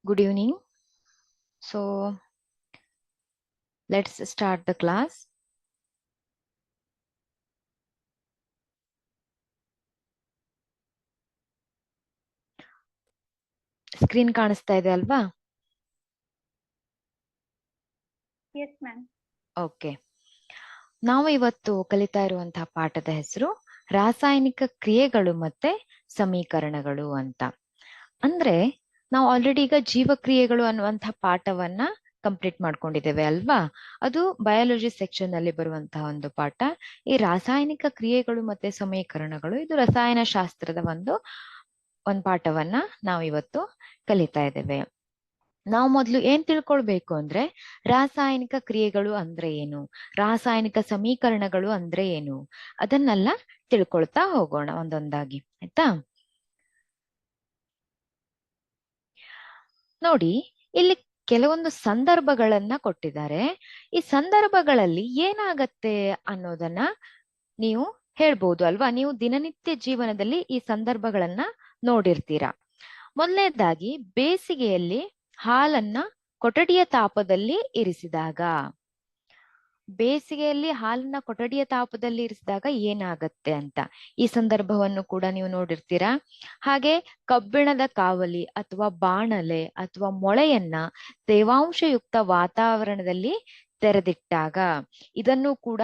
Good evening. So let's start the class. Screen ಕಾಣಿಸ್ತಾ ಇದೆ ಅಲ್ವಾ? Yes, ma'am. ಓಕೆ. ನಾವು ಇವತ್ತು ಕಲಿತಾ ಇರುವಂತಹ ಪಾಠದ ಹೆಸರು ರಾಸಾಯನಿಕ ಕ್ರಿಯೆಗಳು ಮತ್ತೆ ಸಮೀಕರಣಗಳು ಅಂತ. ಅಂದ್ರೆ ನಾವು ಆಲ್ರೆಡಿ ಈಗ ಜೀವಕ್ರಿಯೆಗಳು ಅನ್ನುವಂತಹ ಪಾಠವನ್ನ ಕಂಪ್ಲೀಟ್ ಮಾಡ್ಕೊಂಡಿದ್ದೇವೆ ಅಲ್ವಾ? ಅದು ಬಯಾಲಜಿ ಸೆಕ್ಷನ್ ಅಲ್ಲಿ ಬರುವಂತಹ ಒಂದು ಪಾಠ. ಈ ರಾಸಾಯನಿಕ ಕ್ರಿಯೆಗಳು ಮತ್ತೆ ಸಮೀಕರಣಗಳು ಇದು ರಸಾಯನ ಶಾಸ್ತ್ರದ ಒಂದು ಪಾಠವನ್ನ ನಾವು ಇವತ್ತು ಕಲಿತಾ ಇದ್ದೇವೆ. ನಾವು ಮೊದಲು ಏನ್ ತಿಳ್ಕೊಳ್ಬೇಕು ಅಂದ್ರೆ ರಾಸಾಯನಿಕ ಕ್ರಿಯೆಗಳು ಅಂದ್ರೆ ಏನು, ರಾಸಾಯನಿಕ ಸಮೀಕರಣಗಳು ಅಂದ್ರೆ ಏನು, ಅದನ್ನೆಲ್ಲ ತಿಳ್ಕೊಳ್ತಾ ಹೋಗೋಣ ಒಂದೊಂದಾಗಿ, ಆಯ್ತಾ? ನೋಡಿ, ಇಲ್ಲಿ ಕೆಲವೊಂದು ಸಂದರ್ಭಗಳನ್ನ ಕೊಟ್ಟಿದ್ದಾರೆ. ಈ ಸಂದರ್ಭಗಳಲ್ಲಿ ಏನಾಗತ್ತೆ ಅನ್ನೋದನ್ನ ನೀವು ಹೇಳ್ಬೋದು ಅಲ್ವಾ? ನೀವು ದಿನನಿತ್ಯ ಜೀವನದಲ್ಲಿ ಈ ಸಂದರ್ಭಗಳನ್ನ ನೋಡಿರ್ತೀರಾ. ಮೊದಲನೇದಾಗಿ, ಬೇಸಿಗೆಯಲ್ಲಿ ಹಾಲನ್ನ ಕೊಠಡಿಯ ತಾಪದಲ್ಲಿ ಇರಿಸಿದಾಗ. ಬೇಸಿಗೆಯಲ್ಲಿ ಹಾಲನ್ನ ಕೊಠಡಿಯ ತಾಪದಲ್ಲಿ ಇರಿಸಿದಾಗ ಏನಾಗತ್ತೆ ಅಂತ ಈ ಸಂದರ್ಭವನ್ನು ಕೂಡ ನೀವು ನೋಡಿರ್ತೀರಾ. ಹಾಗೆ ಕಬ್ಬಿಣದ ಕಾವಲಿ ಅಥವಾ ಬಾಣಲೆ ಅಥವಾ ಮೊಳೆಯನ್ನ ತೇವಾಂಶಯುಕ್ತ ವಾತಾವರಣದಲ್ಲಿ ತೆರೆದಿಟ್ಟಾಗ ಇದನ್ನು ಕೂಡ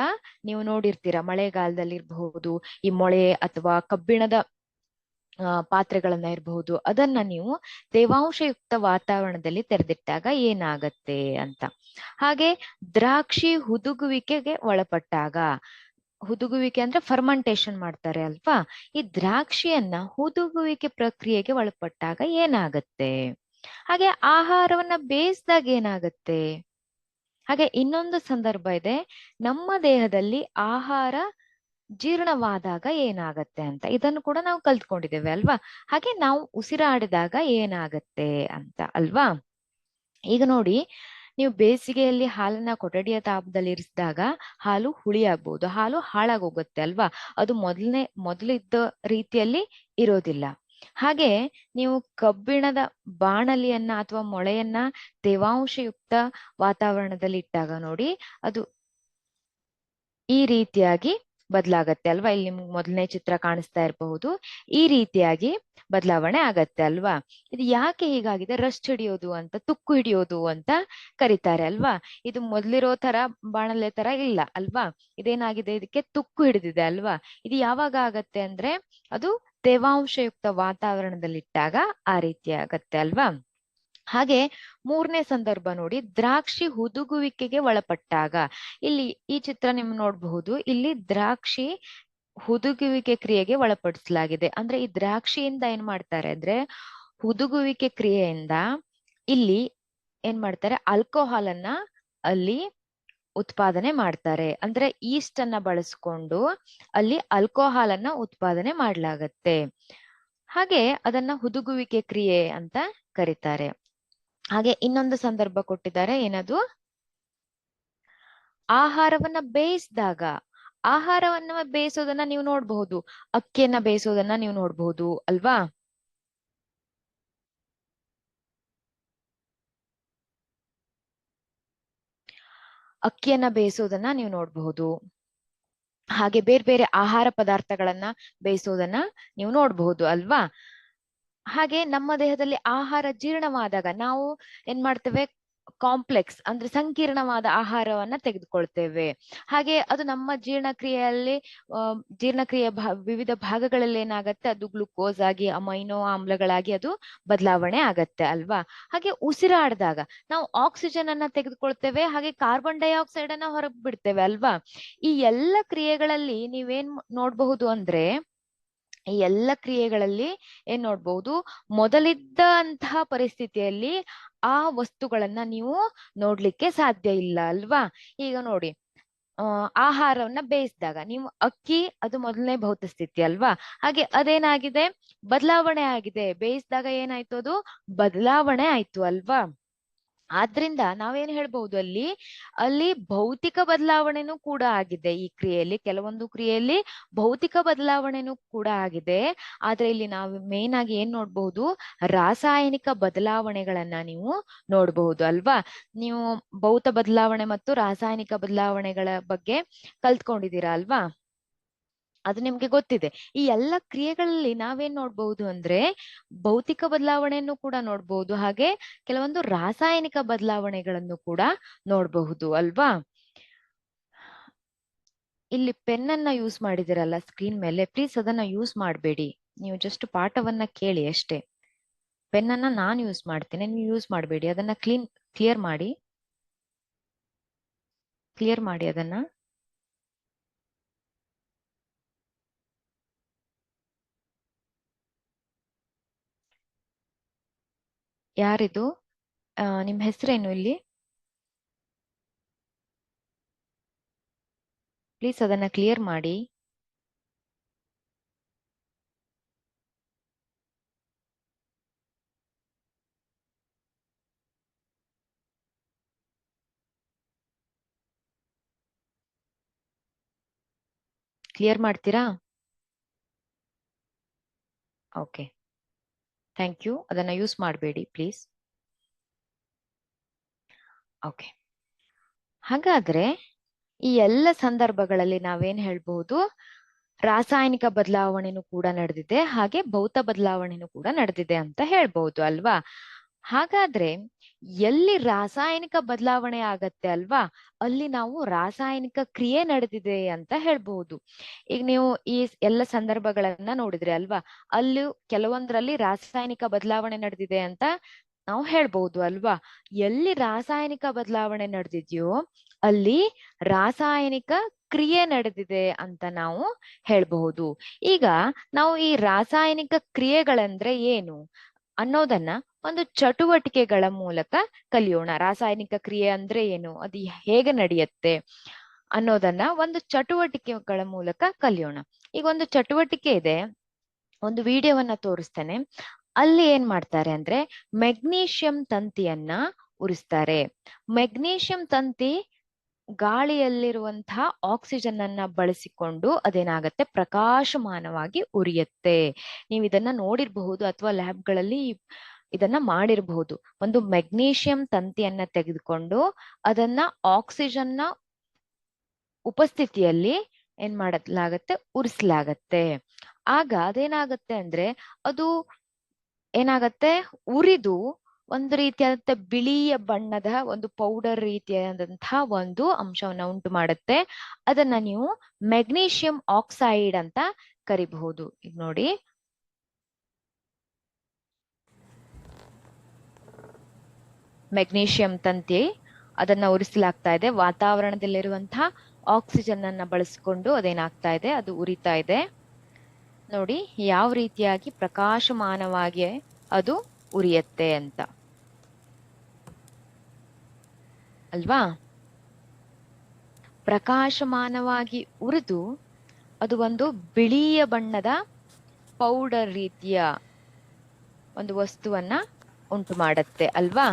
ನೀವು ನೋಡಿರ್ತೀರಾ. ಮಳೆಗಾಲದಲ್ಲಿ ಇರಬಹುದು ಈ ಮೊಳೆ ಅಥವಾ ಕಬ್ಬಿಣದ ಪಾತ್ರೆಗಳನ್ನ ಇರಬಹುದು, ಅದನ್ನ ನೀವು ತೇವಾಂಶಯುಕ್ತ ವಾತಾವರಣದಲ್ಲಿ ತೆರೆದಿಟ್ಟಾಗ ಏನಾಗತ್ತೆ ಅಂತ. ಹಾಗೆ ದ್ರಾಕ್ಷಿ ಹುದುಗುವಿಕೆಗೆ ಒಳಪಟ್ಟಾಗ, ಹುದುಗುವಿಕೆ ಅಂದ್ರೆ ಫರ್ಮೆಂಟೇಶನ್ ಮಾಡ್ತಾರೆ ಅಲ್ವಾ? ಈ ದ್ರಾಕ್ಷಿಯನ್ನ ಹುದುಗುವಿಕೆ ಪ್ರಕ್ರಿಯೆಗೆ ಒಳಪಟ್ಟಾಗ ಏನಾಗತ್ತೆ. ಹಾಗೆ ಆಹಾರವನ್ನ ಬೇಯಿಸಿದಾಗ ಏನಾಗತ್ತೆ. ಹಾಗೆ ಇನ್ನೊಂದು ಸಂದರ್ಭ ಇದೆ, ನಮ್ಮ ದೇಹದಲ್ಲಿ ಆಹಾರ ಜೀರ್ಣವಾದಾಗ ಏನಾಗತ್ತೆ ಅಂತ. ಇದನ್ನು ಕೂಡ ನಾವು ಕಲ್ತ್ಕೊಂಡಿದ್ದೇವೆ ಅಲ್ವಾ? ಹಾಗೆ ನಾವು ಉಸಿರಾಡಿದಾಗ ಏನಾಗತ್ತೆ ಅಂತ ಅಲ್ವಾ? ಈಗ ನೋಡಿ, ನೀವು ಬೇಸಿಗೆಯಲ್ಲಿ ಹಾಲನ್ನ ಕೊಠಡಿಯ ತಾಪದಲ್ಲಿ ಇರಿಸಿದಾಗ ಹಾಲು ಹುಳಿ ಆಗ್ಬಹುದು, ಹಾಲು ಹಾಳಾಗೋಗುತ್ತೆ ಅಲ್ವಾ? ಅದು ಮೊದಲಿದ್ದ ರೀತಿಯಲ್ಲಿ ಇರೋದಿಲ್ಲ. ಹಾಗೆ ನೀವು ಕಬ್ಬಿಣದ ಬಾಣಲಿಯನ್ನ ಅಥವಾ ಮೊಳೆಯನ್ನ ತೇವಾಂಶಯುಕ್ತ ವಾತಾವರಣದಲ್ಲಿ ಇಟ್ಟಾಗ ನೋಡಿ, ಅದು ಈ ರೀತಿಯಾಗಿ ಬದಲಾಗತ್ತೆ ಅಲ್ವಾ? ಇಲ್ಲಿ ನಿಮ್ಗೆ ಮೊದಲನೇ ಚಿತ್ರ ಕಾಣಿಸ್ತಾ ಇರಬಹುದು. ಈ ರೀತಿಯಾಗಿ ಬದಲಾವಣೆ ಆಗತ್ತೆ ಅಲ್ವಾ? ಇದು ಯಾಕೆ ಹೀಗಾಗಿದೆ? ರಸ್ಟ್ ಹಿಡಿಯೋದು ಅಂತ, ತುಕ್ಕು ಹಿಡಿಯೋದು ಅಂತ ಕರೀತಾರೆ ಅಲ್ವಾ? ಇದು ಮೊದ್ಲಿರೋ ತರ ಬಾಣಲೆ ತರ ಇಲ್ಲ ಅಲ್ವಾ? ಇದೇನಾಗಿದೆ, ಇದಕ್ಕೆ ತುಕ್ಕು ಹಿಡಿದಿದೆ ಅಲ್ವಾ? ಇದು ಯಾವಾಗ ಆಗತ್ತೆ ಅಂದ್ರೆ ಅದು ತೇವಾಂಶಯುಕ್ತ ವಾತಾವರಣದಲ್ಲಿಟ್ಟಾಗ ಆ ರೀತಿ ಆಗತ್ತೆ ಅಲ್ವಾ? ಹಾಗೆ ಮೂರನೇ ಸಂದರ್ಭ ನೋಡಿ, ದ್ರಾಕ್ಷಿ ಹುದುಗುವಿಕೆಗೆ ಒಳಪಟ್ಟಾಗ. ಇಲ್ಲಿ ಈ ಚಿತ್ರ ನಿಮ್ ನೋಡಬಹುದು. ಇಲ್ಲಿ ದ್ರಾಕ್ಷಿ ಹುದುಗುವಿಕೆ ಕ್ರಿಯೆಗೆ ಒಳಪಡಿಸಲಾಗಿದೆ. ಅಂದ್ರೆ ಈ ದ್ರಾಕ್ಷಿಯಿಂದ ಏನ್ ಮಾಡ್ತಾರೆ ಅಂದ್ರೆ ಹುದುಗುವಿಕೆ ಕ್ರಿಯೆಯಿಂದ ಇಲ್ಲಿ ಏನ್ ಮಾಡ್ತಾರೆ, ಆಲ್ಕೋಹಾಲ್ ಅನ್ನ ಅಲ್ಲಿ ಉತ್ಪಾದನೆ ಮಾಡ್ತಾರೆ. ಅಂದ್ರೆ ಈಸ್ಟ್ ಅನ್ನ ಬಳಸ್ಕೊಂಡು ಅಲ್ಲಿ ಆಲ್ಕೋಹಾಲ್ ಅನ್ನ ಉತ್ಪಾದನೆ ಮಾಡ್ಲಾಗತ್ತೆ. ಹಾಗೆ ಅದನ್ನ ಹುದುಗುವಿಕೆ ಕ್ರಿಯೆ ಅಂತ ಕರೀತಾರೆ. ಹಾಗೆ ಇನ್ನೊಂದು ಸಂದರ್ಭ ಕೊಟ್ಟಿದ್ದಾರೆ, ಏನದು, ಆಹಾರವನ್ನ ಬೇಯಿಸಿದಾಗ. ಆಹಾರವನ್ನ ಬೇಯಿಸೋದನ್ನ ನೀವು ನೋಡಬಹುದು, ಅಕ್ಕಿಯನ್ನ ಬೇಯಿಸೋದನ್ನ ನೀವು ನೋಡಬಹುದು ಅಲ್ವಾ? ಅಕ್ಕಿಯನ್ನ ಬೇಯಿಸೋದನ್ನ ನೀವು ನೋಡಬಹುದು. ಹಾಗೆ ಬೇರೆ ಬೇರೆ ಆಹಾರ ಪದಾರ್ಥಗಳನ್ನ ಬೇಯಿಸೋದನ್ನ ನೀವು ನೋಡಬಹುದು ಅಲ್ವಾ? ಹಾಗೆ ನಮ್ಮ ದೇಹದಲ್ಲಿ ಆಹಾರ ಜೀರ್ಣವಾದಾಗ ನಾವು ಏನ್ ಮಾಡ್ತೇವೆ, ಕಾಂಪ್ಲೆಕ್ಸ್ ಅಂದ್ರೆ ಸಂಕೀರ್ಣವಾದ ಆಹಾರವನ್ನ ತೆಗೆದುಕೊಳ್ತೇವೆ. ಹಾಗೆ ಅದು ನಮ್ಮ ಜೀರ್ಣಕ್ರಿಯೆಯಲ್ಲಿ ಜೀರ್ಣಕ್ರಿಯೆ ವಿವಿಧ ಭಾಗಗಳಲ್ಲಿ ಏನಾಗತ್ತೆ, ಅದು ಗ್ಲುಕೋಸ್ ಆಗಿ ಅಮೈನೋ ಆಮ್ಲಗಳಾಗಿ ಅದು ಬದಲಾವಣೆ ಆಗತ್ತೆ ಅಲ್ವಾ? ಹಾಗೆ ಉಸಿರಾಡಿದಾಗ ನಾವು ಆಕ್ಸಿಜನ್ ಅನ್ನ ತೆಗೆದುಕೊಳ್ತೇವೆ, ಹಾಗೆ ಕಾರ್ಬನ್ ಡೈಆಕ್ಸೈಡ್ ಅನ್ನ ಹೊರಗೆ ಬಿಡ್ತೇವೆ ಅಲ್ವಾ? ಈ ಎಲ್ಲ ಕ್ರಿಯೆಗಳಲ್ಲಿ ನೀವೇನ್ ನೋಡ್ಬಹುದು ಅಂದ್ರೆ, ಈ ಎಲ್ಲ ಕ್ರಿಯೆಗಳಲ್ಲಿ ಏನ್ ನೋಡ್ಬಹುದು, ಮೊದಲಿದ್ದಂತಹ ಪರಿಸ್ಥಿತಿಯಲ್ಲಿ ಆ ವಸ್ತುಗಳನ್ನ ನೀವು ನೋಡ್ಲಿಕ್ಕೆ ಸಾಧ್ಯ ಇಲ್ಲ ಅಲ್ವಾ? ಈಗ ನೋಡಿ, ಆಹಾರವನ್ನ ಬೇಯಿಸಿದಾಗ ನೀವು ಅಕ್ಕಿ ಅದು ಮೊದಲನೇ ಭೌತ ಸ್ಥಿತಿ ಅಲ್ವಾ? ಹಾಗೆ ಅದೇನಾಗಿದೆ, ಬದಲಾವಣೆ ಆಗಿದೆ. ಬೇಯಿಸಿದಾಗ ಏನಾಯ್ತು, ಅದು ಬದಲಾವಣೆ ಆಯ್ತು ಅಲ್ವಾ? ಆದ್ರಿಂದ ನಾವೇನ್ ಹೇಳ್ಬಹುದು ಅಲ್ಲಿ ಭೌತಿಕ ಬದಲಾವಣೆನೂ ಕೂಡ ಆಗಿದೆ. ಈ ಕ್ರಿಯೆಯಲ್ಲಿ ಕೆಲವೊಂದು ಕ್ರಿಯೆಯಲ್ಲಿ ಭೌತಿಕ ಬದಲಾವಣೆನೂ ಕೂಡ ಆಗಿದೆ. ಆದ್ರೆ ಇಲ್ಲಿ ನಾವು ಮೇನ್ ಆಗಿ ಏನ್ ನೋಡ್ಬಹುದು, ರಾಸಾಯನಿಕ ಬದಲಾವಣೆಗಳನ್ನ ನೀವು ನೋಡ್ಬಹುದು ಅಲ್ವಾ. ನೀವು ಭೌತ ಬದಲಾವಣೆ ಮತ್ತು ರಾಸಾಯನಿಕ ಬದಲಾವಣೆಗಳ ಬಗ್ಗೆ ಕಲ್ತ್ಕೊಂಡಿದ್ದೀರಾ ಅಲ್ವಾ, ಅದು ನಿಮ್ಗೆ ಗೊತ್ತಿದೆ. ಈ ಎಲ್ಲ ಕ್ರಿಯೆಗಳಲ್ಲಿ ನಾವೇನ್ ನೋಡ್ಬಹುದು ಅಂದ್ರೆ ಭೌತಿಕ ಬದಲಾವಣೆಯನ್ನು ಕೂಡ ನೋಡ್ಬಹುದು, ಹಾಗೆ ಕೆಲವೊಂದು ರಾಸಾಯನಿಕ ಬದಲಾವಣೆಗಳನ್ನು ಕೂಡ ನೋಡಬಹುದು ಅಲ್ವಾ. ಇಲ್ಲಿ ಪೆನ್ನನ್ನ ಯೂಸ್ ಮಾಡಿದಿರಲ್ಲ ಸ್ಕ್ರೀನ್ ಮೇಲೆ, ಪ್ಲೀಸ್ ಅದನ್ನ ಯೂಸ್ ಮಾಡಬೇಡಿ. ನೀವು ಜಸ್ಟ್ ಪಾಠವನ್ನ ಕೇಳಿ ಅಷ್ಟೇ. ಪೆನ್ನನ್ನ ನಾನು ಯೂಸ್ ಮಾಡ್ತೇನೆ, ನೀವು ಯೂಸ್ ಮಾಡಬೇಡಿ. ಅದನ್ನ ಕ್ಲಿಯರ್ ಮಾಡಿ ಅದನ್ನ. ಯಾರಿದು? ನಿಮ್ ಹೆಸರೇನು ಇಲ್ಲಿ? ಪ್ಲೀಸ್ ಅದನ್ನ ಕ್ಲಿಯರ್ ಮಾಡಿ. ಕ್ಲಿಯರ್ ಮಾಡ್ತೀರಾ? Okay, thank you. ಅದನ್ನ ಯೂಸ್ ಮಾಡಬೇಡಿ ಪ್ಲೀಸ್. ಓಕೆ, ಹಾಗಾದ್ರೆ ಈ ಎಲ್ಲ ಸಂದರ್ಭಗಳಲ್ಲಿ ನಾವೇನ್ ಹೇಳ್ಬಹುದು, ರಾಸಾಯನಿಕ ಬದಲಾವಣೆನೂ ಕೂಡ ನಡೆದಿದೆ, ಹಾಗೆ ಭೌತ ಬದಲಾವಣೆನೂ ಕೂಡ ನಡೆದಿದೆ ಅಂತ ಹೇಳ್ಬಹುದು ಅಲ್ವಾ. ಹಾಗಾದ್ರೆ ಎಲ್ಲಿ ರಾಸಾಯನಿಕ ಬದಲಾವಣೆ ಆಗತ್ತೆ ಅಲ್ವಾ, ಅಲ್ಲಿ ನಾವು ರಾಸಾಯನಿಕ ಕ್ರಿಯೆ ನಡೆದಿದೆ ಅಂತ ಹೇಳ್ಬಹುದು. ಈಗ ನೀವು ಈ ಎಲ್ಲ ಸಂದರ್ಭಗಳನ್ನ ನೋಡಿದ್ರಿ ಅಲ್ವಾ, ಅಲ್ಲಿ ಕೆಲವೊಂದ್ರಲ್ಲಿ ರಾಸಾಯನಿಕ ಬದಲಾವಣೆ ನಡೆದಿದೆ ಅಂತ ನಾವು ಹೇಳ್ಬಹುದು ಅಲ್ವಾ. ಎಲ್ಲಿ ರಾಸಾಯನಿಕ ಬದಲಾವಣೆ ನಡೆದಿದ್ಯೋ ಅಲ್ಲಿ ರಾಸಾಯನಿಕ ಕ್ರಿಯೆ ನಡೆದಿದೆ ಅಂತ ನಾವು ಹೇಳ್ಬಹುದು. ಈಗ ನಾವು ಈ ರಾಸಾಯನಿಕ ಕ್ರಿಯೆಗಳಂದ್ರೆ ಏನು ಅನ್ನೋದನ್ನ ಒಂದು ಚಟುವಟಿಕೆಗಳ ಮೂಲಕ ಕಲಿಯೋಣ. ರಾಸಾಯನಿಕ ಕ್ರಿಯೆ ಅಂದ್ರೆ ಏನು, ಅದು ಹೇಗೆ ನಡೆಯುತ್ತೆ ಅನ್ನೋದನ್ನ ಒಂದು ಚಟುವಟಿಕೆಗಳ ಮೂಲಕ ಕಲಿಯೋಣ. ಈಗ ಒಂದು ಚಟುವಟಿಕೆ ಇದೆ, ಒಂದು ವಿಡಿಯೋವನ್ನ ತೋರಿಸ್ತೇನೆ. ಅಲ್ಲಿ ಏನ್ ಮಾಡ್ತಾರೆ ಅಂದ್ರೆ ಮೆಗ್ನೀಷಿಯಂ ತಂತಿಯನ್ನ ಉರಿಸ್ತಾರೆ. ಮೆಗ್ನೀಷಿಯಂ ತಂತಿ ಗಾಳಿಯಲ್ಲಿರುವಂತಹ ಆಕ್ಸಿಜನ್ ಅನ್ನ ಬಳಸಿಕೊಂಡು ಅದೇನಾಗತ್ತೆ, ಪ್ರಕಾಶಮಾನವಾಗಿ ಉರಿಯುತ್ತೆ. ನೀವು ಇದನ್ನ ನೋಡಿರಬಹುದು ಅಥವಾ ಲ್ಯಾಬ್ಗಳಲ್ಲಿ ಇದನ್ನ ಮಾಡಿರಬಹುದು. ಒಂದು ಮೆಗ್ನೀಷಿಯಂ ತಂತಿಯನ್ನ ತೆಗೆದುಕೊಂಡು ಅದನ್ನ ಆಕ್ಸಿಜನ್ನ ಉಪಸ್ಥಿತಿಯಲ್ಲಿ ಏನ್ ಮಾಡಲಾಗತ್ತೆ, ಉರಿಸಲಾಗತ್ತೆ. ಆಗ ಅದೇನಾಗತ್ತೆ ಅಂದ್ರೆ ಅದು ಏನಾಗತ್ತೆ, ಉರಿದು ಒಂದು ರೀತಿಯಾದಂತ ಬಿಳಿಯ ಬಣ್ಣದ ಒಂದು ಪೌಡರ್ ರೀತಿಯಾದಂತಹ ಒಂದು ಅಂಶವನ್ನ ಉಂಟು ಮಾಡುತ್ತೆ. ಅದನ್ನ ನೀವು ಮೆಗ್ನೀಷಿಯಂ ಆಕ್ಸೈಡ್ ಅಂತ ಕರಿಬಹುದು. ಈಗ ನೋಡಿ, ಮೆಗ್ನೀಷಿಯಂ ತಂತಿ ಅದನ್ನ ಉರಿಸಲಾಗ್ತಾ ಇದೆ. ವಾತಾವರಣದಲ್ಲಿರುವಂತಹ ಆಕ್ಸಿಜನ್ ಅನ್ನ ಬಳಸಿಕೊಂಡು ಅದೇನಾಗ್ತಾ ಇದೆ, ಅದು ಉರಿತಾ ಇದೆ. ನೋಡಿ ಯಾವ ರೀತಿಯಾಗಿ ಪ್ರಕಾಶಮಾನವಾಗಿ ಅದು ಉರಿಯತ್ತೆ ಅಂತ ಅಲ್ವಾ. ಪ್ರಕಾಶಮಾನವಾಗಿ ಉರಿದು ಅದು ಒಂದು ಬಿಳಿಯ ಬಣ್ಣದ ಪೌಡರ್ ರೀತಿಯ ಒಂದು ವಸ್ತುವನ್ನ ಉಂಟು ಮಾಡತ್ತೆ ಅಲ್ವಾ.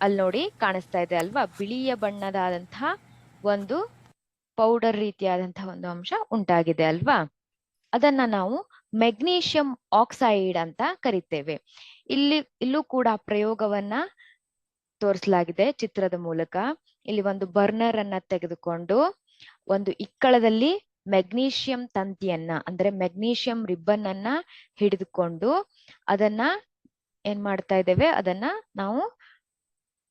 ಅಲ್ಲಿ ನೋಡಿ ಕಾಣಿಸ್ತಾ ಇದೆ ಅಲ್ವಾ, ಬಿಳಿಯ ಬಣ್ಣದಾದಂತಹ ಒಂದು ಪೌಡರ್ ರೀತಿಯಾದಂತಹ ಒಂದು ಅಂಶ ಉಂಟಾಗಿದೆ ಅಲ್ವಾ. ಅದನ್ನ ನಾವು ಮೆಗ್ನೀಷಿಯಂ ಆಕ್ಸೈಡ್ ಅಂತ ಕರಿತೇವೆ. ಇಲ್ಲೂ ಕೂಡ ಪ್ರಯೋಗವನ್ನ ತೋರಿಸಲಾಗಿದೆ ಚಿತ್ರದ ಮೂಲಕ. ಇಲ್ಲಿ ಒಂದು ಬರ್ನರ್ ಅನ್ನ ತೆಗೆದುಕೊಂಡು ಒಂದು ಇಕ್ಕಳದಲ್ಲಿ ಮೆಗ್ನೀಷಿಯಂ ತಂತಿಯನ್ನ ಅಂದ್ರೆ ಮೆಗ್ನೀಷಿಯಂ ರಿಬ್ಬನ್ ಅನ್ನ ಹಿಡಿದುಕೊಂಡು ಅದನ್ನ ಏನ್ ಮಾಡ್ತಾ ಇದ್ದೇವೆ, ಅದನ್ನ ನಾವು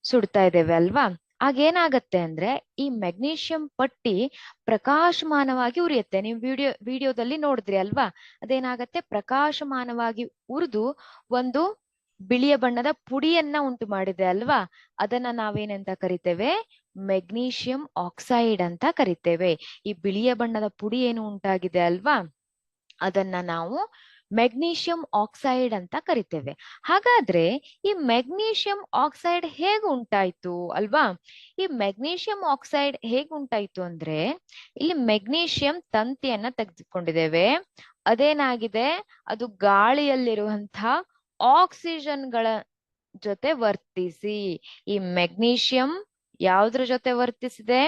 ಸುಡ್ತಾ ಇದ್ದೇವೆ ಅಲ್ವಾ. ಆಗೇನಾಗತ್ತೆ ಅಂದ್ರೆ ಈ ಮೆಗ್ನೀಷಿಯಂ ಪಟ್ಟಿ ಪ್ರಕಾಶಮಾನವಾಗಿ ಉರಿಯುತ್ತೆ. ನೀವು ವಿಡಿಯೋದಲ್ಲಿ ನೋಡಿದ್ರಿ ಅಲ್ವಾ, ಅದೇನಾಗತ್ತೆ, ಪ್ರಕಾಶಮಾನವಾಗಿ ಉರಿದು ಒಂದು ಬಿಳಿಯ ಬಣ್ಣದ ಪುಡಿಯನ್ನ ಉಂಟು ಮಾಡಿದೆ ಅಲ್ವಾ. ಅದನ್ನ ನಾವೇನಂತ ಕರಿತೇವೆ, ಮೆಗ್ನೀಷಿಯಂ ಆಕ್ಸೈಡ್ ಅಂತ ಕರಿತೇವೆ. ಈ ಬಿಳಿಯ ಬಣ್ಣದ ಪುಡಿ ಏನು ಉಂಟಾಗಿದೆ ಅಲ್ವಾ, ಅದನ್ನ ನಾವು ಮೆಗ್ನೀಷಿಯಂ ಆಕ್ಸೈಡ್ ಅಂತ ಕರಿತೇವೆ. ಹಾಗಾದ್ರೆ ಈ ಮೆಗ್ನೀಷಿಯಂ ಆಕ್ಸೈಡ್ ಹೇಗೆ ಉಂಟಾಯ್ತು ಅಲ್ವಾ. ಈ ಮೆಗ್ನೀಷಿಯಂ ಆಕ್ಸೈಡ್ ಹೇಗೆ ಉಂಟಾಯ್ತು ಅಂದ್ರೆ ಇಲ್ಲಿ ಮೆಗ್ನೀಷಿಯಂ ತಂತಿಯನ್ನ ತೆಗೆದುಕೊಂಡಿದ್ದೇವೆ. ಅದೇನಾಗಿದೆ, ಅದು ಗಾಳಿಯಲ್ಲಿರುವಂತಹ ಜೊತೆ ವರ್ತಿಸಿ. ಈ ಮೆಗ್ನೀಷಿಯಂ ಯಾವ್ದ್ರ ಜೊತೆ ವರ್ತಿಸಿದೆ?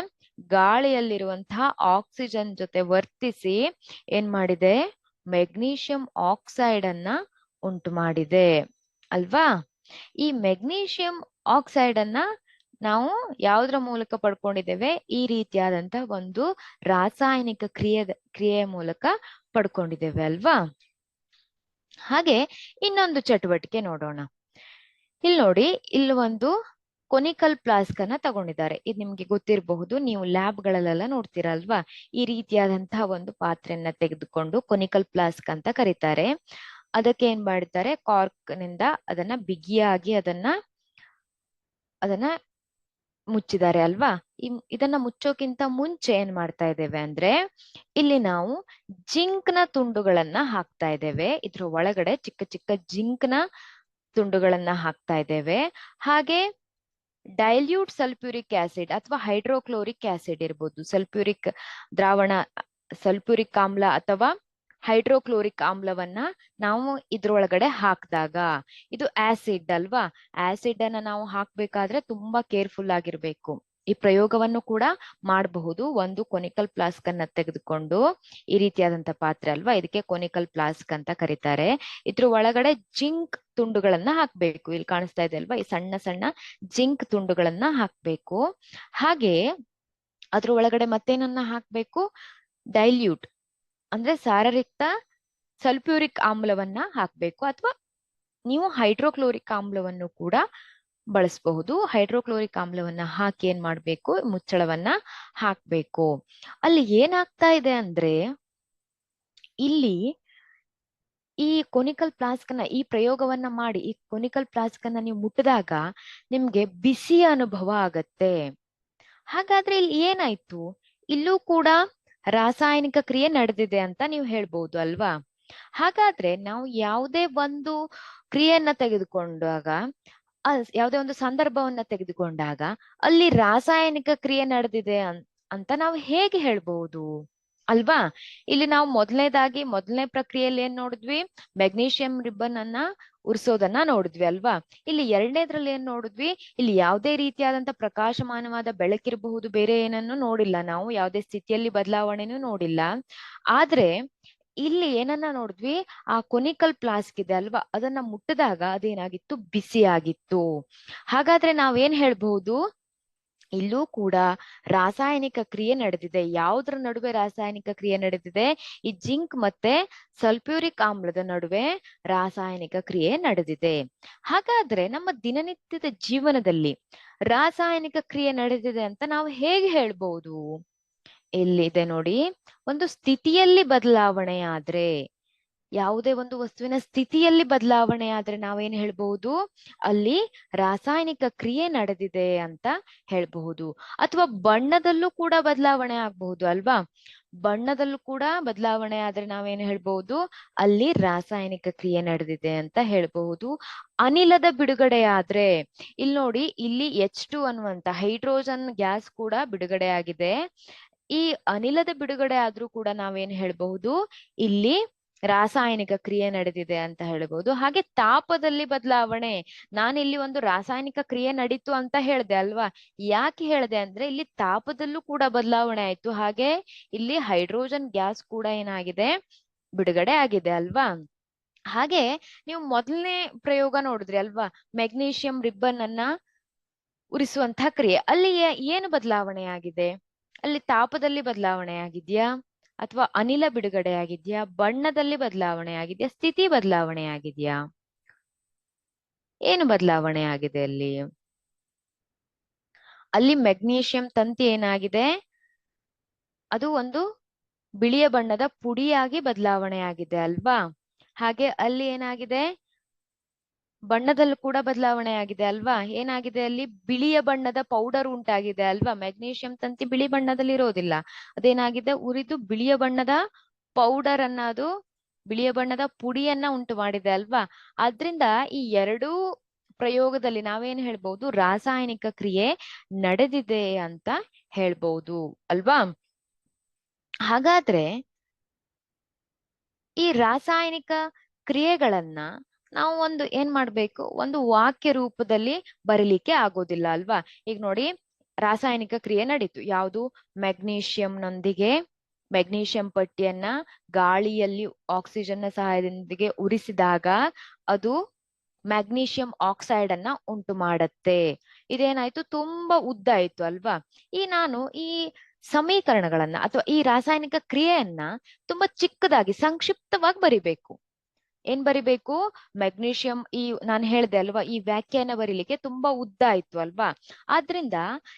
ಗಾಳಿಯಲ್ಲಿರುವಂತಹ ಆಕ್ಸಿಜನ್ ಜೊತೆ ವರ್ತಿಸಿ ಏನ್ ಮಾಡಿದೆ? ಮೆಗ್ನೀಷಿಯಂ ಆಕ್ಸೈಡ್ ಅನ್ನ ಉಂಟು ಮಾಡಿದೆ ಅಲ್ವಾ? ಈ ಮೆಗ್ನೀಷಿಯಂ ಆಕ್ಸೈಡ್ ಅನ್ನ ನಾವು ಯಾವುದ್ರ ಮೂಲಕ ಪಡ್ಕೊಂಡಿದ್ದೇವೆ? ಈ ರೀತಿಯಾದಂತಹ ಒಂದು ರಾಸಾಯನಿಕ ಕ್ರಿಯೆಯ ಮೂಲಕ ಪಡ್ಕೊಂಡಿದ್ದೇವೆ ಅಲ್ವಾ? ಹಾಗೆ ಇನ್ನೊಂದು ಚಟುವಟಿಕೆ ನೋಡೋಣ. ಇಲ್ಲಿ ನೋಡಿ, ಇಲ್ಲಿ ಒಂದು ಕೊನಿಕಲ್ ಫ್ಲಾಸ್ಕ್ ಅನ್ನ ತಗೊಂಡಿದ್ದಾರೆ. ಇದು ನಿಮ್ಗೆ ಗೊತ್ತಿರಬಹುದು, ನೀವು ಲ್ಯಾಬ್ ಗಳಲ್ಲೆಲ್ಲ ನೋಡ್ತೀರಾ ಅಲ್ವಾ? ಈ ರೀತಿಯಾದಂತಹ ಒಂದು ಪಾತ್ರೆಯನ್ನ ತೆಗೆದುಕೊಂಡು ಕೊನಿಕಲ್ ಫ್ಲಾಸ್ಕ್ ಅಂತ ಕರೀತಾರೆ. ಅದಕ್ಕೆ ಏನ್ ಮಾಡಿದ್ದಾರೆ? ಕಾರ್ಕ್ ನಿಂದ ಅದನ್ನ ಬಿಗಿಯಾಗಿ ಅದನ್ನ ಮುಚ್ಚಿದ್ದಾರೆ ಅಲ್ವಾ? ಇದನ್ನ ಮುಚ್ಚೋಕ್ಕಿಂತ ಮುಂಚೆ ಏನ್ ಮಾಡ್ತಾ ಇದ್ದೇವೆ ಅಂದ್ರೆ, ಇಲ್ಲಿ ನಾವು ಜಿಂಕ್ ನ ತುಂಡುಗಳನ್ನ ಹಾಕ್ತಾ ಇದ್ದೇವೆ. ಇದ್ರ ಒಳಗಡೆ ಚಿಕ್ಕ ಚಿಕ್ಕ ಜಿಂಕ್ ನ ತುಂಡುಗಳನ್ನ ಹಾಕ್ತಾ ಇದ್ದೇವೆ. ಹಾಗೆ ಡೈಲ್ಯೂಟ್ ಸಲ್ಫ್ಯೂರಿಕ್ ಆಸಿಡ್ ಅಥವಾ ಹೈಡ್ರೋಕ್ಲೋರಿಕ್ ಆಸಿಡ್ ಇರ್ಬೋದು, ಸಲ್ಫ್ಯೂರಿಕ್ ದ್ರಾವಣ, ಸಲ್ಫ್ಯೂರಿಕ್ ಆಮ್ಲ ಅಥವಾ ಹೈಡ್ರೋಕ್ಲೋರಿಕ್ ಆಮ್ಲವನ್ನ ನಾವು ಇದ್ರೊಳಗಡೆ ಹಾಕಿದಾಗ, ಇದು ಆಸಿಡ್ ಅಲ್ವಾ? ಆಸಿಡ್ ಅನ್ನ ನಾವು ಹಾಕ್ಬೇಕಾದ್ರೆ ತುಂಬಾ ಕೇರ್ಫುಲ್ ಆಗಿರ್ಬೇಕು. ಈ ಪ್ರಯೋಗವನ್ನು ಕೂಡ ಮಾಡಬಹುದು. ಒಂದು ಕೊನಿಕಲ್ ಫ್ಲಾಸ್ಕ್ ಅನ್ನ ತೆಗೆದುಕೊಂಡು, ಈ ರೀತಿಯಾದಂತ ಪಾತ್ರೆ ಅಲ್ವಾ, ಇದಕ್ಕೆ ಕೊನಿಕಲ್ ಫ್ಲಾಸ್ಕ್ ಅಂತ ಕರೀತಾರೆ. ಇದ್ರ ಒಳಗಡೆ ಜಿಂಕ್ ತುಂಡುಗಳನ್ನ ಹಾಕ್ಬೇಕು. ಇಲ್ಲಿ ಕಾಣಿಸ್ತಾ ಇದೆ ಅಲ್ವಾ, ಈ ಸಣ್ಣ ಸಣ್ಣ ಜಿಂಕ್ ತುಂಡುಗಳನ್ನ ಹಾಕ್ಬೇಕು. ಹಾಗೆ ಅದ್ರ ಒಳಗಡೆ ಮತ್ತೇನನ್ನ ಹಾಕ್ಬೇಕು? ಡೈಲ್ಯೂಟ್ ಅಂದ್ರೆ ಸಾರರಿಕ್ತ ಸಲ್ಫ್ಯೂರಿಕ್ ಆಮ್ಲವನ್ನ ಹಾಕ್ಬೇಕು, ಅಥವಾ ನೀವು ಹೈಡ್ರೋಕ್ಲೋರಿಕ್ ಆಮ್ಲವನ್ನು ಕೂಡ ಬಳಸಬಹುದು. ಹೈಡ್ರೋಕ್ಲೋರಿಕ್ ಆಮ್ಲವನ್ನ ಹಾಕಿ ಏನ್ ಮಾಡ್ಬೇಕು? ಮುಚ್ಚಳವನ್ನ ಹಾಕ್ಬೇಕು. ಅಲ್ಲಿ ಏನಾಗ್ತಾ ಇದೆ ಅಂದ್ರೆ, ಇಲ್ಲಿ ಈ ಕೊನಿಕಲ್ ಫ್ಲಾಸ್ಕ್ ನ ಈ ಪ್ರಯೋಗವನ್ನ ಮಾಡಿ ಈ ಕೊನಿಕಲ್ ಫ್ಲಾಸ್ಕ್ ಅನ್ನ ನೀವು ಮುಟ್ಟಿದಾಗ ನಿಮ್ಗೆ ಬಿಸಿ ಅನುಭವ ಆಗತ್ತೆ. ಹಾಗಾದ್ರೆ ಇಲ್ಲಿ ಏನಾಯ್ತು? ಇಲ್ಲೂ ಕೂಡ ರಾಸಾಯನಿಕ ಕ್ರಿಯೆ ನಡೆದಿದೆ ಅಂತ ನೀವು ಹೇಳ್ಬಹುದು ಅಲ್ವಾ? ಹಾಗಾದ್ರೆ ನಾವು ಯಾವುದೇ ಒಂದು ಕ್ರಿಯೆಯನ್ನ ತೆಗೆದುಕೊಂಡಾಗ, ಯಾವುದೇ ಒಂದು ಸಂದರ್ಭವನ್ನ ತೆಗೆದುಕೊಂಡಾಗ ಅಲ್ಲಿ ರಾಸಾಯನಿಕ ಕ್ರಿಯೆ ನಡೆದಿದೆ ಅಂತ ನಾವು ಹೇಗೆ ಹೇಳ್ಬಹುದು ಅಲ್ವಾ? ಇಲ್ಲಿ ನಾವು ಮೊದಲನೇ ಪ್ರಕ್ರಿಯೆಯಲ್ಲಿ ಏನ್ ನೋಡಿದ್ವಿ? ಮೆಗ್ನೀಷಿಯಂ ರಿಬ್ಬನ್ ಅನ್ನ ಉರಿಸೋದನ್ನ ನೋಡಿದ್ವಿ ಅಲ್ವಾ? ಇಲ್ಲಿ ಎರಡನೇದ್ರಲ್ಲಿ ಏನ್ ನೋಡಿದ್ವಿ? ಇಲ್ಲಿ ಯಾವುದೇ ರೀತಿಯಾದಂತ ಪ್ರಕಾಶಮಾನವಾದ ಬೆಳಕಿರಬಹುದು, ಬೇರೆ ಏನನ್ನು ನೋಡಿಲ್ಲ ನಾವು, ಯಾವುದೇ ಸ್ಥಿತಿಯಲ್ಲಿ ಬದಲಾವಣೆನೂ ನೋಡಿಲ್ಲ. ಆದ್ರೆ ಇಲ್ಲಿ ಏನನ್ನ ನೋಡಿದ್ವಿ? ಆ ಕೊನಿಕಲ್ ಫ್ಲಾಸ್ಕ್ ಇದೆ ಅಲ್ವಾ, ಅದನ್ನ ಮುಟ್ಟಿದಾಗ ಅದೇನಾಗಿತ್ತು? ಬಿಸಿ ಆಗಿತ್ತು. ಹಾಗಾದ್ರೆ ನಾವೇನ್ ಹೇಳ್ಬಹುದು? ಇಲ್ಲೂ ಕೂಡ ರಾಸಾಯನಿಕ ಕ್ರಿಯೆ ನಡೆದಿದೆ. ಯಾವುದ್ರ ನಡುವೆ ರಾಸಾಯನಿಕ ಕ್ರಿಯೆ ನಡೆದಿದೆ? ಈ ಜಿಂಕ್ ಮತ್ತೆ ಸಲ್ಫ್ಯೂರಿಕ್ ಆಮ್ಲದ ನಡುವೆ ರಾಸಾಯನಿಕ ಕ್ರಿಯೆ ನಡೆದಿದೆ. ಹಾಗಾದ್ರೆ ನಮ್ಮ ದಿನನಿತ್ಯದ ಜೀವನದಲ್ಲಿ ರಾಸಾಯನಿಕ ಕ್ರಿಯೆ ನಡೆದಿದೆ ಅಂತ ನಾವು ಹೇಗೆ ಹೇಳ್ಬಹುದು? ಎಲ್ಲಿದೆ ನೋಡಿ, ಒಂದು ಸ್ಥಿತಿಯಲ್ಲಿ ಬದಲಾವಣೆ ಆದ್ರೆ, ಯಾವುದೇ ಒಂದು ವಸ್ತುವಿನ ಸ್ಥಿತಿಯಲ್ಲಿ ಬದಲಾವಣೆ ಆದ್ರೆ ನಾವೇನ್ ಹೇಳ್ಬಹುದು? ಅಲ್ಲಿ ರಾಸಾಯನಿಕ ಕ್ರಿಯೆ ನಡೆದಿದೆ ಅಂತ ಹೇಳ್ಬಹುದು. ಅಥವಾ ಬಣ್ಣದಲ್ಲೂ ಕೂಡ ಬದಲಾವಣೆ ಆಗ್ಬಹುದು ಅಲ್ವಾ? ಬಣ್ಣದಲ್ಲೂ ಕೂಡ ಬದಲಾವಣೆ ಆದ್ರೆ ನಾವೇನ್ ಹೇಳ್ಬಹುದು? ಅಲ್ಲಿ ರಾಸಾಯನಿಕ ಕ್ರಿಯೆ ನಡೆದಿದೆ ಅಂತ ಹೇಳ್ಬಹುದು. ಅನಿಲದ ಬಿಡುಗಡೆ ಆದ್ರೆ, ಇಲ್ಲಿ ನೋಡಿ, ಇಲ್ಲಿ H2 ಅನ್ನುವಂತ ಹೈಡ್ರೋಜನ್ ಗ್ಯಾಸ್ ಕೂಡ ಬಿಡುಗಡೆ ಆಗಿದೆ. ಈ ಅನಿಲದ ಬಿಡುಗಡೆ ಆದ್ರೂ ಕೂಡ ನಾವೇನ್ ಹೇಳ್ಬಹುದು? ಇಲ್ಲಿ ರಾಸಾಯನಿಕ ಕ್ರಿಯೆ ನಡೆದಿದೆ ಅಂತ ಹೇಳ್ಬಹುದು. ಹಾಗೆ ತಾಪದಲ್ಲಿ ಬದಲಾವಣೆ, ನಾನಿಲ್ಲಿ ಒಂದು ರಾಸಾಯನಿಕ ಕ್ರಿಯೆ ನಡೀತು ಅಂತ ಹೇಳ್ದೆ ಅಲ್ವಾ? ಯಾಕೆ ಹೇಳ್ದೆ ಅಂದ್ರೆ, ಇಲ್ಲಿ ತಾಪದಲ್ಲೂ ಕೂಡ ಬದಲಾವಣೆ ಆಯ್ತು. ಹಾಗೆ ಇಲ್ಲಿ ಹೈಡ್ರೋಜನ್ ಗ್ಯಾಸ್ ಕೂಡ ಏನಾಗಿದೆ? ಬಿಡುಗಡೆ ಆಗಿದೆ ಅಲ್ವಾ? ಹಾಗೆ ನೀವು ಮೊದಲನೇ ಪ್ರಯೋಗ ನೋಡಿದ್ರಿ ಅಲ್ವಾ, ಮೆಗ್ನೀಷಿಯಂ ರಿಬ್ಬನ್ ಅನ್ನ ಉರಿಸುವಂತಹ ಕ್ರಿಯೆ, ಅಲ್ಲಿ ಏನು ಬದಲಾವಣೆ ಆಗಿದೆ? ಅಲ್ಲಿ ತಾಪದಲ್ಲಿ ಬದಲಾವಣೆ ಆಗಿದ್ಯಾ, ಅಥವಾ ಅನಿಲ ಬಿಡುಗಡೆ ಆಗಿದ್ಯಾ, ಬಣ್ಣದಲ್ಲಿ ಬದಲಾವಣೆ ಆಗಿದ್ಯಾ, ಸ್ಥಿತಿ ಬದಲಾವಣೆ ಆಗಿದ್ಯಾ? ಏನು ಬದಲಾವಣೆ ಆಗಿದೆ ಅಲ್ಲಿ? ಅಲ್ಲಿ ಮೆಗ್ನೀಷಿಯಂ ತಂತಿ ಏನಾಗಿದೆ? ಅದು ಒಂದು ಬಿಳಿಯ ಬಣ್ಣದ ಪುಡಿಯಾಗಿ ಬದಲಾವಣೆ ಆಗಿದೆ ಅಲ್ವಾ? ಹಾಗೆ ಅಲ್ಲಿ ಏನಾಗಿದೆ? ಬಣ್ಣದಲ್ಲೂ ಕೂಡ ಬದಲಾವಣೆ ಆಗಿದೆ ಅಲ್ವಾ? ಏನಾಗಿದೆ? ಅಲ್ಲಿ ಬಿಳಿಯ ಬಣ್ಣದ ಪೌಡರ್ ಉಂಟಾಗಿದೆ ಅಲ್ವಾ? ಮೆಗ್ನೀಷಿಯಂ ತಂತಿ ಬಿಳಿ ಬಣ್ಣದಲ್ಲಿ ಇರೋದಿಲ್ಲ, ಅದೇನಾಗಿದೆ? ಉರಿದು ಬಿಳಿಯ ಬಣ್ಣದ ಪೌಡರ್ ಅನ್ನ, ಅದು ಬಿಳಿಯ ಬಣ್ಣದ ಪುಡಿಯನ್ನ ಉಂಟು ಮಾಡಿದೆ ಅಲ್ವಾ? ಆದ್ರಿಂದ ಈ ಎರಡೂ ಪ್ರಯೋಗದಲ್ಲಿ ನಾವೇನ್ ಹೇಳ್ಬಹುದು? ರಾಸಾಯನಿಕ ಕ್ರಿಯೆ ನಡೆದಿದೆ ಅಂತ ಹೇಳ್ಬಹುದು ಅಲ್ವಾ? ಹಾಗಾದ್ರೆ ಈ ರಾಸಾಯನಿಕ ಕ್ರಿಯೆಗಳನ್ನ ನಾವು ಒಂದು ಏನ್ ಮಾಡ್ಬೇಕು, ಒಂದು ವಾಕ್ಯ ರೂಪದಲ್ಲಿ ಬರೀಲಿಕ್ಕೆ ಆಗೋದಿಲ್ಲ ಅಲ್ವಾ. ಈಗ ನೋಡಿ, ರಾಸಾಯನಿಕ ಕ್ರಿಯೆ ನಡೀತು. ಯಾವುದು? ಮೆಗ್ನೀಷಿಯಂನೊಂದಿಗೆ ಮೆಗ್ನೀಷಿಯಂ ಪಟ್ಟಿಯನ್ನ ಗಾಳಿಯಲ್ಲಿ ಆಕ್ಸಿಜನ್ ಸಹಾಯದೊಂದಿಗೆ ಉರಿಸಿದಾಗ ಅದು ಮ್ಯಾಗ್ನೀಷಿಯಂ ಆಕ್ಸೈಡ್ ಅನ್ನ ಉಂಟು ಮಾಡತ್ತೆ. ಇದೇನಾಯ್ತು, ತುಂಬಾ ಉದ್ದ ಆಯ್ತು ಅಲ್ವಾ. ನಾನು ಈ ಸಮೀಕರಣಗಳನ್ನ ಅಥವಾ ಈ ರಾಸಾಯನಿಕ ಕ್ರಿಯೆಯನ್ನ ತುಂಬಾ ಚಿಕ್ಕದಾಗಿ ಸಂಕ್ಷಿಪ್ತವಾಗಿ ಬರಿಬೇಕು. ಏನ್ ಬರಿಬೇಕು? ಮೆಗ್ನೀಷಿಯಂ, ನಾನು ಹೇಳ್ದೆ ಅಲ್ವಾ, ಈ ವ್ಯಾಖ್ಯಾನ ಬರೀಲಿಕ್ಕೆ ತುಂಬಾ ಉದ್ದ ಆಯ್ತು ಅಲ್ವಾ. ಆದ್ರಿಂದ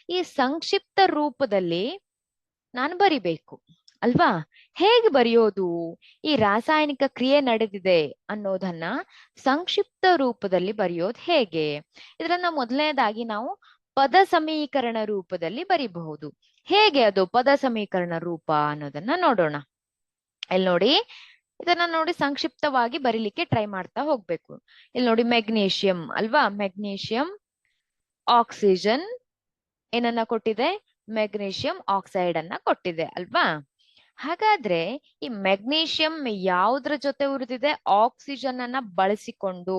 ಈ ಸಂಕ್ಷಿಪ್ತ ರೂಪದಲ್ಲಿ ನಾನು ಬರಿಬೇಕು ಅಲ್ವಾ. ಹೇಗೆ ಬರೆಯೋದು? ಈ ರಾಸಾಯನಿಕ ಕ್ರಿಯೆ ನಡೆದಿದೆ ಅನ್ನೋದನ್ನ ಸಂಕ್ಷಿಪ್ತ ರೂಪದಲ್ಲಿ ಬರೆಯೋದು ಹೇಗೆ? ಇದನ್ನ ಮೊದಲನೇದಾಗಿ ನಾವು ಪದ ಸಮೀಕರಣ ರೂಪದಲ್ಲಿ ಬರಿಬಹುದು. ಹೇಗೆ ಅದು ಪದ ಸಮೀಕರಣ ರೂಪ ಅನ್ನೋದನ್ನ ನೋಡೋಣ. ಇಲ್ಲಿ ನೋಡಿ, ಇದನ್ನ ನೋಡಿ ಸಂಕ್ಷಿಪ್ತವಾಗಿ ಬರೀಲಿಕ್ಕೆ ಟ್ರೈ ಮಾಡ್ತಾ ಹೋಗ್ಬೇಕು. ಇಲ್ಲಿ ನೋಡಿ, ಮೆಗ್ನೀಷಿಯಂ ಅಲ್ವಾ, ಮೆಗ್ನೀಷಿಯಂ ಆಕ್ಸಿಜನ್ ಏನನ್ನ ಕೊಟ್ಟಿದೆ? ಮೆಗ್ನೀಷಿಯಂ ಆಕ್ಸೈಡ್ ಅನ್ನ ಕೊಟ್ಟಿದೆ ಅಲ್ವಾ. ಹಾಗಾದ್ರೆ ಈ ಮೆಗ್ನೀಷಿಯಂ ಯಾವುದ್ರ ಜೊತೆ ಉರಿದಿದೆ? ಆಕ್ಸಿಜನ್ ಅನ್ನ ಬಳಸಿಕೊಂಡು,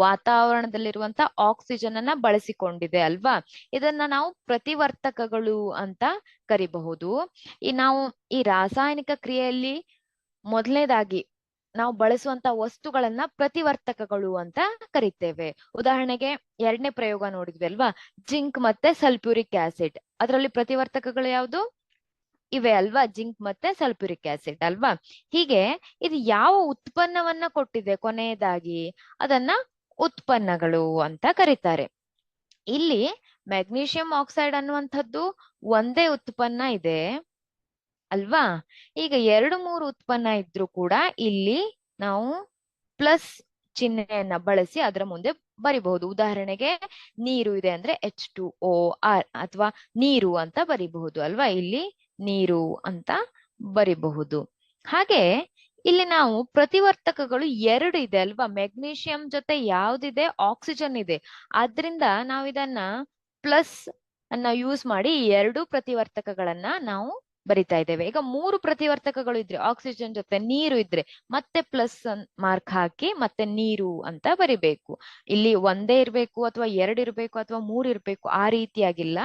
ವಾತಾವರಣದಲ್ಲಿರುವಂತ ಆಕ್ಸಿಜನ್ ಅನ್ನ ಬಳಸಿಕೊಂಡಿದೆ ಅಲ್ವಾ. ಇದನ್ನ ನಾವು ಪ್ರತಿವರ್ತಕಗಳು ಅಂತ ಕರಿಬಹುದು. ನಾವು ಈ ರಾಸಾಯನಿಕ ಕ್ರಿಯೆಯಲ್ಲಿ ಮೊದಲನೇದಾಗಿ ನಾವು ಬಳಸುವಂತ ವಸ್ತುಗಳನ್ನ ಪ್ರತಿವರ್ತಕಗಳು ಅಂತ ಕರಿತೇವೆ. ಉದಾಹರಣೆಗೆ 2ನೇ ಪ್ರಯೋಗ ನೋಡಿದ್ವಿ ಅಲ್ವಾ, ಜಿಂಕ್ ಮತ್ತೆ ಸಲ್ಫ್ಯೂರಿಕ್ ಆಸಿಡ್. ಅದರಲ್ಲಿ ಪ್ರತಿವರ್ತಕಗಳು ಯಾವುದು? ಇವೆ ಅಲ್ವಾ, ಜಿಂಕ್ ಮತ್ತೆ ಸಲ್ಫ್ಯೂರಿಕ್ ಆಸಿಡ್ ಅಲ್ವಾ. ಹೀಗೆ ಇದು ಯಾವ ಉತ್ಪನ್ನವನ್ನ ಕೊಟ್ಟಿದೆ ಕೊನೆಯದಾಗಿ, ಅದನ್ನ ಉತ್ಪನ್ನಗಳು ಅಂತ ಕರೀತಾರೆ. ಇಲ್ಲಿ ಮೆಗ್ನೀಷಿಯಂ ಆಕ್ಸೈಡ್ ಅನ್ನುವಂಥದ್ದು ಒಂದೇ ಉತ್ಪನ್ನ ಇದೆ ಅಲ್ವಾ. ಈಗ 2-3 ಉತ್ಪನ್ನ ಇದ್ರೂ ಕೂಡ ಇಲ್ಲಿ ನಾವು ಪ್ಲಸ್ ಚಿಹ್ನೆಯನ್ನ ಬಳಸಿ ಅದರ ಮುಂದೆ ಬರಿಬಹುದು. ಉದಾಹರಣೆಗೆ ನೀರು ಇದೆ ಅಂದ್ರೆ H2O ಅಥವಾ ನೀರು ಅಂತ ಬರಿಬಹುದು ಅಲ್ವಾ. ಇಲ್ಲಿ ನೀರು ಅಂತ ಬರಿಬಹುದು. ಹಾಗೆ ಇಲ್ಲಿ ನಾವು ಪ್ರತಿವರ್ತಕಗಳು 2 ಇದೆ ಅಲ್ವಾ. ಮೆಗ್ನೀಷಿಯಂ ಜೊತೆ ಯಾವ್ದಿದೆ? ಆಕ್ಸಿಜನ್ ಇದೆ. ಆದ್ರಿಂದ ನಾವು ಇದನ್ನ ಪ್ಲಸ್ ಅನ್ನ ಯೂಸ್ ಮಾಡಿ 2 ಪ್ರತಿವರ್ತಕಗಳನ್ನ ನಾವು ಬರಿತಾ ಇದ್ದೇವೆ. ಈಗ 3 ಪ್ರತಿವರ್ತಕಗಳು ಇದ್ರೆ, ಆಕ್ಸಿಜನ್ ಜೊತೆ ನೀರು ಇದ್ರೆ ಮತ್ತೆ ಪ್ಲಸ್ ಮಾರ್ಕ್ ಹಾಕಿ ಮತ್ತೆ ನೀರು ಅಂತ ಬರಿಬೇಕು. ಇಲ್ಲಿ ಒಂದೇ ಇರ್ಬೇಕು ಅಥವಾ 2 ಇರ್ಬೇಕು ಅಥವಾ 3 ಇರ್ಬೇಕು, ಆ ರೀತಿಯಾಗಿಲ್ಲ.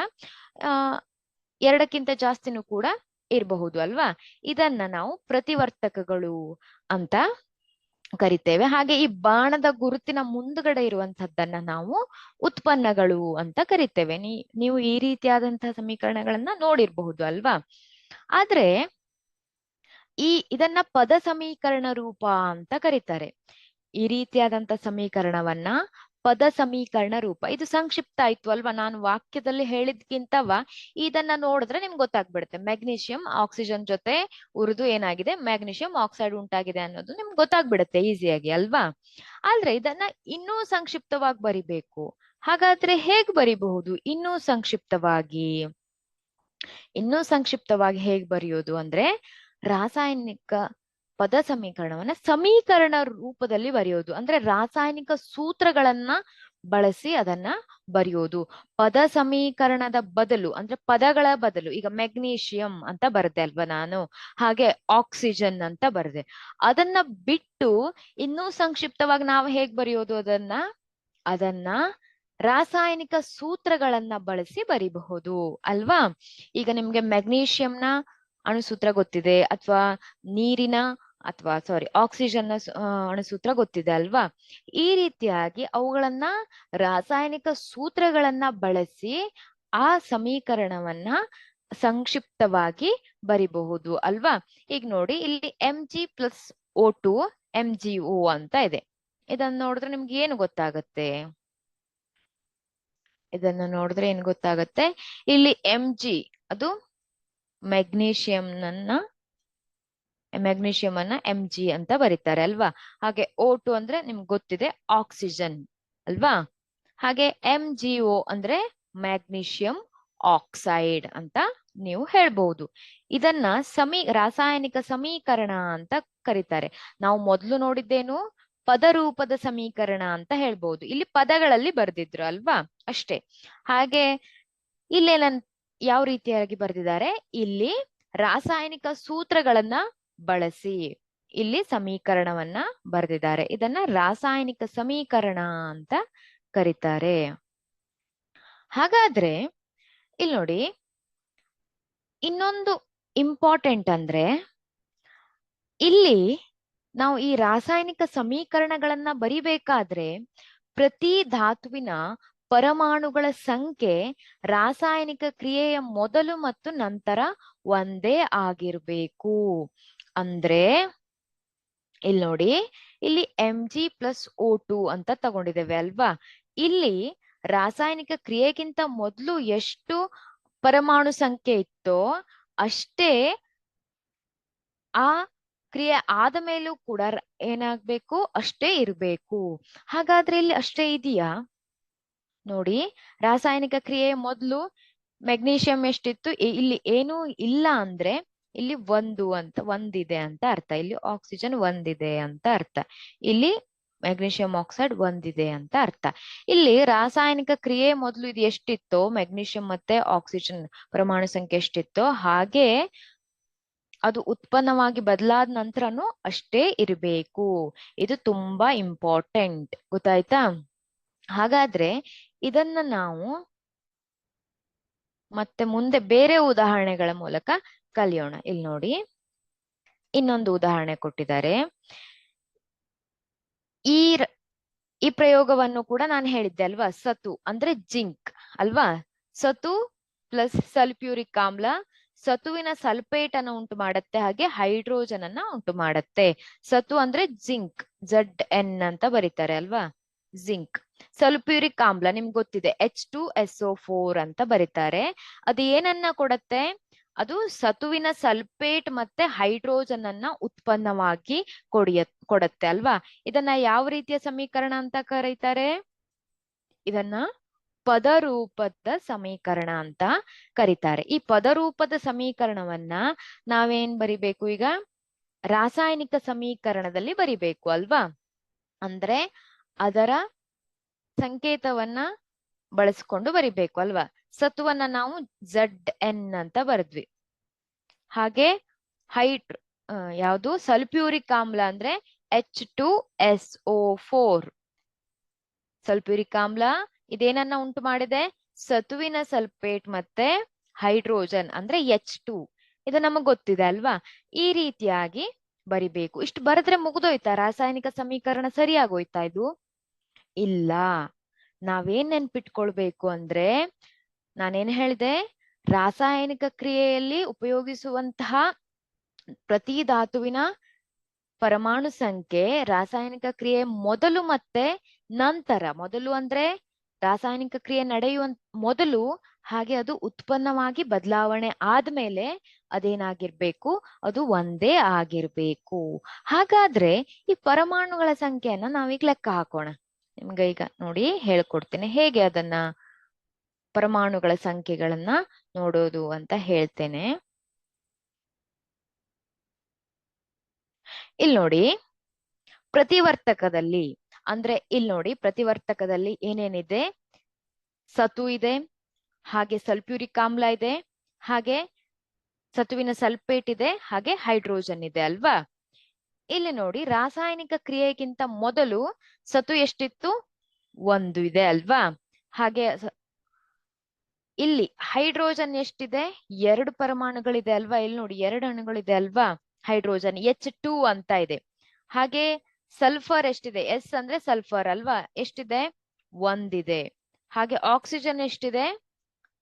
2ಕ್ಕಿಂತ ಜಾಸ್ತಿನೂ ಕೂಡ ಇರಬಹುದು ಅಲ್ವಾ. ಇದನ್ನ ನಾವು ಪ್ರತಿವರ್ತಕಗಳು ಅಂತ ಕರಿತೇವೆ. ಹಾಗೆ ಈ ಬಾಣದ ಗುರುತಿನ ಮುಂದುಗಡೆ ಇರುವಂತಹದ್ದನ್ನ ನಾವು ಉತ್ಪನ್ನಗಳು ಅಂತ ಕರಿತೇವೆ. ನೀವು ಈ ರೀತಿಯಾದಂತಹ ಸಮೀಕರಣಗಳನ್ನ ನೋಡಿರ್ಬಹುದು ಅಲ್ವಾ. ಆದ್ರೆ ಇದನ್ನ ಪದ ಸಮೀಕರಣ ರೂಪ ಅಂತ ಕರೀತಾರೆ. ಈ ರೀತಿಯಾದಂತ ಸಮೀಕರಣವನ್ನ ಪದ ಸಮೀಕರಣ ರೂಪ. ಇದು ಸಂಕ್ಷಿಪ್ತ ಆಯ್ತು ಅಲ್ವಾ. ನಾನು ವಾಕ್ಯದಲ್ಲಿ ಹೇಳಿದ್ಕಿಂತವ ಇದನ್ನ ನೋಡಿದ್ರೆ ನಿಮ್ಗೆ ಗೊತ್ತಾಗ್ಬಿಡುತ್ತೆ. ಮೆಗ್ನೀಷಿಯಂ ಆಕ್ಸಿಜನ್ ಜೊತೆ ಉರಿದು ಏನಾಗಿದೆ? ಮ್ಯಾಗ್ನೀಷಿಯಂ ಆಕ್ಸೈಡ್ ಉಂಟಾಗಿದೆ ಅನ್ನೋದು ನಿಮ್ಗೆ ಗೊತ್ತಾಗ್ಬಿಡುತ್ತೆ ಈಸಿಯಾಗಿ ಅಲ್ವಾ. ಆದ್ರೆ ಇದನ್ನ ಇನ್ನೂ ಸಂಕ್ಷಿಪ್ತವಾಗಿ ಬರಿಬೇಕು. ಹಾಗಾದ್ರೆ ಹೇಗ್ ಬರಿಬಹುದು ಇನ್ನೂ ಸಂಕ್ಷಿಪ್ತವಾಗಿ? ಹೇಗ್ ಬರೆಯೋದು ಅಂದ್ರೆ, ರಾಸಾಯನಿಕ ಪದ ಸಮೀಕರಣವನ್ನ ಸಮೀಕರಣ ರೂಪದಲ್ಲಿ ಬರೆಯೋದು. ಅಂದ್ರೆ ರಾಸಾಯನಿಕ ಸೂತ್ರಗಳನ್ನ ಬಳಸಿ ಅದನ್ನ ಬರೆಯೋದು. ಪದ ಸಮೀಕರಣದ ಬದಲು ಅಂದ್ರೆ ಪದಗಳ ಬದಲು, ಈಗ ಮೆಗ್ನೀಷಿಯಂ ಅಂತ ಬರದೆ ಅಲ್ವಾ ನಾನು, ಹಾಗೆ ಆಕ್ಸಿಜನ್ ಅಂತ ಬರದೆ, ಅದನ್ನ ಬಿಟ್ಟು ಇನ್ನೂ ಸಂಕ್ಷಿಪ್ತವಾಗಿ ನಾವು ಹೇಗ್ ಬರೆಯೋದು? ಅದನ್ನ ರಾಸಾಯನಿಕ ಸೂತ್ರಗಳನ್ನ ಬಳಸಿ ಬರಿಬಹುದು ಅಲ್ವಾ. ಈಗ ನಿಮ್ಗೆ ಮೆಗ್ನೀಷಿಯಂನ ಅಣುಸೂತ್ರ ಗೊತ್ತಿದೆ, ಅಥವಾ ನೀರಿನ ಆಕ್ಸಿಜನ್ ಅಣುಸೂತ್ರ ಗೊತ್ತಿದೆ ಅಲ್ವಾ. ಈ ರೀತಿಯಾಗಿ ಅವುಗಳನ್ನ ರಾಸಾಯನಿಕ ಸೂತ್ರಗಳನ್ನ ಬಳಸಿ ಆ ಸಮೀಕರಣವನ್ನ ಸಂಕ್ಷಿಪ್ತವಾಗಿ ಬರಿಬಹುದು ಅಲ್ವಾ. ಈಗ ನೋಡಿ, ಇಲ್ಲಿ Mg+O2 MgO ಅಂತ ಇದೆ. ಇದನ್ನ ನೋಡಿದ್ರೆ ನಿಮ್ಗೆ ಏನು ಗೊತ್ತಾಗತ್ತೆ? ಇಲ್ಲಿ Mg ಅದು ಮೆಗ್ನೀಷಿಯಂ ಅನ್ನ Mg ಅಂತ ಬರೀತಾರೆ ಅಲ್ವಾ. ಹಾಗೆ O2 ಅಂದ್ರೆ ನಿಮ್ಗೆ ಗೊತ್ತಿದೆ, ಆಕ್ಸಿಜನ್ ಅಲ್ವಾ. ಹಾಗೆ MgO ಅಂದ್ರೆ ಮ್ಯಾಗ್ನೀಷಿಯಂ ಆಕ್ಸೈಡ್ ಅಂತ ನೀವು ಹೇಳ್ಬಹುದು. ಇದನ್ನ ರಾಸಾಯನಿಕ ಸಮೀಕರಣ ಅಂತ ಕರೀತಾರೆ. ನಾವು ಮೊದಲು ನೋಡಿದ್ದೇನು? ಪದರೂಪದ ಸಮೀಕರಣ ಅಂತ ಹೇಳ್ಬಹುದು. ಇಲ್ಲಿ ಪದಗಳಲ್ಲಿ ಬರ್ದಿದ್ರು ಅಲ್ವಾ, ಅಷ್ಟೇ. ಹಾಗೆ ಇಲ್ಲೇನನ್ ಯಾವ ರೀತಿಯಾಗಿ ಬರ್ದಿದ್ದಾರೆ? ಇಲ್ಲಿ ರಾಸಾಯನಿಕ ಸೂತ್ರಗಳನ್ನ ಬಳಸಿ ಇಲ್ಲಿ ಸಮೀಕರಣವನ್ನ ಬರೆದಿದ್ದಾರೆ. ಇದನ್ನ ರಾಸಾಯನಿಕ ಸಮೀಕರಣ ಅಂತ ಕರೀತಾರೆ. ಹಾಗಾದ್ರೆ ಇಲ್ಲಿ ನೋಡಿ, ಇನ್ನೊಂದು ಇಂಪಾರ್ಟೆಂಟ್ ಅಂದ್ರೆ ಇಲ್ಲಿ ನಾವು ಈ ರಾಸಾಯನಿಕ ಸಮೀಕರಣಗಳನ್ನ ಬರಿಬೇಕಾದ್ರೆ ಪ್ರತಿ ಧಾತುವಿನ ಪರಮಾಣುಗಳ ಸಂಖ್ಯೆ ರಾಸಾಯನಿಕ ಕ್ರಿಯೆಯ ಮೊದಲು ಮತ್ತು ನಂತರ ಒಂದೇ ಆಗಿರ್ಬೇಕು. ಅಂದ್ರೆ ಇಲ್ಲಿ ನೋಡಿ, ಇಲ್ಲಿ Mg+O2 ಅಂತ ತಗೊಂಡಿದ್ದೇವೆ ಅಲ್ವಾ. ಇಲ್ಲಿ ರಾಸಾಯನಿಕ ಕ್ರಿಯೆಗಿಂತ ಮೊದಲು ಎಷ್ಟು ಪರಮಾಣು ಸಂಖ್ಯೆ ಇತ್ತೋ ಅಷ್ಟೇ ಆ ಕ್ರಿಯೆ ಆದ ಮೇಲೂ ಕೂಡ ಏನಾಗ್ಬೇಕು, ಅಷ್ಟೇ ಇರ್ಬೇಕು. ಹಾಗಾದ್ರೆ ಇಲ್ಲಿ ಅಷ್ಟೇ ಇದೆಯಾ ನೋಡಿ. ರಾಸಾಯನಿಕ ಕ್ರಿಯೆ ಮೊದಲು ಮೆಗ್ನೀಷಿಯಂ ಎಷ್ಟಿತ್ತು, ಇಲ್ಲಿ ಏನೂ ಇಲ್ಲ ಅಂದ್ರೆ ಇಲ್ಲಿ ಒಂದಿದೆ ಅಂತ ಅರ್ಥ. ಇಲ್ಲಿ ಆಕ್ಸಿಜನ್ ಒಂದಿದೆ ಅಂತ ಅರ್ಥ. ಇಲ್ಲಿ ಮೆಗ್ನೀಷಿಯಂ ಆಕ್ಸೈಡ್ ಒಂದಿದೆ ಅಂತ ಅರ್ಥ. ಇಲ್ಲಿ ರಾಸಾಯನಿಕ ಕ್ರಿಯೆ ಮೊದಲು ಇದು ಎಷ್ಟಿತ್ತೋ, ಮೆಗ್ನೀಷಿಯಂ ಮತ್ತೆ ಆಕ್ಸಿಜನ್ ಪರಮಾಣು ಸಂಖ್ಯೆ ಎಷ್ಟಿತ್ತೋ ಹಾಗೆ ಅದು ಉತ್ಪನ್ನವಾಗಿ ಬದಲಾದ ನಂತರನು ಅಷ್ಟೇ ಇರಬೇಕು. ಇದು ತುಂಬಾ ಇಂಪಾರ್ಟೆಂಟ್, ಗೊತ್ತಾಯ್ತಾ? ಹಾಗಾದ್ರೆ ಇದನ್ನ ನಾವು ಮತ್ತೆ ಮುಂದೆ ಬೇರೆ ಉದಾಹರಣೆಗಳ ಮೂಲಕ ಕಲಿಯೋಣ. ಇಲ್ಲಿ ನೋಡಿ, ಇನ್ನೊಂದು ಉದಾಹರಣೆ ಕೊಟ್ಟಿದ್ದಾರೆ. ಈ ಪ್ರಯೋಗವನ್ನು ಕೂಡ ನಾನು ಹೇಳಿದ್ದೆ ಅಲ್ವಾ, ಸತು ಅಂದ್ರೆ ಜಿಂಕ್ ಅಲ್ವಾ. ಸತು ಪ್ಲಸ್ ಸಲ್ಫ್ಯೂರಿಕ್ ಆಮ್ಲ ಸತುವಿನ ಸಲ್ಫೇಟ್ ಅನ್ನು ಉಂಟು ಮಾಡುತ್ತೆ, ಹಾಗೆ ಹೈಡ್ರೋಜನ್ ಅನ್ನ ಉಂಟು ಮಾಡುತ್ತೆ. ಸತು ಅಂದ್ರೆ ಜಿಂಕ್, Zn ಅಂತ ಬರೀತಾರೆ ಅಲ್ವಾ, ಜಿಂಕ್. ಸಲ್ಫ್ಯೂರಿಕ್ ಆಮ್ಲ ನಿಮ್ಗೆ ಗೊತ್ತಿದೆ, H2SO4 ಅಂತ ಬರೀತಾರೆ. ಅದು ಏನನ್ನ ಕೊಡತ್ತೆ, ಅದು ಸತುವಿನ ಸಲ್ಫೇಟ್ ಮತ್ತೆ ಹೈಡ್ರೋಜನ್ ಅನ್ನ ಉತ್ಪನ್ನವಾಗಿ ಕೊಡತ್ತೆ ಅಲ್ವಾ. ಇದನ್ನ ಯಾವ ರೀತಿಯ ಸಮೀಕರಣ ಅಂತ ಕರೀತಾರೆ? ಇದನ್ನ ಪದರೂಪದ ಸಮೀಕರಣ ಅಂತ ಕರೀತಾರೆ. ಈ ಪದರೂಪದ ಸಮೀಕರಣವನ್ನ ನಾವೇನ್ ಬರಿಬೇಕು, ಈಗ ರಾಸಾಯನಿಕ ಸಮೀಕರಣದಲ್ಲಿ ಬರಿಬೇಕು ಅಲ್ವಾ. ಅಂದ್ರೆ ಅದರ ಸಂಕೇತವನ್ನ ಬಳಸ್ಕೊಂಡು ಬರಿಬೇಕು ಅಲ್ವಾ. ಸತುವನ್ನ ನಾವು Zn ಅಂತ ಬರೆದ್ವಿ. ಹಾಗೆ ಯಾವುದು ಸಲ್ಫ್ಯೂರಿಕ್ ಆಮ್ಲ ಅಂದ್ರೆ H2SO4. ಸಲ್ಫ್ಯೂರಿಕ್ ಆಮ್ಲ ಇದೇನನ್ನ ಉಂಟು ಮಾಡಿದೆ, ಸತುವಿನ ಸಲ್ಫೇಟ್ ಮತ್ತೆ ಹೈಡ್ರೋಜನ್ ಅಂದ್ರೆ H2. ಇದು ನಮಗ್ ಗೊತ್ತಿದೆ ಅಲ್ವಾ. ಈ ರೀತಿಯಾಗಿ ಬರಿಬೇಕು. ಇಷ್ಟು ಬರೆದ್ರೆ ಮುಗಿದೋಯ್ತಾ ರಾಸಾಯನಿಕ ಸಮೀಕರಣ? ಸರಿಯಾಗೋಯ್ತಾ ಇದು? ಇಲ್ಲ. ನಾವೇನ್ ನೆನ್ಪಿಟ್ಕೊಳ್ಬೇಕು ಅಂದ್ರೆ, ನಾನೇನ್ ಹೇಳಿದೆ, ರಾಸಾಯನಿಕ ಕ್ರಿಯೆಯಲ್ಲಿ ಉಪಯೋಗಿಸುವಂತಹ ಪ್ರತಿ ಧಾತುವಿನ ಪರಮಾಣು ಸಂಖ್ಯೆ ರಾಸಾಯನಿಕ ಕ್ರಿಯೆ ಮೊದಲು ಮತ್ತೆ ನಂತರ, ಮೊದಲು ಅಂದ್ರೆ ರಾಸಾಯನಿಕ ಕ್ರಿಯೆ ನಡೆಯುವ ಮೊದಲು, ಹಾಗೆ ಅದು ಉತ್ಪನ್ನವಾಗಿ ಬದಲಾವಣೆ ಆದ್ಮೇಲೆ ಅದೇನಾಗಿರ್ಬೇಕು, ಅದು ಒಂದೇ ಆಗಿರ್ಬೇಕು. ಹಾಗಾದ್ರೆ ಈ ಪರಮಾಣುಗಳ ಸಂಖ್ಯೆಯನ್ನ ನಾವೀಗ ಲೆಕ್ಕ ಹಾಕೋಣ. ನಿಮ್ಗೆ ಈಗ ನೋಡಿ ಹೇಳ್ಕೊಡ್ತೇನೆ ಹೇಗೆ ಅದನ್ನ ಪರಮಾಣುಗಳ ಸಂಖ್ಯೆಗಳನ್ನ ನೋಡೋದು ಅಂತ ಹೇಳ್ತೇನೆ. ಇಲ್ಲಿ ನೋಡಿ, ಪ್ರತಿವರ್ತಕದಲ್ಲಿ ಅಂದ್ರೆ ಇಲ್ಲಿ ನೋಡಿ, ಪ್ರತಿವರ್ತಕದಲ್ಲಿ ಏನೇನಿದೆ, ಸತು ಇದೆ, ಹಾಗೆ ಸಲ್ಫ್ಯೂರಿಕ್ ಆಮ್ಲ ಇದೆ, ಹಾಗೆ ಸತುವಿನ ಸಲ್ಫೇಟ್ ಇದೆ, ಹಾಗೆ ಹೈಡ್ರೋಜನ್ ಇದೆ ಅಲ್ವಾ. ಇಲ್ಲಿ ನೋಡಿ, ರಾಸಾಯನಿಕ ಕ್ರಿಯೆಗಿಂತ ಮೊದಲು ಸತು ಎಷ್ಟಿತ್ತು, 1 ಇದೆ ಅಲ್ವಾ. ಹಾಗೆ ಇಲ್ಲಿ ಹೈಡ್ರೋಜನ್ ಎಷ್ಟಿದೆ, 2 ಪರಮಾಣುಗಳಿದೆ ಅಲ್ವಾ. ಇಲ್ಲಿ ನೋಡಿ 2 ಅಣುಗಳಿದೆ ಅಲ್ವಾ. ಹೈಡ್ರೋಜನ್ H2 ಅಂತ ಇದೆ. ಹಾಗೆ ಸಲ್ಫರ್ ಎಷ್ಟಿದೆ, ಎಸ್ ಅಂದ್ರೆ ಸಲ್ಫರ್ ಅಲ್ವಾ, ಎಷ್ಟಿದೆ, 1 ಇದೆ. ಹಾಗೆ ಆಕ್ಸಿಜನ್ ಎಷ್ಟಿದೆ,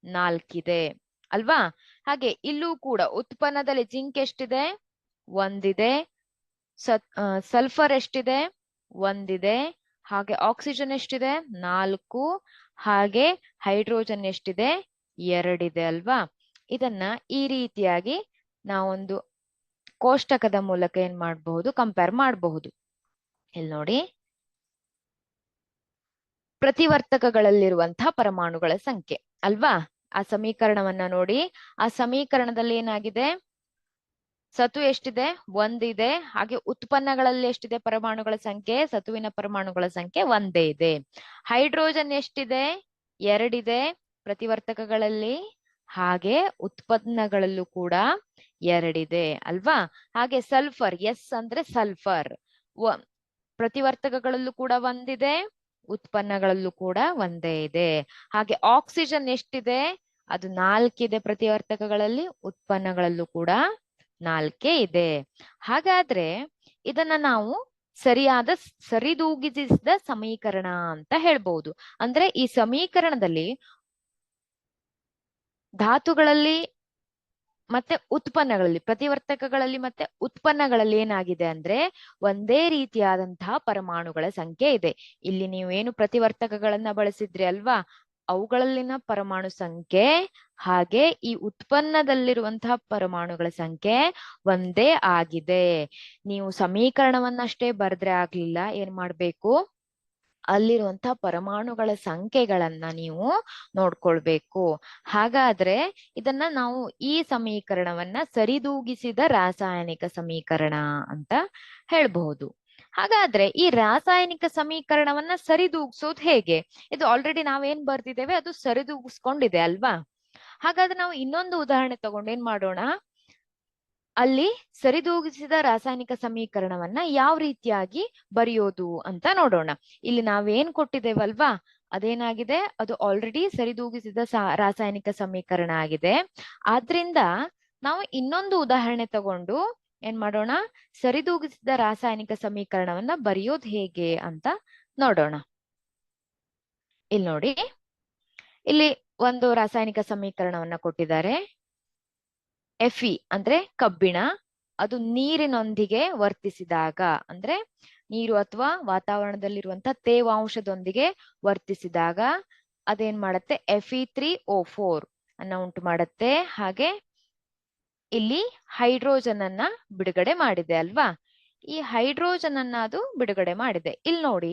4 ಇದೆ ಅಲ್ವಾ. ಹಾಗೆ ಇಲ್ಲೂ ಕೂಡ ಉತ್ಪನ್ನದಲ್ಲಿ ಜಿಂಕ್ ಎಷ್ಟಿದೆ, 1 ಇದೆ. ಸಲ್ಫರ್ ಎಷ್ಟಿದೆ, 1 ಇದೆ. ಹಾಗೆ ಆಕ್ಸಿಜನ್ ಎಷ್ಟಿದೆ, 4. ಹಾಗೆ ಹೈಡ್ರೋಜನ್ ಎಷ್ಟಿದೆ, 2 ಇದೆ ಅಲ್ವಾ. ಇದನ್ನ ಈ ರೀತಿಯಾಗಿ ನಾವೊಂದು ಕೋಷ್ಟಕದ ಮೂಲಕ ಏನ್ ಮಾಡಬಹುದು, ಕಂಪೇರ್ ಮಾಡಬಹುದು. ಇಲ್ಲಿ ನೋಡಿ, ಪ್ರತಿವರ್ತಕಗಳಲ್ಲಿರುವಂತಹ ಪರಮಾಣುಗಳ ಸಂಖ್ಯೆ ಅಲ್ವಾ. ಆ ಸಮೀಕರಣವನ್ನ ನೋಡಿ, ಆ ಸಮೀಕರಣದಲ್ಲಿ ಏನಾಗಿದೆ, ಸತು ಎಷ್ಟಿದೆ, 1 ಇದೆ. ಹಾಗೆ ಉತ್ಪನ್ನಗಳಲ್ಲಿ ಎಷ್ಟಿದೆ ಪರಮಾಣುಗಳ ಸಂಖ್ಯೆ, ಸತುವಿನ ಪರಮಾಣುಗಳ ಸಂಖ್ಯೆ 1 ಇದೆ. ಹೈಡ್ರೋಜನ್ ಎಷ್ಟಿದೆ, 2 ಇದೆ ಪ್ರತಿವರ್ತಕಗಳಲ್ಲಿ. ಹಾಗೆ ಉತ್ಪನ್ನಗಳಲ್ಲೂ ಕೂಡ ಎರಡಿದೆ ಅಲ್ವಾ. ಹಾಗೆ ಸಲ್ಫರ್, ಎಸ್ ಅಂದ್ರೆ ಸಲ್ಫರ್, ಪ್ರತಿವರ್ತಕಗಳಲ್ಲೂ ಕೂಡ ಒಂದಿದೆ, ಉತ್ಪನ್ನಗಳಲ್ಲೂ ಕೂಡ ಒಂದೇ ಇದೆ. ಹಾಗೆ ಆಕ್ಸಿಜನ್ ಎಷ್ಟಿದೆ? ಅದು 4 ಪ್ರತಿವರ್ತಕಗಳಲ್ಲಿ, ಉತ್ಪನ್ನಗಳಲ್ಲೂ ಕೂಡ 4 ಇದೆ. ಹಾಗಾದ್ರೆ ಇದನ್ನ ನಾವು ಸರಿಯಾದ ಸರಿದೂಗಿಸಿದ ಸಮೀಕರಣ ಅಂತ ಹೇಳ್ಬಹುದು. ಅಂದ್ರೆ ಈ ಸಮೀಕರಣದಲ್ಲಿ ಧಾತುಗಳಲ್ಲಿ ಮತ್ತೆ ಉತ್ಪನ್ನಗಳಲ್ಲಿ, ಪ್ರತಿವರ್ತಕಗಳಲ್ಲಿ ಮತ್ತೆ ಉತ್ಪನ್ನಗಳಲ್ಲಿ ಏನಾಗಿದೆ ಅಂದ್ರೆ ಒಂದೇ ರೀತಿಯಾದಂತಹ ಪರಮಾಣುಗಳ ಸಂಖ್ಯೆ ಇದೆ. ಇಲ್ಲಿ ನೀವು ಏನು ಪ್ರತಿವರ್ತಕಗಳನ್ನ ಬಳಸಿದ್ರಿ ಅಲ್ವಾ, ಅವುಗಳಲ್ಲಿನ ಪರಮಾಣು ಸಂಖ್ಯೆ ಹಾಗೆ ಈ ಉತ್ಪನ್ನದಲ್ಲಿರುವಂತಹ ಪರಮಾಣುಗಳ ಸಂಖ್ಯೆ ಒಂದೇ ಆಗಿದೆ. ನೀವು ಸಮೀಕರಣವನ್ನಷ್ಟೇ ಬರೆದ್ರೆ ಆಗ್ಲಿಲ್ಲ, ಏನ್ ಮಾಡ್ಬೇಕು, ಅಲ್ಲಿರುವಂತಹ ಪರಮಾಣುಗಳ ಸಂಖ್ಯೆಗಳನ್ನ ನೀವು ನೋಡ್ಕೊಳ್ಬೇಕು. ಹಾಗಾದ್ರೆ ಇದನ್ನ ನಾವು ಈ ಸಮೀಕರಣವನ್ನ ಸರಿದೂಗಿಸಿದ ರಾಸಾಯನಿಕ ಸಮೀಕರಣ ಅಂತ ಹೇಳ್ಬಹುದು. ಹಾಗಾದ್ರೆ ಈ ರಾಸಾಯನಿಕ ಸಮೀಕರಣವನ್ನ ಸರಿದೂಗಿಸೋದು ಹೇಗೆ? ಇದು ಆಲ್ರೆಡಿ ನಾವೇನ್ ಬರ್ದಿದ್ದೇವೆ ಅದು ಸರಿದೂಗಿಸ್ಕೊಂಡಿದೆ ಅಲ್ವಾ. ಹಾಗಾದ್ರೆ ನಾವು ಇನ್ನೊಂದು ಉದಾಹರಣೆ ತಗೊಂಡು ಏನ್ ಮಾಡೋಣ, ಅಲ್ಲಿ ಸರಿದೂಗಿಸಿದ ರಾಸಾಯನಿಕ ಸಮೀಕರಣವನ್ನ ಯಾವ ರೀತಿಯಾಗಿ ಬರೆಯೋದು ಅಂತ ನೋಡೋಣ. ಇಲ್ಲಿ ನಾವೇನ್ ಕೊಟ್ಟಿದ್ದೇವಲ್ವಾ ಅದೇನಾಗಿದೆ, ಅದು ಆಲ್ರೆಡಿ ಸರಿದೂಗಿಸಿದ ರಾಸಾಯನಿಕ ಸಮೀಕರಣ ಆಗಿದೆ. ಆದ್ರಿಂದ ನಾವು ಇನ್ನೊಂದು ಉದಾಹರಣೆ ತಗೊಂಡು ಏನ್ ಮಾಡೋಣ, ಸರಿದೂಗಿಸಿದ ರಾಸಾಯನಿಕ ಸಮೀಕರಣವನ್ನ ಬರೆಯೋದು ಹೇಗೆ ಅಂತ ನೋಡೋಣ. ಇಲ್ಲಿ ನೋಡಿ, ಇಲ್ಲಿ ಒಂದು ರಾಸಾಯನಿಕ ಸಮೀಕರಣವನ್ನ ಕೊಟ್ಟಿದ್ದಾರೆ. Fe ಅಂದ್ರೆ ಕಬ್ಬಿಣ, ಅದು ನೀರಿನೊಂದಿಗೆ ವರ್ತಿಸಿದಾಗ, ಅಂದ್ರೆ ನೀರು ಅಥವಾ ವಾತಾವರಣದಲ್ಲಿರುವಂತಹ ತೇವಾಂಶದೊಂದಿಗೆ ವರ್ತಿಸಿದಾಗ ಅದೇನ್ ಮಾಡುತ್ತೆ, Fe3O4 ಅನ್ನ ಉಂಟು ಮಾಡುತ್ತೆ. ಹಾಗೆ ಇಲ್ಲಿ ಹೈಡ್ರೋಜನ್ ಅನ್ನ ಬಿಡುಗಡೆ ಮಾಡಿದೆ ಅಲ್ವಾ. ಈ ಹೈಡ್ರೋಜನ್ ಅನ್ನ ಅದು ಬಿಡುಗಡೆ ಮಾಡಿದೆ. ಇಲ್ಲಿ ನೋಡಿ,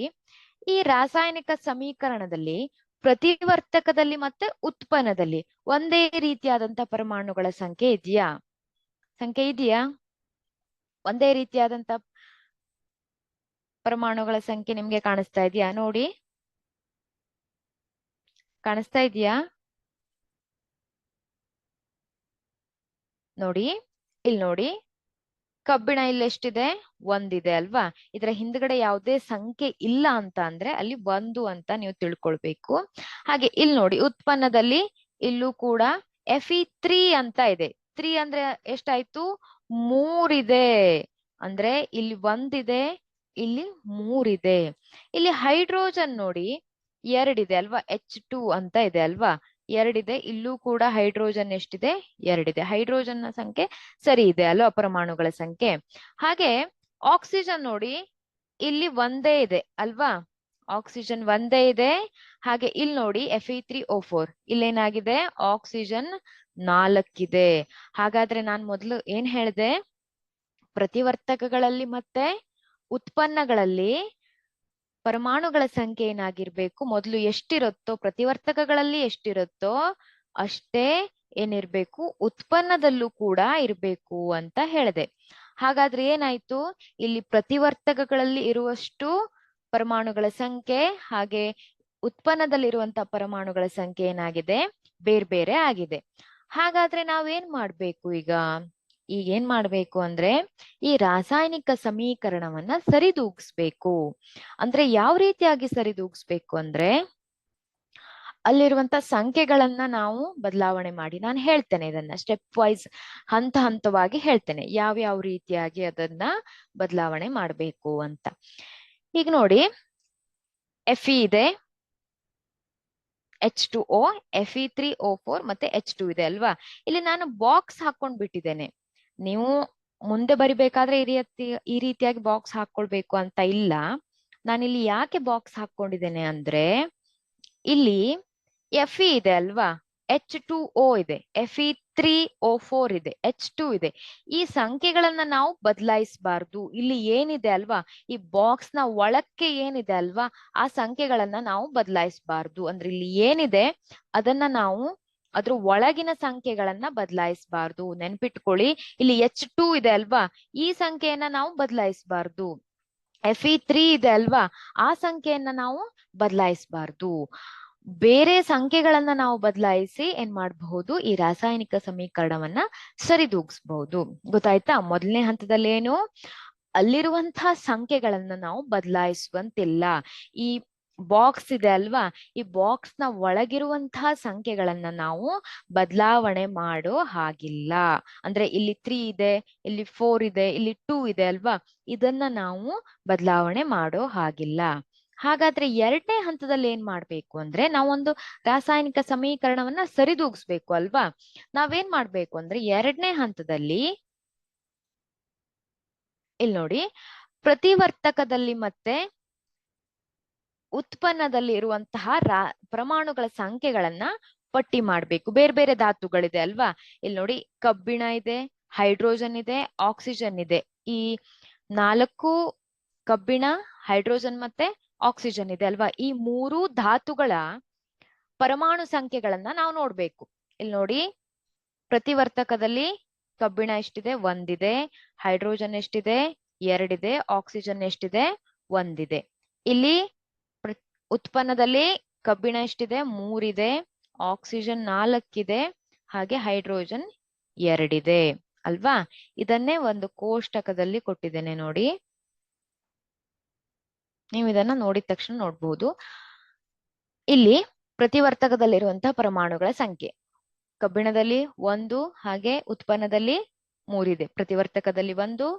ಈ ರಾಸಾಯನಿಕ ಸಮೀಕರಣದಲ್ಲಿ ಪ್ರತಿವರ್ತಕದಲ್ಲಿ ಮತ್ತೆ ಉತ್ಪನ್ನದಲ್ಲಿ ಒಂದೇ ರೀತಿಯಾದಂತ ಪರಮಾಣುಗಳ ಸಂಖ್ಯೆ ಇದೆಯಾ? ಒಂದೇ ರೀತಿಯಾದಂತ ಪರಮಾಣುಗಳ ಸಂಖ್ಯೆ ನಿಮ್ಗೆ ಕಾಣಿಸ್ತಾ ಇದೆಯಾ? ನೋಡಿ, ಕಾಣಿಸ್ತಾ ಇದೆಯಾ? ನೋಡಿ, ಇಲ್ಲಿ ನೋಡಿ, ಕಬ್ಬಿಣ ಇಲ್ಲಿ ಎಷ್ಟಿದೆ? ಒಂದಿದೆ ಅಲ್ವಾ. ಇದರ ಹಿಂದ್ಗಡೆ ಯಾವುದೇ ಸಂಖ್ಯೆ ಇಲ್ಲ ಅಂತ ಅಂದ್ರೆ ಅಲ್ಲಿ 1 ಅಂತ ನೀವು ತಿಳ್ಕೊಳ್ಬೇಕು. ಹಾಗೆ ಇಲ್ಲಿ ನೋಡಿ, ಉತ್ಪನ್ನದಲ್ಲಿ ಇಲ್ಲೂ ಕೂಡ Fe3 ಅಂತ ಇದೆ. 3 ಅಂದ್ರೆ ಎಷ್ಟಾಯ್ತು? 3 ಇದೆ. ಅಂದ್ರೆ ಇಲ್ಲಿ 1 ಇದೆ, ಇಲ್ಲಿ 3 ಇದೆ. ಇಲ್ಲಿ ಹೈಡ್ರೋಜನ್ ನೋಡಿ 2 ಇದೆ ಅಲ್ವಾ, H2 ಅಂತ ಇದೆ ಅಲ್ವಾ, 2 ಇದೆ. ಇಲ್ಲೂ ಕೂಡ ಹೈಡ್ರೋಜನ್ ಎಷ್ಟಿದೆ? 2 ಇದೆ. ಹೈಡ್ರೋಜನ್ ನ ಸಂಖ್ಯೆ ಸರಿ ಇದೆ ಅಲ್ವಾ, ಪರಮಾಣುಗಳ ಸಂಖ್ಯೆ. ಹಾಗೆ ಆಕ್ಸಿಜನ್ ನೋಡಿ, ಇಲ್ಲಿ ಒಂದೇ ಇದೆ ಅಲ್ವಾ, ಆಕ್ಸಿಜನ್ ಒಂದೇ ಇದೆ. ಹಾಗೆ ಇಲ್ಲಿ ನೋಡಿ Fe3O4, ಇಲ್ಲೇನಾಗಿದೆ? ಆಕ್ಸಿಜನ್ 4 ಇದೆ. ಹಾಗಾದ್ರೆ ನಾನ್ ಮೊದಲು ಏನ್ ಹೇಳಿದೆ, ಪ್ರತಿವರ್ತಕಗಳಲ್ಲಿ ಮತ್ತೆ ಉತ್ಪನ್ನಗಳಲ್ಲಿ ಪರಮಾಣುಗಳ ಸಂಖ್ಯೆ ಏನಾಗಿರ್ಬೇಕು, ಮೊದಲು ಎಷ್ಟಿರುತ್ತೋ ಪ್ರತಿವರ್ತಕಗಳಲ್ಲಿ ಎಷ್ಟಿರುತ್ತೋ ಅಷ್ಟೇ ಏನಿರ್ಬೇಕು ಉತ್ಪನ್ನದಲ್ಲೂ ಕೂಡ ಇರ್ಬೇಕು ಅಂತ ಹೇಳಿದೆ. ಹಾಗಾದ್ರೆ ಏನಾಯ್ತು, ಇಲ್ಲಿ ಪ್ರತಿವರ್ತಕಗಳಲ್ಲಿ ಇರುವಷ್ಟು ಪರಮಾಣುಗಳ ಸಂಖ್ಯೆ ಹಾಗೆ ಉತ್ಪನ್ನದಲ್ಲಿರುವಂತಹ ಪರಮಾಣುಗಳ ಸಂಖ್ಯೆ ಏನಾಗಿದೆ? ಬೇರೆ ಬೇರೆ ಆಗಿದೆ. ಹಾಗಾದ್ರೆ ನಾವೇನ್ ಮಾಡ್ಬೇಕು ಈಗ ಏನ್ ಮಾಡ್ಬೇಕು ಅಂದ್ರೆ ಈ ರಾಸಾಯನಿಕ ಸಮೀಕರಣವನ್ನ ಸರಿದೂಗಿಸ್ಬೇಕು. ಅಂದ್ರೆ ಯಾವ ರೀತಿಯಾಗಿ ಸರಿದೂಗಿಸ್ಬೇಕು ಅಂದ್ರೆ ಅಲ್ಲಿರುವಂತ ಸಂಖ್ಯೆಗಳನ್ನ ನಾವು ಬದಲಾವಣೆ ಮಾಡಿ, ನಾನು ಹೇಳ್ತೇನೆ ಇದನ್ನ ಸ್ಟೆಪ್ ವೈಸ್, ಹಂತ ಹಂತವಾಗಿ ಹೇಳ್ತೇನೆ ಯಾವ ರೀತಿಯಾಗಿ ಅದನ್ನ ಬದಲಾವಣೆ ಮಾಡ್ಬೇಕು ಅಂತ. ಈಗ ನೋಡಿ, Fe ಇದೆ, H2O, Fe3O4 ಮತ್ತೆ H2 ಇದೆ ಅಲ್ವಾ. ಇಲ್ಲಿ ನಾನು ಬಾಕ್ಸ್ ಹಾಕೊಂಡ್ ಬಿಟ್ಟಿದ್ದೇನೆ. ನೀವು ಮುಂದೆ ಬರಿಬೇಕಾದ್ರೆ ಈ ರೀತಿಯಾಗಿ ಬಾಕ್ಸ್ ಹಾಕೊಳ್ಬೇಕು ಅಂತ ಇಲ್ಲ. ನಾನಿಲ್ಲಿ ಯಾಕೆ ಬಾಕ್ಸ್ ಹಾಕೊಂಡಿದ್ದೇನೆ ಅಂದ್ರೆ ಇಲ್ಲಿ Fe ಇದೆ ಅಲ್ವಾ, H2O ಇದೆ, Fe3O4 ಇದೆ, H2 ಇದೆ. ಈ ಸಂಖ್ಯೆಗಳನ್ನ ನಾವು ಬದಲಾಯಿಸಬಾರ್ದು. ಇಲ್ಲಿ ಏನಿದೆ ಅಲ್ವಾ, ಈ ಬಾಕ್ಸ್ ನ ಒಳಕ್ಕೆ ಏನಿದೆ ಅಲ್ವಾ, ಆ ಸಂಖ್ಯೆಗಳನ್ನ ನಾವು ಬದಲಾಯಿಸಬಾರ್ದು. ಅಂದ್ರೆ ಇಲ್ಲಿ ಏನಿದೆ ಅದನ್ನ ನಾವು ಅದ್ರ ಒಳಗಿನ ಸಂಖ್ಯೆಗಳನ್ನ ಬದಲಾಯಿಸಬಾರ್ದು. ನೆನ್ಪಿಟ್ಕೊಳ್ಳಿ, ಇಲ್ಲಿ H2 ಇದೆ ಅಲ್ವಾ, ಈ ಸಂಖ್ಯೆಯನ್ನ ನಾವು ಬದಲಾಯಿಸಬಾರ್ದು. Fe3 ಇದೆ ಅಲ್ವಾ, ಆ ಸಂಖ್ಯೆಯನ್ನ ನಾವು ಬದಲಾಯಿಸಬಾರ್ದು. ಬೇರೆ ಸಂಖ್ಯೆಗಳನ್ನ ನಾವು ಬದಲಾಯಿಸಿ ಏನ್ ಮಾಡಬಹುದು, ಈ ರಾಸಾಯನಿಕ ಸಮೀಕರಣವನ್ನ ಸರಿದೂಗಿಸಬಹುದು. ಗೊತ್ತಾಯ್ತಾ? ಮೊದಲನೇ ಹಂತದಲ್ಲಿ ಏನು, ಅಲ್ಲಿರುವಂತಹ ಸಂಖ್ಯೆಗಳನ್ನ ನಾವು ಬದಲಾಯಿಸುವಂತಿಲ್ಲ. ಈ ಬಾಕ್ಸ್ ಇದೆ ಅಲ್ವಾ, ಈ ಬಾಕ್ಸ್ ನ ಒಳಗಿರುವಂತಹ ಸಂಖ್ಯೆಗಳನ್ನ ನಾವು ಬದಲಾವಣೆ ಮಾಡೋ ಹಾಗಿಲ್ಲ. ಅಂದ್ರೆ ಇಲ್ಲಿ 3 ಇದೆ, ಇಲ್ಲಿ 4 ಇದೆ, ಇಲ್ಲಿ 2 ಇದೆ ಅಲ್ವಾ, ಇದನ್ನ ನಾವು ಬದಲಾವಣೆ ಮಾಡೋ ಹಾಗಿಲ್ಲ. ಹಾಗಾದ್ರೆ ಎರಡನೇ ಹಂತದಲ್ಲಿ ಏನ್ ಮಾಡ್ಬೇಕು ಅಂದ್ರೆ, ನಾವೊಂದು ರಾಸಾಯನಿಕ ಸಮೀಕರಣವನ್ನ ಸರಿದೂಗಿಸ್ಬೇಕು ಅಲ್ವಾ. ನಾವೇನ್ ಮಾಡ್ಬೇಕು ಅಂದ್ರೆ, ಎರಡನೇ ಹಂತದಲ್ಲಿ ಇಲ್ಲಿ ನೋಡಿ, ಪ್ರತಿವರ್ತಕದಲ್ಲಿ ಮತ್ತೆ ಉತ್ಪನ್ನದಲ್ಲಿ ಇರುವಂತಹ ಪರಮಾಣುಗಳ ಸಂಖ್ಯೆಗಳನ್ನ ಪಟ್ಟಿ ಮಾಡ್ಬೇಕು. ಬೇರೆ ಬೇರೆ ಧಾತುಗಳಿದೆ ಅಲ್ವಾ, ಇಲ್ಲಿ ನೋಡಿ ಕಬ್ಬಿಣ ಇದೆ, ಹೈಡ್ರೋಜನ್ ಇದೆ, ಆಕ್ಸಿಜನ್ ಇದೆ. ಈ 4 ಕಬ್ಬಿಣ, ಹೈಡ್ರೋಜನ್ ಮತ್ತೆ ಆಕ್ಸಿಜನ್ ಇದೆ ಅಲ್ವಾ, ಈ 3 ಧಾತುಗಳ ಪರಮಾಣು ಸಂಖ್ಯೆಗಳನ್ನ ನಾವು ನೋಡ್ಬೇಕು. ಇಲ್ಲಿ ನೋಡಿ, ಪ್ರತಿವರ್ತಕದಲ್ಲಿ ಕಬ್ಬಿಣ ಎಷ್ಟಿದೆ, 1 ಇದೆ. ಹೈಡ್ರೋಜನ್ ಎಷ್ಟಿದೆ, 2 ಇದೆ. ಆಕ್ಸಿಜನ್ ಎಷ್ಟಿದೆ, 1 ಇದೆ. ಇಲ್ಲಿ ಉತ್ಪನ್ನದಲ್ಲಿ ಕಬ್ಬಿಣ ಎಷ್ಟಿದೆ, 3 ಇದೆ. ಆಕ್ಸಿಜನ್ 4 ಇದೆ. ಹಾಗೆ ಹೈಡ್ರೋಜನ್ 2 ಇದೆ ಅಲ್ವಾ. ಇದನ್ನೇ ಒಂದು ಕೋಷ್ಟಕದಲ್ಲಿ ಕೊಟ್ಟಿದ್ದೇನೆ ನೋಡಿ, ನೀವು ಇದನ್ನ ನೋಡಿದ ತಕ್ಷಣ ನೋಡ್ಬಹುದು. ಇಲ್ಲಿ ಪ್ರತಿವರ್ತಕದಲ್ಲಿರುವಂತಹ ಪರಮಾಣುಗಳ ಸಂಖ್ಯೆ, ಕಬ್ಬಿಣದಲ್ಲಿ 1, ಹಾಗೆ ಉತ್ಪನ್ನದಲ್ಲಿ 3 ಇದೆ. ಪ್ರತಿವರ್ತಕದಲ್ಲಿ 1,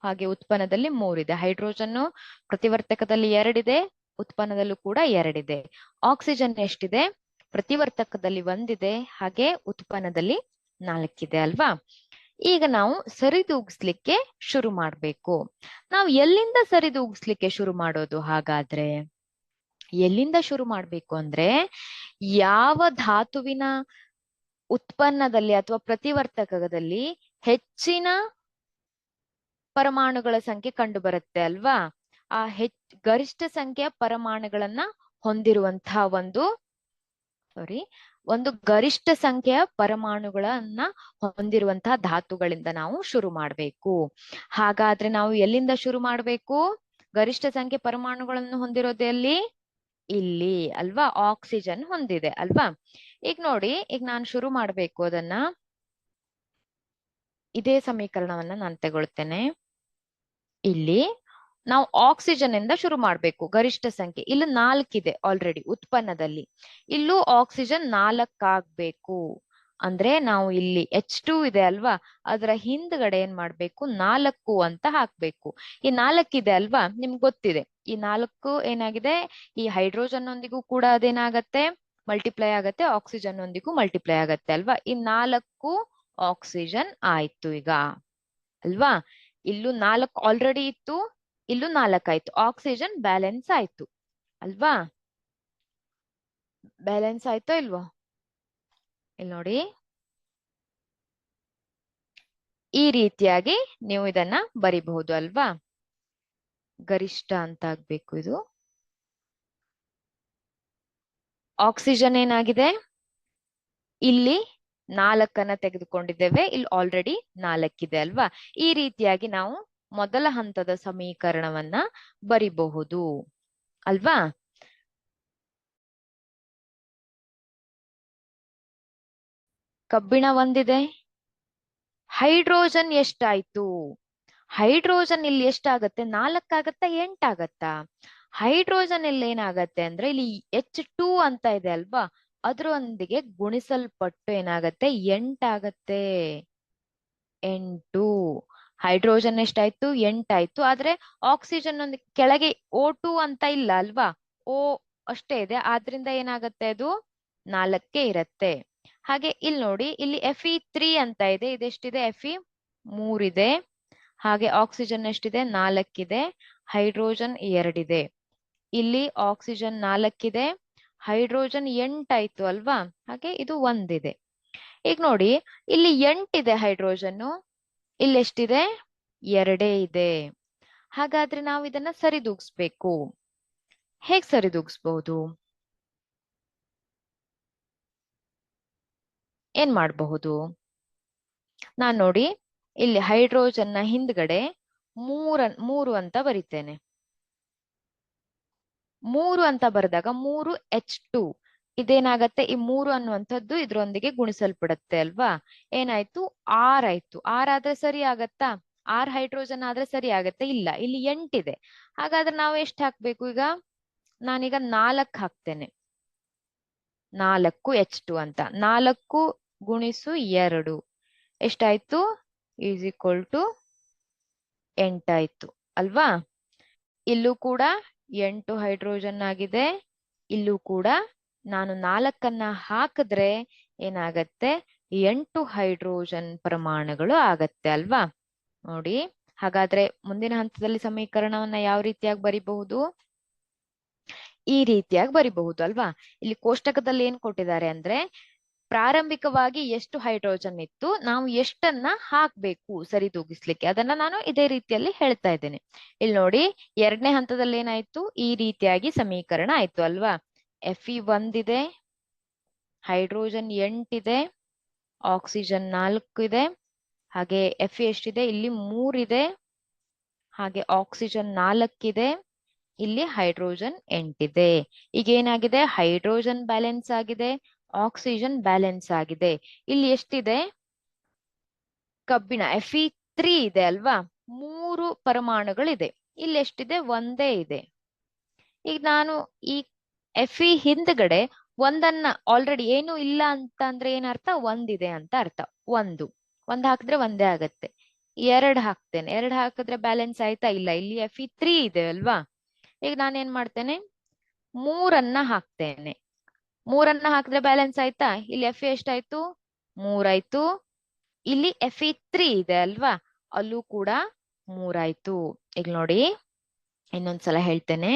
ಹಾಗೆ ಉತ್ಪನ್ನದಲ್ಲಿ 3 ಇದೆ. ಹೈಡ್ರೋಜನ್ ಪ್ರತಿವರ್ತಕದಲ್ಲಿ 2 ಇದೆ, ಉತ್ಪನ್ನದಲ್ಲೂ ಕೂಡ 2 ಇದೆ. ಆಕ್ಸಿಜನ್ ಎಷ್ಟಿದೆ, ಪ್ರತಿವರ್ತಕದಲ್ಲಿ 1 ಇದೆ, ಹಾಗೆ ಉತ್ಪನ್ನದಲ್ಲಿ 4 ಇದೆ ಅಲ್ವಾ. ಈಗ ನಾವು ಸರಿದೂಗಿಸ್ಲಿಕ್ಕೆ ಶುರು ಮಾಡ್ಬೇಕು. ನಾವು ಎಲ್ಲಿಂದ ಸರಿದೂಗಿಸ್ಲಿಕ್ಕೆ ಶುರು ಮಾಡೋದು ಹಾಗಾದ್ರೆ? ಎಲ್ಲಿಂದ ಶುರು ಮಾಡ್ಬೇಕು ಅಂದ್ರೆ, ಯಾವ ಧಾತುವಿನ ಉತ್ಪನ್ನದಲ್ಲಿ ಅಥವಾ ಪ್ರತಿವರ್ತಕದಲ್ಲಿ ಹೆಚ್ಚಿನ ಪರಮಾಣುಗಳ ಸಂಖ್ಯೆ ಕಂಡು ಬರುತ್ತೆ ಅಲ್ವಾ, ಆ ಗರಿಷ್ಠ ಸಂಖ್ಯೆಯ ಪರಮಾಣುಗಳನ್ನ ಹೊಂದಿರುವಂತಹ ಒಂದು ಗರಿಷ್ಠ ಸಂಖ್ಯೆಯ ಪರಮಾಣುಗಳನ್ನ ಹೊಂದಿರುವಂತಹ ಧಾತುಗಳಿಂದ ನಾವು ಶುರು ಮಾಡ್ಬೇಕು. ಹಾಗಾದ್ರೆ ನಾವು ಎಲ್ಲಿಂದ ಶುರು ಮಾಡ್ಬೇಕು? ಗರಿಷ್ಠ ಸಂಖ್ಯೆ ಪರಮಾಣುಗಳನ್ನು ಹೊಂದಿರೋದು ಎಲ್ಲಿ? ಇಲ್ಲಿ ಅಲ್ವಾ, ಆಕ್ಸಿಜನ್ ಹೊಂದಿದೆ ಅಲ್ವಾ. ಈಗ ನೋಡಿ, ಈಗ ನಾನು ಶುರು ಮಾಡ್ಬೇಕು ಅದನ್ನ. ಇದೇ ಸಮೀಕರಣವನ್ನ ನಾನು ತಗೊಳ್ತೇನೆ. ಇಲ್ಲಿ ನಾವು ಆಕ್ಸಿಜನ್ ಇಂದ ಶುರು ಮಾಡ್ಬೇಕು. ಗರಿಷ್ಠ ಸಂಖ್ಯೆ ಇಲ್ಲಿ 4 ಇದೆ ಆಲ್ರೆಡಿ ಉತ್ಪನ್ನದಲ್ಲಿ, ಇಲ್ಲೂ ಆಕ್ಸಿಜನ್ 4 ಆಗ್ಬೇಕು. ಅಂದ್ರೆ ನಾವು ಇಲ್ಲಿ H2 ಇದೆ ಅಲ್ವಾ, ಅದರ ಹಿಂದ್ಗಡೆ ಏನ್ ಮಾಡ್ಬೇಕು, 4 ಅಂತ ಹಾಕ್ಬೇಕು. ಈ 4 ಇದೆ ಅಲ್ವಾ, ನಿಮ್ಗೆ ಗೊತ್ತಿದೆ ಈ 4 ಏನಾಗಿದೆ, ಈ ಹೈಡ್ರೋಜನ್ ಒಂದಿಗೂ ಕೂಡ ಅದೇನಾಗತ್ತೆ, ಮಲ್ಟಿಪ್ಲೈ ಆಗತ್ತೆ, ಆಕ್ಸಿಜನ್ ಒಂದಿಗೂ ಮಲ್ಟಿಪ್ಲೈ ಆಗತ್ತೆ ಅಲ್ವಾ. ಈ 4 ಆಕ್ಸಿಜನ್ ಆಯ್ತು ಈಗ ಅಲ್ವಾ. ಇಲ್ಲೂ 4 ಆಲ್ರೆಡಿ ಇತ್ತು, ಇಲ್ಲೂ 4 ಆಯ್ತು. ಆಕ್ಸಿಜನ್ ಬ್ಯಾಲೆನ್ಸ್ ಆಯ್ತು ಅಲ್ವಾ. ಬ್ಯಾಲೆನ್ಸ್ ಆಯ್ತೋ ಇಲ್ವೋ? ಇಲ್ಲಿ ನೋಡಿ, ಈ ರೀತಿಯಾಗಿ ನೀವು ಇದನ್ನ ಬರಿಬಹುದು ಅಲ್ವಾ. ಗರಿಷ್ಠ ಅಂತ ಆಗ್ಬೇಕು ಇದು. ಆಕ್ಸಿಜನ್ ಏನಾಗಿದೆ, ಇಲ್ಲಿ 4 ತೆಗೆದುಕೊಂಡಿದ್ದೇವೆ, ಇಲ್ಲಿ ಆಲ್ರೆಡಿ 4 ಇದೆ ಅಲ್ವಾ. ಈ ರೀತಿಯಾಗಿ ನಾವು ಮೊದಲ ಹಂತದ ಸಮೀಕರಣವನ್ನ ಬರಿಬಹುದು ಅಲ್ವಾ. ಕಬ್ಬಿಣ 1 ಇದೆ. ಹೈಡ್ರೋಜನ್ ಎಷ್ಟಾಯ್ತು? ಹೈಡ್ರೋಜನ್ ಇಲ್ಲಿ ಎಷ್ಟಾಗತ್ತೆ, 4 ಆಗತ್ತಾ 8 ಆಗತ್ತಾ? ಹೈಡ್ರೋಜನ್ ಇಲ್ಲಿ ಏನಾಗತ್ತೆ ಅಂದ್ರೆ, ಇಲ್ಲಿ H2 ಅಂತ ಇದೆ ಅಲ್ವಾ, ಅದರೊಂದಿಗೆ ಗುಣಿಸಲ್ಪಟ್ಟು ಏನಾಗತ್ತೆ, 8 ಆಗತ್ತೆ. 8. ಹೈಡ್ರೋಜನ್ ಎಷ್ಟಾಯ್ತು, 8 ಆಯ್ತು. ಆದ್ರೆ ಆಕ್ಸಿಜನ್ ಒಂದಿಗೆ ಕೆಳಗೆ O2 ಅಂತ ಇಲ್ಲ ಅಲ್ವಾ, O ಅಷ್ಟೇ ಇದೆ, ಆದ್ರಿಂದ ಏನಾಗತ್ತೆ, ಅದು 4 ಇರತ್ತೆ. ಹಾಗೆ ಇಲ್ಲಿ ನೋಡಿ, ಇಲ್ಲಿ Fe3 ಅಂತ ಇದೆ, ಇದೆಷ್ಟಿದೆ, Fe3 ಇದೆ. ಹಾಗೆ ಆಕ್ಸಿಜನ್ ಎಷ್ಟಿದೆ, 4 ಇದೆ. ಹೈಡ್ರೋಜನ್ 2 ಇದೆ. ಇಲ್ಲಿ ಆಕ್ಸಿಜನ್ 4 ಇದೆ, ಹೈಡ್ರೋಜನ್ 8 ಆಯ್ತು ಅಲ್ವಾ. ಹಾಗೆ ಇದು 1 ಇದೆ. ಈಗ ನೋಡಿ, ಇಲ್ಲಿ 8 ಇದೆ ಹೈಡ್ರೋಜನ್, ಇಲ್ಲಿ ಎಷ್ಟಿದೆ, 2 ಇದೆ. ಹಾಗಾದ್ರೆ ನಾವು ಇದನ್ನ ಸರಿದೂಗಿಸ್ಬೇಕು. ಹೇಗ್ ಸರಿದೂಗಿಸ್ಬಹುದು? ಏನ್ ಮಾಡಬಹುದು? ನಾನ್ ನೋಡಿ, ಇಲ್ಲಿ ಹೈಡ್ರೋಜನ್ ನ ಹಿಂದ್ಗಡೆ 3 ಅಂತ ಬರಿತೇನೆ. 3 ಅಂತ ಬರೆದಾಗ 3 H2, ಇದೇನಾಗತ್ತೆ, ಈ 3 ಅನ್ನುವಂಥದ್ದು ಇದ್ರೊಂದಿಗೆ ಗುಣಿಸಲ್ಪಡುತ್ತೆ ಅಲ್ವಾ. ಏನಾಯ್ತು, 6 ಆಯ್ತು. 6 ಆದ್ರೆ ಸರಿ ಆಗತ್ತಾ? 6 ಹೈಡ್ರೋಜನ್ ಆದ್ರೆ ಸರಿ ಆಗತ್ತೆ? ಇಲ್ಲ, ಇಲ್ಲಿ 8 ಇದೆ. ಹಾಗಾದ್ರೆ ನಾವು ಎಷ್ಟು ಹಾಕ್ಬೇಕು ಈಗ? ನಾನೀಗ 4 ಹಾಕ್ತೇನೆ. 4 H2 ಅಂತ. 4 ಗುಣಿಸು 2 ಎಷ್ಟಾಯ್ತು? ಈಸ್ ಈಕ್ವಲ್ ಟು 8 ಆಯ್ತು ಅಲ್ವಾ. ಇಲ್ಲೂ ಕೂಡ 8 ಹೈಡ್ರೋಜನ್ ಆಗಿದೆ. ಇಲ್ಲೂ ಕೂಡ ನಾನು 4 ಹಾಕಿದ್ರೆ ಏನಾಗತ್ತೆ, 8 ಹೈಡ್ರೋಜನ್ ಪರಮಾಣುಗಳು ಆಗತ್ತೆ ಅಲ್ವಾ. ನೋಡಿ, ಹಾಗಾದ್ರೆ ಮುಂದಿನ ಹಂತದಲ್ಲಿ ಸಮೀಕರಣವನ್ನ ಯಾವ ರೀತಿಯಾಗಿ ಬರಿಬಹುದು? ಈ ರೀತಿಯಾಗಿ ಬರಿಬಹುದು ಅಲ್ವಾ. ಇಲ್ಲಿ ಕೋಷ್ಟಕದಲ್ಲಿ ಏನ್ ಕೊಟ್ಟಿದ್ದಾರೆ ಅಂದ್ರೆ, ಪ್ರಾರಂಭಿಕವಾಗಿ ಎಷ್ಟು ಹೈಡ್ರೋಜನ್ ಇತ್ತು, ನಾವು ಎಷ್ಟನ್ನ ಹಾಕ್ಬೇಕು ಸರಿದೂಗಿಸ್ಲಿಕ್ಕೆ, ಅದನ್ನ ನಾನು ಇದೇ ರೀತಿಯಲ್ಲಿ ಹೇಳ್ತಾ ಇದ್ದೇನೆ. ಇಲ್ಲಿ ನೋಡಿ, 2ನೇ ಹಂತದಲ್ಲಿ ಏನಾಯ್ತು, ಈ ರೀತಿಯಾಗಿ ಸಮೀಕರಣ ಆಯ್ತು ಅಲ್ವಾ. Fe 1 ಇದೆ, ಹೈಡ್ರೋಜನ್ 8 ಇದೆ, ಆಕ್ಸಿಜನ್ 4 ಇದೆ, ಹಾಗೆ Fe ಎಷ್ಟಿದೆ, ಇಲ್ಲಿ 3 ಇದೆ, ಹಾಗೆ ಆಕ್ಸಿಜನ್ 4 ಇದೆ, ಇಲ್ಲಿ ಹೈಡ್ರೋಜನ್ 8 ಇದೆ. ಈಗ ಏನಾಗಿದೆ, ಹೈಡ್ರೋಜನ್ ಬ್ಯಾಲೆನ್ಸ್ ಆಗಿದೆ, ಆಕ್ಸಿಜನ್ ಬ್ಯಾಲೆನ್ಸ್ ಆಗಿದೆ. ಇಲ್ಲಿ ಎಷ್ಟಿದೆ, ಕಬ್ಬಿಣ Fe3 ಇದೆ ಅಲ್ವಾ, 3 ಪರಮಾಣುಗಳಿದೆ. ಇಲ್ಲಿ ಎಷ್ಟಿದೆ, ಒಂದೇ ಇದೆ. ಈಗ ನಾನು ಈ Fe ಹಿಂದ್ಗಡೆ ಒಂದನ್ನ ಆಲ್ರೆಡಿ ಏನು ಇಲ್ಲ ಅಂತ ಅಂದ್ರೆ ಏನರ್ಥ, ಒಂದಿದೆ ಅಂತ ಅರ್ಥ. ಒಂದು ಹಾಕಿದ್ರೆ ಒಂದೇ ಆಗತ್ತೆ. 2 ಹಾಕ್ತೇನೆ, 2 ಹಾಕಿದ್ರೆ ಬ್ಯಾಲೆನ್ಸ್ ಆಯ್ತಾ? ಇಲ್ಲ, ಇಲ್ಲಿ Fe3 ಇದೆ ಅಲ್ವಾ. ಈಗ ನಾನೇನ್ ಮಾಡ್ತೇನೆ, 3 ಹಾಕ್ತೇನೆ. 3 ಹಾಕಿದ್ರೆ ಬ್ಯಾಲೆನ್ಸ್ ಆಯ್ತಾ? ಇಲ್ಲಿ Fe ಎಷ್ಟಾಯ್ತು? 3 ಆಯ್ತು. ಇಲ್ಲಿ Fe3 ಇದೆ ಅಲ್ವಾ, ಅಲ್ಲೂ ಕೂಡ 3 ಆಯ್ತು. ಈಗ ನೋಡಿ, ಇನ್ನೊಂದ್ಸಲ ಹೇಳ್ತೇನೆ.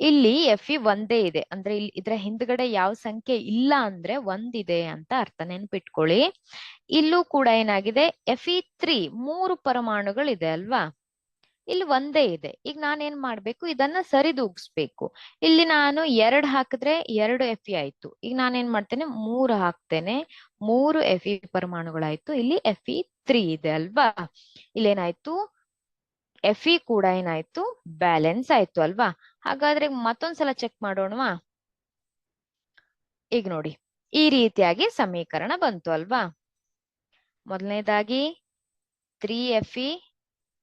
ಇಲ್ಲಿ Fe ಒಂದೇ ಇದೆ ಅಂದ್ರೆ ಇಲ್ಲಿ ಇದ್ರ ಹಿಂದ್ಗಡೆ ಯಾವ ಸಂಖ್ಯೆ ಇಲ್ಲ ಅಂದ್ರೆ ಒಂದಿದೆ ಅಂತ ಅರ್ಥ, ನೆನ್ಪಿಟ್ಕೊಳ್ಳಿ. ಇಲ್ಲೂ ಕೂಡ ಏನಾಗಿದೆ, Fe3 3 ಪರಮಾಣುಗಳಿದೆ ಅಲ್ವಾ, ಇಲ್ಲಿ ಒಂದೇ ಇದೆ. ಈಗ ನಾನೇನ್ ಮಾಡ್ಬೇಕು, ಇದನ್ನ ಸರಿದೂಗಿಸ್ಬೇಕು. ಇಲ್ಲಿ ನಾನು 2 ಹಾಕಿದ್ರೆ 2 Fe ಆಯ್ತು. ಈಗ ನಾನೇನ್ ಮಾಡ್ತೇನೆ, 3 ಹಾಕ್ತೇನೆ, 3 Fe ಪರಮಾಣುಗಳಾಯ್ತು. ಇಲ್ಲಿ Fe3 ಇದೆ ಅಲ್ವಾ. ಇಲ್ಲೇನಾಯ್ತು, Fe ಕೂಡ ಏನಾಯ್ತು, ಬ್ಯಾಲೆನ್ಸ್ ಆಯ್ತು ಅಲ್ವಾ. ಹಾಗಾದ್ರೆ ಮತ್ತೊಂದ್ಸಲ ಚೆಕ್ ಮಾಡೋಣವಾ. ಈಗ ನೋಡಿ, ಈ ರೀತಿಯಾಗಿ ಸಮೀಕರಣ ಬಂತು ಅಲ್ವಾ. ಮೊದಲನೇದಾಗಿ 3Fe,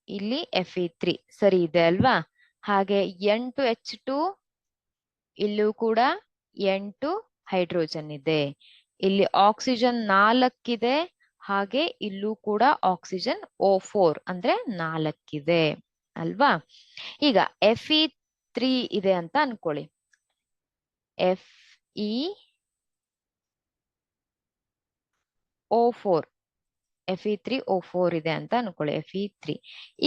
ಇಲ್ಲಿ Fe3 ಸರಿ ಇದೆ ಅಲ್ವಾ. ಹಾಗೆ 8H2, ಇಲ್ಲೂ ಕೂಡ 8 ಹೈಡ್ರೋಜನ್ ಇದೆ. ಇಲ್ಲಿ ಆಕ್ಸಿಜನ್ 4 ಇದೆ, ಹಾಗೆ ಇಲ್ಲೂ ಕೂಡ ಆಕ್ಸಿಜನ್ O4 ಅಂದ್ರೆ 4 ಇದೆ ಅಲ್ವಾ. ಈಗ Fe3 ಇದೆ ಅಂತ ಅನ್ಕೊಳ್ಳಿ. FeO4 Fe3O4 ಇದೆ ಅಂತ ಅನ್ಕೊಳ್ಳಿ, Fe3.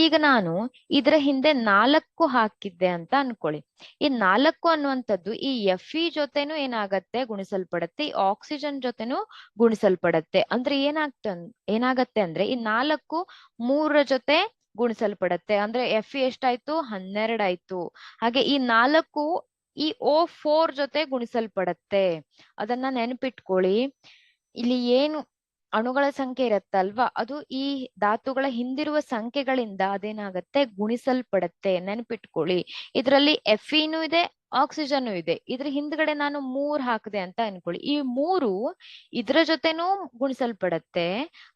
ಈಗ ನಾನು ಇದರ ಹಿಂದೆ 4 ಹಾಕಿದ್ದೆ ಅಂತ ಅನ್ಕೊಳ್ಳಿ. ಈ 4 ಅನ್ನುವಂಥದ್ದು ಈ Fe ಜೊತೆನೂ ಏನಾಗತ್ತೆ, ಗುಣಿಸಲ್ಪಡತ್ತೆ, ಈ ಆಕ್ಸಿಜನ್ ಜೊತೆನೂ ಗುಣಿಸಲ್ಪಡತ್ತೆ. ಅಂದ್ರೆ ಏನಾಗತ್ತೆ ಅಂದ್ರೆ, ಈ 4 3 ಜೊತೆ ಗುಣಿಸಲ್ಪಡತ್ತೆ. ಅಂದ್ರೆ Fe ಎಷ್ಟಾಯ್ತು, 12 ಆಯ್ತು. ಹಾಗೆ ಈ 4 ಈ O4 ಜೊತೆ ಗುಣಿಸಲ್ಪಡತ್ತೆ. ಅದನ್ನ ನೆನಪಿಟ್ಕೊಳ್ಳಿ. ಇಲ್ಲಿ ಏನು ಅಣುಗಳ ಸಂಖ್ಯೆ ಇರತ್ತಲ್ವಾ, ಅದು ಈ ಧಾತುಗಳ ಹಿಂದಿರುವ ಸಂಖ್ಯೆಗಳಿಂದ ಅದೇನಾಗತ್ತೆ, ಗುಣಿಸಲ್ಪಡತ್ತೆ. ನೆನಪಿಟ್ಕೊಳ್ಳಿ. ಇದರಲ್ಲಿ Feನೂ ಇದೆ, ಆಕ್ಸಿಜನ್ ಇದೆ. ಇದ್ರ ಹಿಂದ್ಗಡೆ ನಾನು 3 ಹಾಕಿದೆ ಅಂತ ಅನ್ಕೊಳ್ಳಿ. ಈ 3 ಇದ್ರ ಜೊತೆನೂ ಗುಣಿಸಲ್ಪಡತ್ತೆ,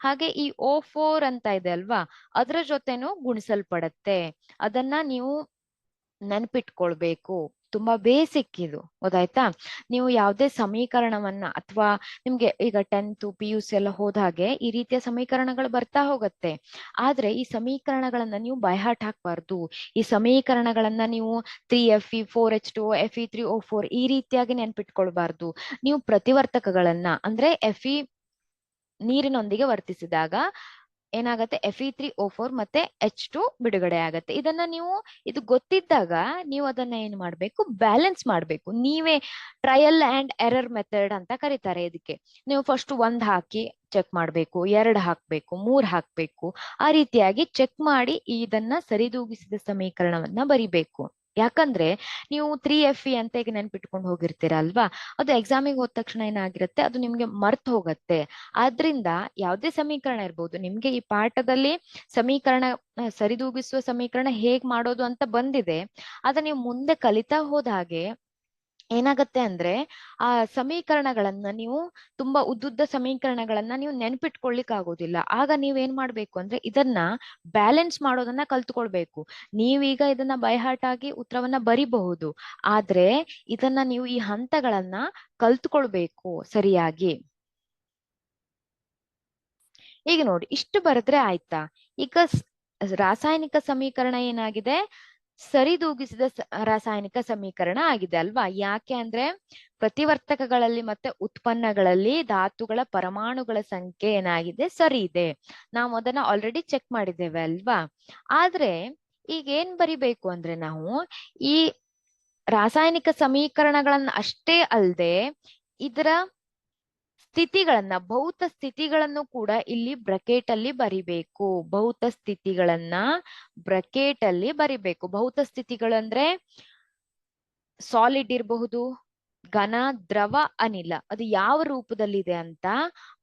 ಹಾಗೆ ಈ O4 ಅಂತ ಇದೆ ಅಲ್ವಾ, ಅದ್ರ ಜೊತೆನೂ ಗುಣಿಸಲ್ಪಡತ್ತೆ. ಅದನ್ನ ನೀವು ನೆನಪಿಟ್ಕೊಳ್ಬೇಕು. ತುಂಬಾ ಬೇಸಿಕ್ ಇದು, ಗೊತ್ತಾಯ್ತಾ. ನೀವು ಯಾವುದೇ ಸಮೀಕರಣವನ್ನ ಅಥವಾ ನಿಮ್ಗೆ ಈಗ 10th PUC ಎಲ್ಲ ಹೋದಾಗೆ ಈ ರೀತಿಯ ಸಮೀಕರಣಗಳು ಬರ್ತಾ ಹೋಗತ್ತೆ. ಆದ್ರೆ ಈ ಸಮೀಕರಣಗಳನ್ನ ನೀವು ಬೈಹಾಟ್ ಹಾಕ್ಬಾರ್ದು. ಈ ಸಮೀಕರಣಗಳನ್ನ ನೀವು 3Fe 4H2O Fe3O4 ಈ ರೀತಿಯಾಗಿ ನೆನ್ಪಿಟ್ಕೊಳ್ಬಾರ್ದು. ನೀವು ಪ್ರತಿವರ್ತಕಗಳನ್ನ ಅಂದ್ರೆ Fe ನೀರಿನೊಂದಿಗೆ ವರ್ತಿಸಿದಾಗ ಏನಾಗತ್ತೆ, Fe3O4 ಮತ್ತೆ H2 ಬಿಡುಗಡೆ ಆಗತ್ತೆ. ಇದನ್ನ ನೀವು ಇದು ಗೊತ್ತಿದ್ದಾಗ ನೀವು ಅದನ್ನ ಏನ್ ಮಾಡ್ಬೇಕು, ಬ್ಯಾಲೆನ್ಸ್ ಮಾಡ್ಬೇಕು. ನೀವೇ ಟ್ರಯಲ್ ಅಂಡ್ ಎರರ್ ಮೆಥಡ್ ಅಂತ ಕರೀತಾರೆ ಇದಕ್ಕೆ. ನೀವು ಫಸ್ಟ್ 1 ಹಾಕಿ ಚೆಕ್ ಮಾಡ್ಬೇಕು, 2 ಹಾಕ್ಬೇಕು, 3 ಹಾಕ್ಬೇಕು. ಆ ರೀತಿಯಾಗಿ ಚೆಕ್ ಮಾಡಿ ಇದನ್ನ ಸರಿದೂಗಿಸಿದ ಸಮೀಕರಣವನ್ನ ಬರಿಬೇಕು. ಯಾಕಂದ್ರೆ ನೀವು 3Fe ಅಂತ ಈಗ ನೆನ್ಪಿಟ್ಕೊಂಡು ಹೋಗಿರ್ತೀರ ಅಲ್ವಾ, ಅದು ಎಕ್ಸಾಮಿಗೆ ಹೋದ ತಕ್ಷಣ ಏನಾಗಿರುತ್ತೆ, ಅದು ನಿಮ್ಗೆ ಮರ್ತ್ ಹೋಗತ್ತೆ. ಆದ್ರಿಂದ ಯಾವುದೇ ಸಮೀಕರಣ ಇರ್ಬೋದು, ನಿಮ್ಗೆ ಈ ಪಾಠದಲ್ಲಿ ಸಮೀಕರಣ ಸರಿದೂಗಿಸುವ ಸಮೀಕರಣ ಹೇಗ್ ಮಾಡೋದು ಅಂತ ಬಂದಿದೆ. ಆದ್ರೆ ನೀವು ಮುಂದೆ ಕಲಿತಾ ಹೋದ ಹಾಗೆ ಏನಾಗತ್ತೆ ಅಂದ್ರೆ ಆ ಸಮೀಕರಣಗಳನ್ನ ನೀವು ತುಂಬಾ ಉದ್ದುದ್ದ ಸಮೀಕರಣಗಳನ್ನ ನೀವು ನೆನ್ಪಿಟ್ಕೊಳ್ಲಿಕ್ ಆಗೋದಿಲ್ಲ. ಆಗ ನೀವೇನ್ ಮಾಡ್ಬೇಕು ಅಂದ್ರೆ ಇದನ್ನ ಬ್ಯಾಲೆನ್ಸ್ ಮಾಡೋದನ್ನ ಕಲ್ತ್ಕೊಳ್ಬೇಕು. ನೀವೀಗ ಇದನ್ನ ಬೈಹಾರ್ಟ್ ಆಗಿ ಉತ್ತರವನ್ನ ಬರಿಬಹುದು, ಆದ್ರೆ ಇದನ್ನ ನೀವು ಈ ಹಂತಗಳನ್ನ ಕಲ್ತ್ಕೊಳ್ಬೇಕು ಸರಿಯಾಗಿ. ಈಗ ನೋಡಿ, ಇಷ್ಟು ಬರೆದ್ರೆ ಆಯ್ತಾ? ಈಗ ರಾಸಾಯನಿಕ ಸಮೀಕರಣ ಏನಾಗಿದೆ? ಸರಿದೂಗಿಸಿದ ರಾಸಾಯನಿಕ ಸಮೀಕರಣ ಆಗಿದೆ ಅಲ್ವಾ? ಯಾಕೆ ಅಂದ್ರೆ ಪ್ರತಿವರ್ತಕಗಳಲ್ಲಿ ಮತ್ತೆ ಉತ್ಪನ್ನಗಳಲ್ಲಿ ಧಾತುಗಳ ಪರಮಾಣುಗಳ ಸಂಖ್ಯೆ ಏನಾಗಿದೆ? ಸರಿ ಇದೆ. ನಾವು ಅದನ್ನ ಆಲ್ರೆಡಿ ಚೆಕ್ ಮಾಡಿದ್ದೇವೆ ಅಲ್ವಾ? ಆದ್ರೆ ಈಗ ಏನ್ ಬರಿಬೇಕು ಅಂದ್ರೆ ನಾವು ಈ ರಾಸಾಯನಿಕ ಸಮೀಕರಣಗಳನ್ನ ಅಷ್ಟೇ ಅಲ್ಲದೆ ಇದರ ಸ್ಥಿತಿಗಳನ್ನ, ಭೌತ ಸ್ಥಿತಿಗಳನ್ನು ಕೂಡ ಇಲ್ಲಿ ಬ್ರಕೆಟ್ ಅಲ್ಲಿ ಬರಿಬೇಕು. ಭೌತ ಸ್ಥಿತಿಗಳನ್ನ ಬ್ರಕೆಟ್ ಅಲ್ಲಿ ಬರಿಬೇಕು. ಭೌತ ಸ್ಥಿತಿಗಳಂದ್ರೆ ಸಾಲಿಡ್ ಇರಬಹುದು, ಘನ, ದ್ರವ, ಅನಿಲ, ಅದು ಯಾವ ರೂಪದಲ್ಲಿದೆ ಅಂತ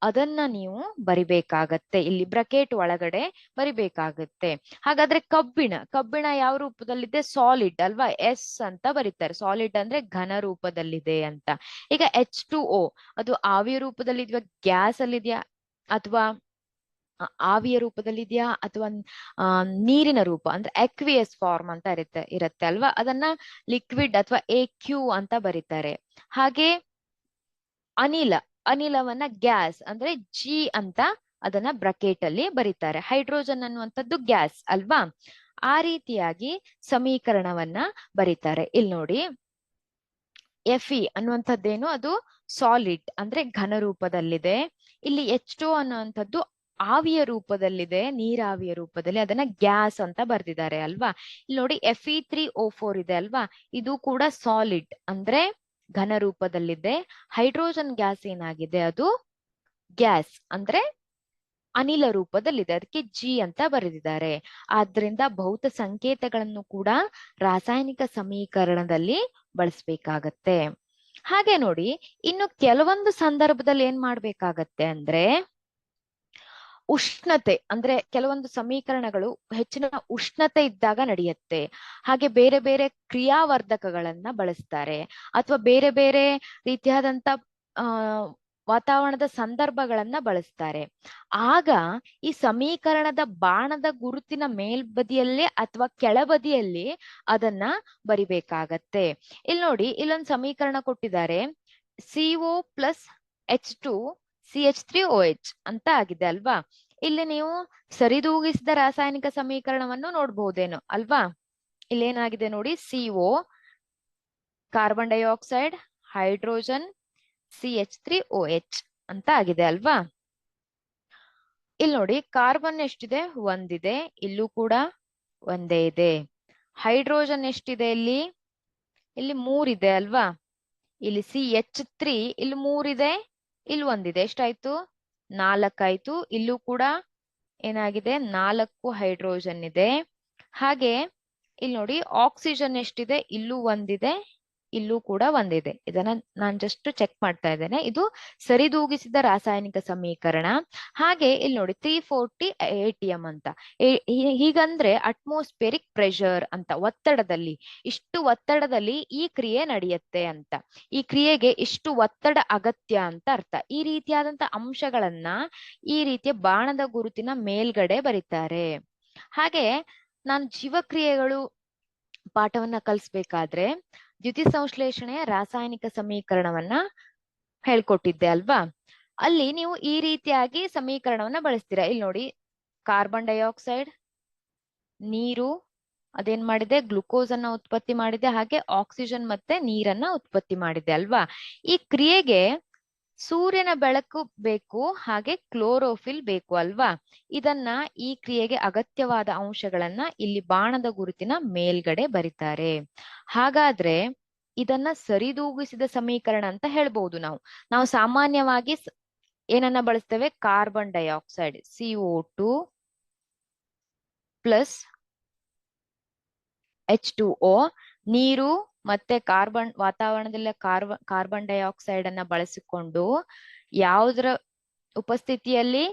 ಅದನ್ನ ನೀವು ಬರಿಬೇಕಾಗತ್ತೆ. ಇಲ್ಲಿ ಬ್ರಕೆಟ್ ಒಳಗಡೆ ಬರಿಬೇಕಾಗತ್ತೆ. ಹಾಗಾದ್ರೆ ಕಬ್ಬಿಣ ಯಾವ ರೂಪದಲ್ಲಿದೆ? ಸಾಲಿಡ್ ಅಲ್ವಾ? ಎಸ್ ಅಂತ ಬರೀತಾರೆ. ಸಾಲಿಡ್ ಅಂದ್ರೆ ಘನ ರೂಪದಲ್ಲಿದೆ ಅಂತ. ಈಗ H2O ಅದು ಆವಿಯ ರೂಪದಲ್ಲಿದ್ಯಾ, ಗ್ಯಾಸ್ ಅಲ್ಲಿದ್ಯಾ, ಅಥವಾ ಆವಿಯ ರೂಪದಲ್ಲಿದ್ಯಾ, ಅಥವಾ ನೀರಿನ ರೂಪ ಅಂದ್ರೆ ಅಕ್ವಿಯಸ್ ಫಾರ್ಮ್ ಅಂತ ಇರತ್ತೆ ಅಲ್ವಾ? ಅದನ್ನ ಲಿಕ್ವಿಡ್ ಅಥವಾ AQ ಅಂತ ಬರೀತಾರೆ. ಹಾಗೆ ಅನಿಲವನ್ನ ಗ್ಯಾಸ್ ಅಂದ್ರೆ G ಅಂತ ಅದನ್ನ ಬ್ರಕೆಟ್ ಅಲ್ಲಿ ಬರೀತಾರೆ. ಹೈಡ್ರೋಜನ್ ಅನ್ನುವಂಥದ್ದು ಗ್ಯಾಸ್ ಅಲ್ವಾ? ಆ ರೀತಿಯಾಗಿ ಸಮೀಕರಣವನ್ನ ಬರೀತಾರೆ. ಇಲ್ಲಿ ನೋಡಿ, Fe ಅನ್ನುವಂಥದ್ದೇನು? ಅದು ಸಾಲಿಡ್ ಅಂದ್ರೆ ಘನ ರೂಪದಲ್ಲಿದೆ. ಇಲ್ಲಿ H2O ಅನ್ನುವಂಥದ್ದು ಆವಿಯ ರೂಪದಲ್ಲಿದೆ, ನೀರಾವಿಯ ರೂಪದಲ್ಲಿ, ಅದನ್ನ ಗ್ಯಾಸ್ ಅಂತ ಬರ್ದಿದ್ದಾರೆ ಅಲ್ವಾ? ಇಲ್ಲಿ ನೋಡಿ Fe3O4 ಇದೆ ಅಲ್ವಾ? ಇದು ಕೂಡ ಸಾಲಿಡ್ ಅಂದ್ರೆ ಘನ ರೂಪದಲ್ಲಿದೆ. ಹೈಡ್ರೋಜನ್ ಗ್ಯಾಸ್ ಏನಾಗಿದೆ? ಅದು ಗ್ಯಾಸ್ ಅಂದ್ರೆ ಅನಿಲ ರೂಪದಲ್ಲಿದೆ, ಅದಕ್ಕೆ G ಅಂತ ಬರೆದಿದ್ದಾರೆ. ಆದ್ರಿಂದ ಭೌತ ಸಂಕೇತಗಳನ್ನು ಕೂಡ ರಾಸಾಯನಿಕ ಸಮೀಕರಣದಲ್ಲಿ ಬಳಸ್ಬೇಕಾಗತ್ತೆ. ಹಾಗೆ ನೋಡಿ, ಇನ್ನು ಕೆಲವೊಂದು ಸಂದರ್ಭದಲ್ಲಿ ಏನ್ ಮಾಡ್ಬೇಕಾಗತ್ತೆ ಅಂದ್ರೆ ಉಷ್ಣತೆ, ಅಂದ್ರೆ ಕೆಲವೊಂದು ಸಮೀಕರಣಗಳು ಹೆಚ್ಚಿನ ಉಷ್ಣತೆ ಇದ್ದಾಗ ನಡೆಯುತ್ತೆ. ಹಾಗೆ ಬೇರೆ ಬೇರೆ ಕ್ರಿಯಾವರ್ಧಕಗಳನ್ನ ಬಳಸ್ತಾರೆ, ಅಥವಾ ಬೇರೆ ಬೇರೆ ರೀತಿಯಾದಂತ ಆ ವಾತಾವರಣದ ಸಂದರ್ಭಗಳನ್ನ ಬಳಸ್ತಾರೆ. ಆಗ ಈ ಸಮೀಕರಣದ ಬಾಣದ ಗುರುತಿನ ಮೇಲ್ಬದಿಯಲ್ಲೇ ಅಥವಾ ಕೆಳಬದಿಯಲ್ಲಿ ಅದನ್ನ ಬರಿಬೇಕಾಗತ್ತೆ. ಇಲ್ಲಿ ನೋಡಿ, ಇಲ್ಲೊಂದು ಸಮೀಕರಣ ಕೊಟ್ಟಿದ್ದಾರೆ. CO ಪ್ಲಸ್ H2 CH3OH ಅಂತ ಆಗಿದೆ ಅಲ್ವಾ? ಇಲ್ಲಿ ನೀವು ಸರಿದೂಗಿಸಿದ ರಾಸಾಯನಿಕ ಸಮೀಕರಣವನ್ನು ನೋಡ್ಬಹುದೇನೋ ಅಲ್ವಾ? ಇಲ್ಲೇನಾಗಿದೆ ನೋಡಿ, CO carbon dioxide, hydrogen, CH3OH ಅಂತ ಆಗಿದೆ ಅಲ್ವಾ? ಇಲ್ಲಿ ನೋಡಿ, ಕಾರ್ಬನ್ ಎಷ್ಟಿದೆ? ಒಂದಿದೆ, ಇಲ್ಲೂ ಕೂಡ ಒಂದೇ ಇದೆ. ಹೈಡ್ರೋಜನ್ ಎಷ್ಟಿದೆ? ಇಲ್ಲಿ 3 ಇದೆ ಅಲ್ವಾ? ಇಲ್ಲಿ CH3 ಇಲ್ಲಿ 3 ಇದೆ, ಇಲ್ಲಿ ಒಂದಿದೆ. ಎಷ್ಟಾಯ್ತು? 4 ಆಯ್ತು. ಇಲ್ಲೂ ಕೂಡ ಏನಾಗಿದೆ? 4 ಹೈಡ್ರೋಜನ್ ಇದೆ. ಹಾಗೆ ಇಲ್ಲಿ ನೋಡಿ, ಆಕ್ಸಿಜನ್ ಎಷ್ಟಿದೆ? ಇಲ್ಲೂ ಒಂದಿದೆ, ಇಲ್ಲೂ ಕೂಡ ಒಂದಿದೆ. ಇದನ್ನ ನಾನು ಜಸ್ಟ್ ಚೆಕ್ ಮಾಡ್ತಾ ಇದ್ದೇನೆ. ಇದು ಸರಿದೂಗಿಸಿದ ರಾಸಾಯನಿಕ ಸಮೀಕರಣ. ಹಾಗೆ ಇಲ್ಲಿ ನೋಡಿ 340 ATM ಅಂತ. ಹೀಗಂದ್ರೆ ಅಟ್ಮಾಸ್ಫಿಯರಿಕ್ ಪ್ರೆಷರ್ ಅಂತ, ಒತ್ತಡದಲ್ಲಿ, ಇಷ್ಟು ಒತ್ತಡದಲ್ಲಿ ಈ ಕ್ರಿಯೆ ನಡೆಯುತ್ತೆ ಅಂತ. ಈ ಕ್ರಿಯೆಗೆ ಇಷ್ಟು ಒತ್ತಡ ಅಗತ್ಯ ಅಂತ ಅರ್ಥ. ಈ ರೀತಿಯಾದಂತ ಅಂಶಗಳನ್ನ ಈ ರೀತಿಯ ಬಾಣದ ಗುರುತಿನ ಮೇಲ್ಗಡೆ ಬರೀತಾರೆ. ಹಾಗೆ ನಾನು ಜೀವಕ್ರಿಯೆಗಳು ಪಾಠವನ್ನ ಕಲಿಸ್ಬೇಕಾದ್ರೆ ದ್ಯುತಿ ಸಂಶ್ಲೇಷಣೆಯ ರಾಸಾಯನಿಕ ಸಮೀಕರಣವನ್ನ ಹೇಳ್ಕೊಟ್ಟಿದ್ದೆ ಅಲ್ವಾ? ಅಲ್ಲಿ ನೀವು ಈ ರೀತಿಯಾಗಿ ಸಮೀಕರಣವನ್ನ ಬಳಸ್ತೀರಾ. ಇಲ್ಲಿ ನೋಡಿ, ಕಾರ್ಬನ್ ಡೈಆಕ್ಸೈಡ್, ನೀರು ಅದೇನ್ ಮಾಡಿದೆ? ಗ್ಲುಕೋಸ್ ಅನ್ನ ಉತ್ಪತ್ತಿ ಮಾಡಿದೆ. ಹಾಗೆ ಆಕ್ಸಿಜನ್ ಮತ್ತೆ ನೀರನ್ನ ಉತ್ಪತ್ತಿ ಮಾಡಿದೆ ಅಲ್ವಾ? ಈ ಕ್ರಿಯೆಗೆ ಸೂರ್ಯನ ಬೆಳಕು ಬೇಕು, ಹಾಗೆ ಕ್ಲೋರೋಫಿಲ್ ಬೇಕು ಅಲ್ವಾ? ಇದನ್ನ, ಈ ಕ್ರಿಯೆಗೆ ಅಗತ್ಯವಾದ ಅಂಶಗಳನ್ನ ಇಲ್ಲಿ ಬಾಣದ ಗುರುತಿನ ಮೇಲ್ಗಡೆ ಬರೀತಾರೆ. ಹಾಗಾದ್ರೆ ಇದನ್ನ ಸರಿದೂಗಿಸಿದ ಸಮೀಕರಣ ಅಂತ ಹೇಳ್ಬಹುದು. ನಾವು ಸಾಮಾನ್ಯವಾಗಿ ಏನನ್ನ ಬಳಸ್ತೇವೆ? Carbon dioxide CO2 plus H2O, ನೀರು ಮತ್ತೆ ವಾತಾವರಣದಲ್ಲಿ ಕಾರ್ಬನ್ ಡೈಆಕ್ಸೈಡ್ ಅನ್ನ ಬಳಸಿಕೊಂಡು ಯಾವುದರ ಉಪಸ್ಥಿತಿಯಲ್ಲಿ?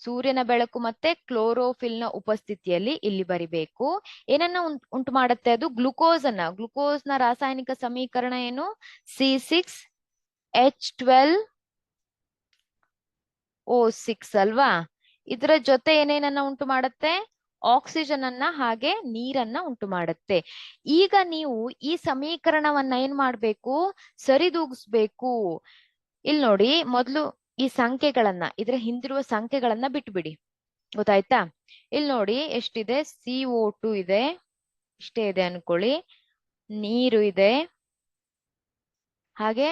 ಸೂರ್ಯನ ಬೆಳಕು ಮತ್ತೆ ಕ್ಲೋರೋಫಿಲ್ ನ ಉಪಸ್ಥಿತಿಯಲ್ಲಿ ಇಲ್ಲಿ ಬರಿಬೇಕು. ಏನನ್ನ ಉಂಟು ಮಾಡುತ್ತೆ ಅದು? ಗ್ಲುಕೋಸ್ ನ ರಾಸಾಯನಿಕ ಸಮೀಕರಣ ಏನು? C6H12O6 ಅಲ್ವಾ? ಇದರ ಜೊತೆ ಏನೇನನ್ನ ಉಂಟು ಮಾಡುತ್ತೆ? ಆಕ್ಸಿಜನ್ ಅನ್ನ ಹಾಗೆ ನೀರನ್ನ ಉಂಟು ಮಾಡುತ್ತೆ. ಈಗ ನೀವು ಈ ಸಮೀಕರಣವನ್ನ ಏನ್ ಮಾಡ್ಬೇಕು? ಸರಿದೂಗಿಸ್ಬೇಕು. ಇಲ್ಲಿ ನೋಡಿ, ಮೊದಲು ಈ ಸಂಖ್ಯೆಗಳನ್ನ, ಇದರ ಹಿಂದಿರುವ ಸಂಖ್ಯೆಗಳನ್ನ ಬಿಟ್ಬಿಡಿ. ಗೊತ್ತಾಯ್ತಾ? ಇಲ್ಲಿ ನೋಡಿ ಎಷ್ಟಿದೆ? CO2 ಇದೆ, ಇಷ್ಟೇ ಇದೆ ಅನ್ಕೊಳ್ಳಿ. ನೀರು ಇದೆ, ಹಾಗೆ